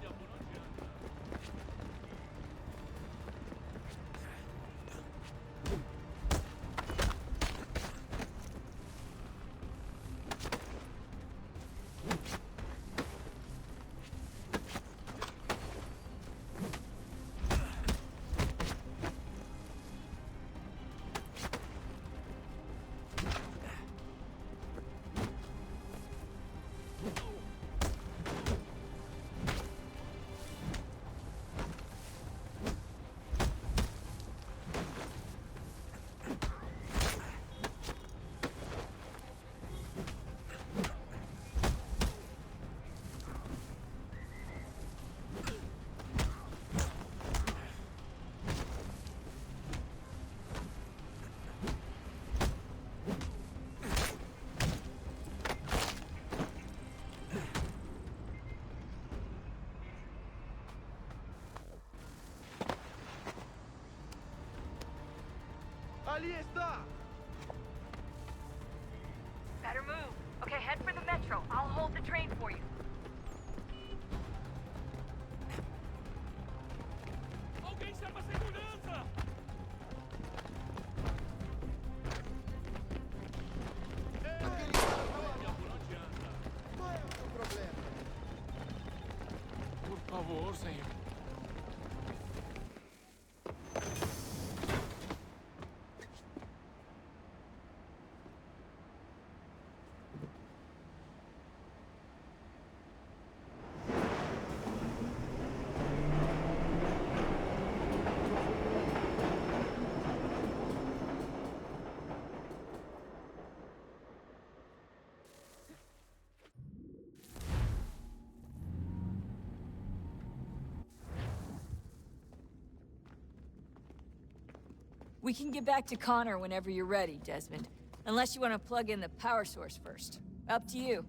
P: Ali está!
V: Better move. Okay, head for the metro. I'll hold the train for you.
G: Alguém chama a segurança!
P: Aquele cara tá maluco. Qual é o seu problema?
S: Por favor, senhor.
D: We can get back to Connor whenever you're ready, Desmond. Unless you want to plug in the power source first. Up to you.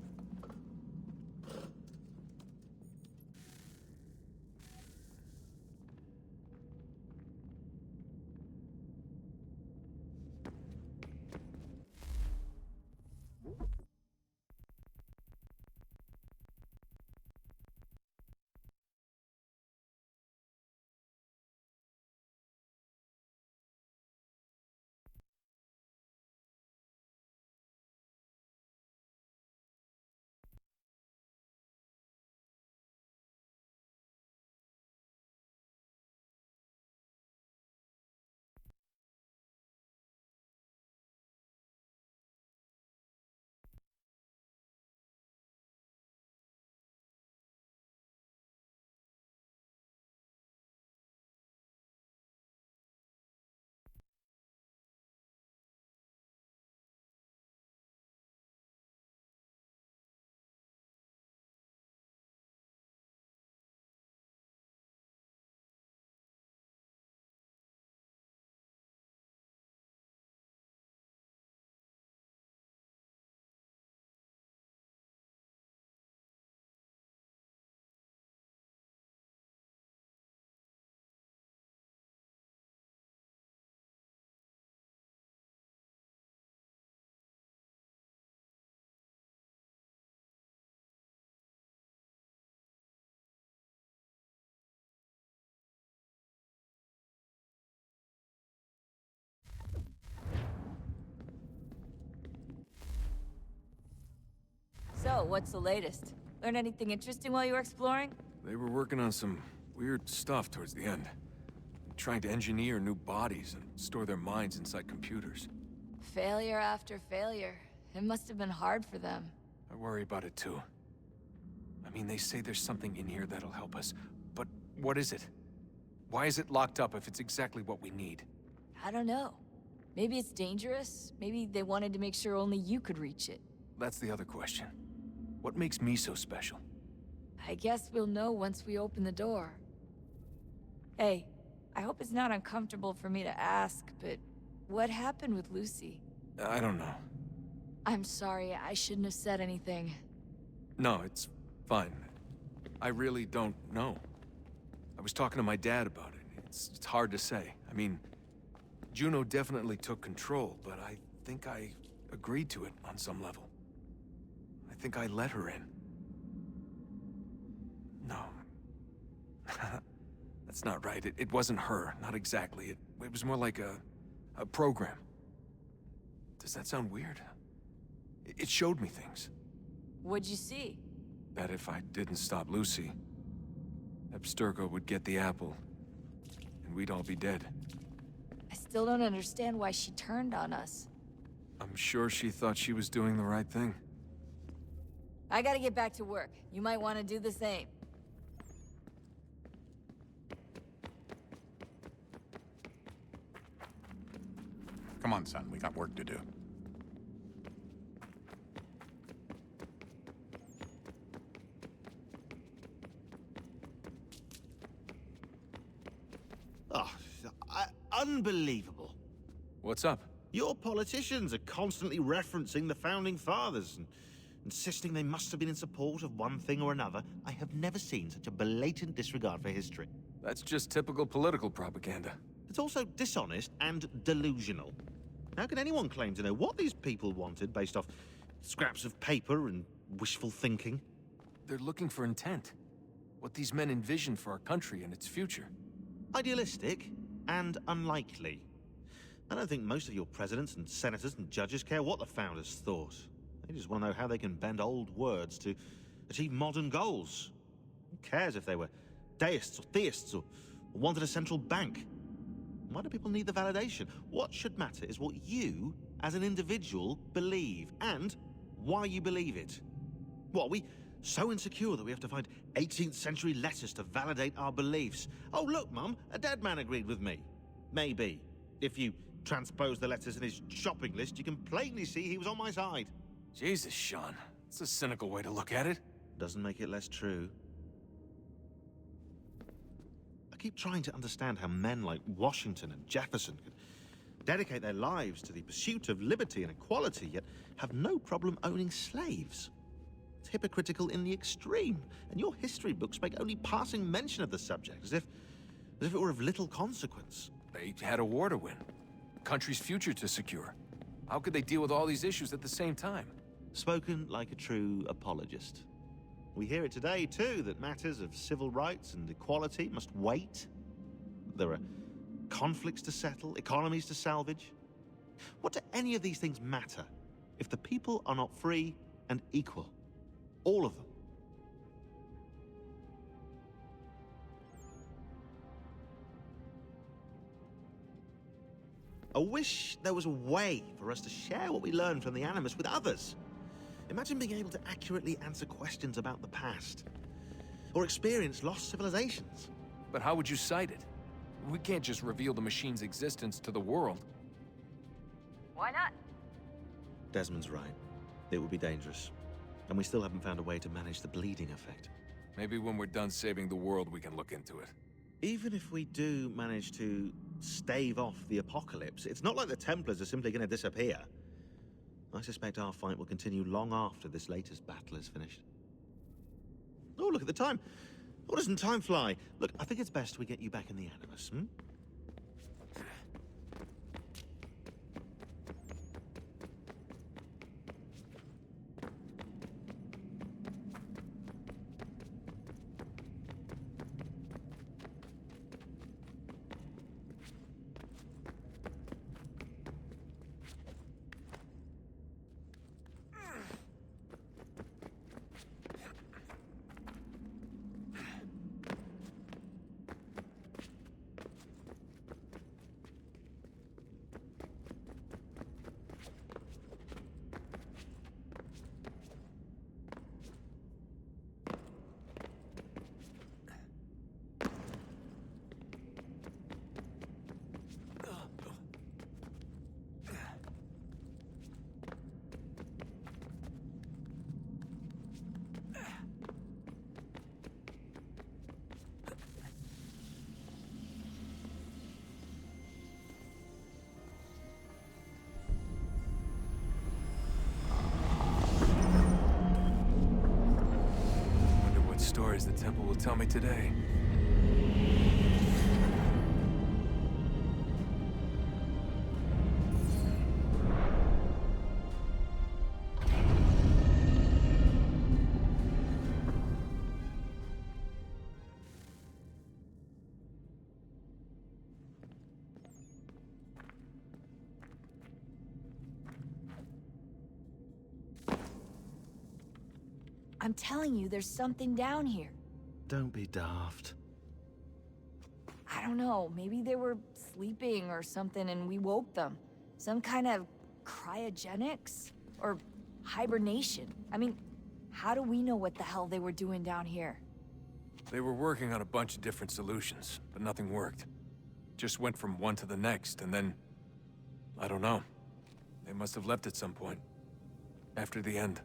D: So, what's the latest? Learn anything interesting while you were exploring?
S: They were working on some weird stuff towards the end. Trying to engineer new bodies and store their minds inside computers.
D: Failure after failure. It must have been hard for them.
S: I worry about it too. I mean, they say there's something in here that'll help us, but what is it? Why is it locked up if it's exactly what we need?
D: I don't know. Maybe it's dangerous. Maybe they wanted to make sure only you could reach it.
S: That's the other question. What makes me so special?
D: I guess we'll know once we open the door. Hey, I hope it's not uncomfortable for me to ask, but what happened with Lucy?
S: I don't know.
D: I'm sorry, I shouldn't have said anything.
S: No, it's fine. I really don't know. I was talking to my dad about it. It's hard to say. I mean, Juno definitely took control, but I think I agreed to it on some level. I think I let her in. No. That's not right. It wasn't her. Not exactly. It was more like a program. Does that sound weird? It showed me things.
D: What'd you see?
S: That if I didn't stop Lucy, Abstergo would get the apple, and we'd all be dead.
D: I still don't understand why she turned on us.
S: I'm sure she thought she was doing the right thing.
D: I gotta get back to work. You might want to do the same.
W: Come on, son. We got work to do.
O: Oh, unbelievable.
S: What's up?
O: Your politicians are constantly referencing the Founding Fathers and insisting they must have been in support of one thing or another. I have never seen such a blatant disregard for history.
S: That's just typical political propaganda.
O: It's also dishonest and delusional. How can anyone claim to know what these people wanted based off scraps of paper and wishful thinking?
S: They're looking for intent. What these men envision for our country and its future.
O: Idealistic and unlikely. I don't think most of your presidents and senators and judges care what the founders thought. They just want to know how they can bend old words to achieve modern goals. Who cares if they were deists or theists or wanted a central bank? Why do people need the validation? What should matter is what you, as an individual, believe, and why you believe it. What, are we so insecure that we have to find 18th century letters to validate our beliefs? Oh, look, Mum, a dead man agreed with me. Maybe. If you transpose the letters in his shopping list, you can plainly see he was on my side.
S: Jesus, Sean. It's a cynical way to look at it.
O: Doesn't make it less true. I keep trying to understand how men like Washington and Jefferson could dedicate their lives to the pursuit of liberty and equality, yet have no problem owning slaves. It's hypocritical in the extreme, and your history books make only passing mention of the subject, as if it were of little consequence.
S: They had a war to win. A country's future to secure. How could they deal with all these issues at the same time?
O: Spoken like a true apologist. We hear it today, too, that matters of civil rights and equality must wait. There are conflicts to settle, economies to salvage. What do any of these things matter if the people are not free and equal? All of them. I wish there was a way for us to share what we learn from the Animus with others. Imagine being able to accurately answer questions about the past, or experience lost civilizations.
S: But how would you cite it? We can't just reveal the machine's existence to the world.
V: Why not?
O: Desmond's right. It would be dangerous. And we still haven't found a way to manage the bleeding effect.
S: Maybe when we're done saving the world, we can look into it.
O: Even if we do manage to stave off the apocalypse, it's not like the Templars are simply going to disappear. I suspect our fight will continue long after this latest battle is finished. Oh, look at the time. Oh, doesn't time fly? Look, I think it's best we get you back in the Animus, hmm?
S: stories the temple will tell me today.
D: I'm telling you, there's something down here.
O: Don't be daft.
D: I don't know, maybe they were sleeping or something and we woke them. Some kind of cryogenics? Or hibernation? I mean, how do we know what the hell they were doing down here?
S: They were working on a bunch of different solutions, but nothing worked. Just went from one to the next, and then... I don't know. They must have left at some point. After the end.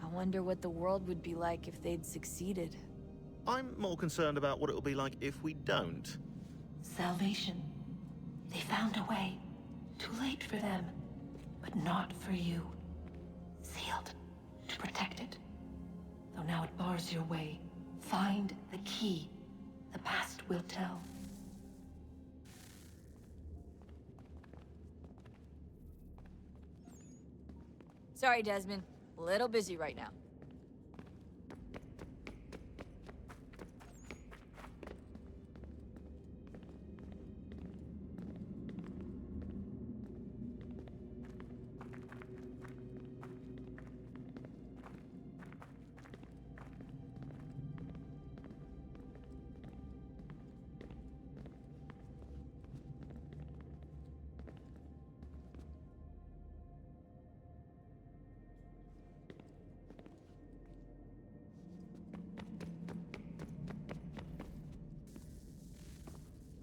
D: I wonder what the world would be like if they'd succeeded.
O: I'm more concerned about what it'll be like if we don't.
F: Salvation. They found a way. Too late for them, but not for you. Sealed to protect it. Though now it bars your way. Find the key. The past will tell.
D: Sorry, Desmond. A little busy right now.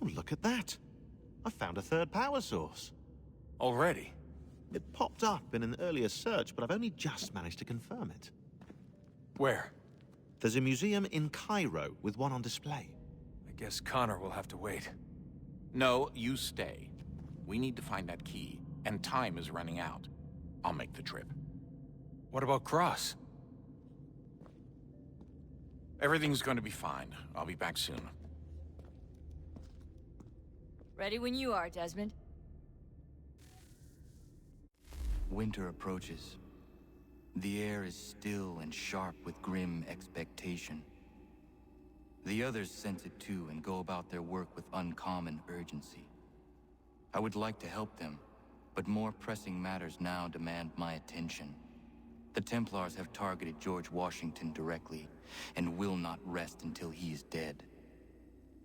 O: Oh, look at that. I found a third power source.
S: Already?
O: It popped up in an earlier search, but I've only just managed to confirm it.
S: Where?
O: There's a museum in Cairo with one on display.
S: I guess Connor will have to wait.
Q: No, you stay. We need to find that key, and time is running out. I'll make the trip.
S: What about Cross?
Q: Everything's going to be fine. I'll be back soon.
D: Ready when you are, Desmond.
M: Winter approaches. The air is still and sharp with grim expectation. The others sense it too and go about their work with uncommon urgency. I would like to help them, but more pressing matters now demand my attention. The Templars have targeted George Washington directly, and will not rest until he is dead.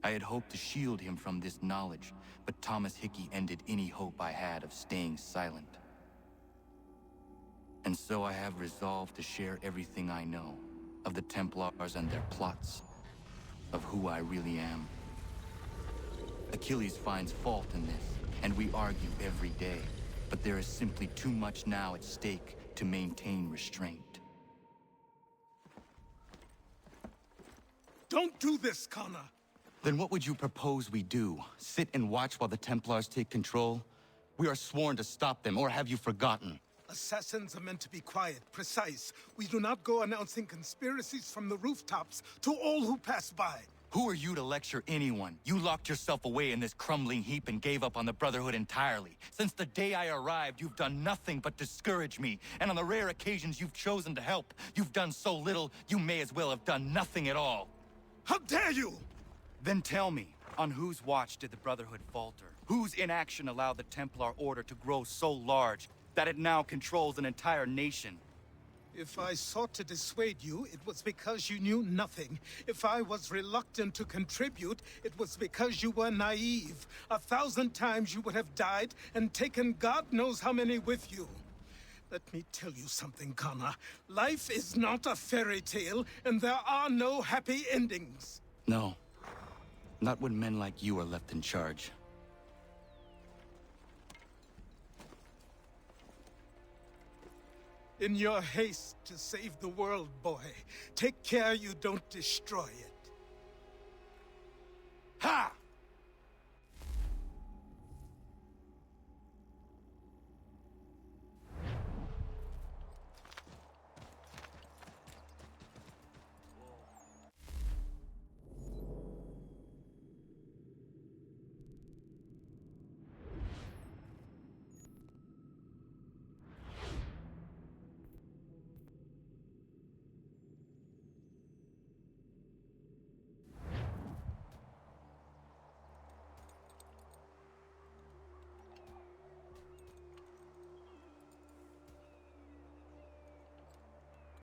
M: I had hoped to shield him from this knowledge, but Thomas Hickey ended any hope I had of staying silent. And so I have resolved to share everything I know of the Templars and their plots, of who I really am. Achilles finds fault in this, and we argue every day, but there is simply too much now at stake to maintain restraint.
C: Don't do this, Connor!
M: Then what would you propose we do? Sit and watch while the Templars take control? We are sworn to stop them, or have you forgotten?
C: Assassins are meant to be quiet, precise. We do not go announcing conspiracies from the rooftops to all who pass by.
M: Who are you to lecture anyone? You locked yourself away in this crumbling heap and gave up on the Brotherhood entirely. Since the day I arrived, you've done nothing but discourage me. And on the rare occasions you've chosen to help, you've done so little, you may as well have done nothing at all.
C: How dare you!
M: Then tell me, on whose watch did the Brotherhood falter? Whose inaction allowed the Templar Order to grow so large that it now controls an entire nation?
C: If I sought to dissuade you, it was because you knew nothing. If I was reluctant to contribute, it was because you were naive. 1,000 times you would have died and taken God knows how many with you. Let me tell you something, Connor. Life is not a fairy tale, and there are no happy endings.
M: No. Not when men like you are left in charge.
C: In your haste to save the world, boy, take care you don't destroy it.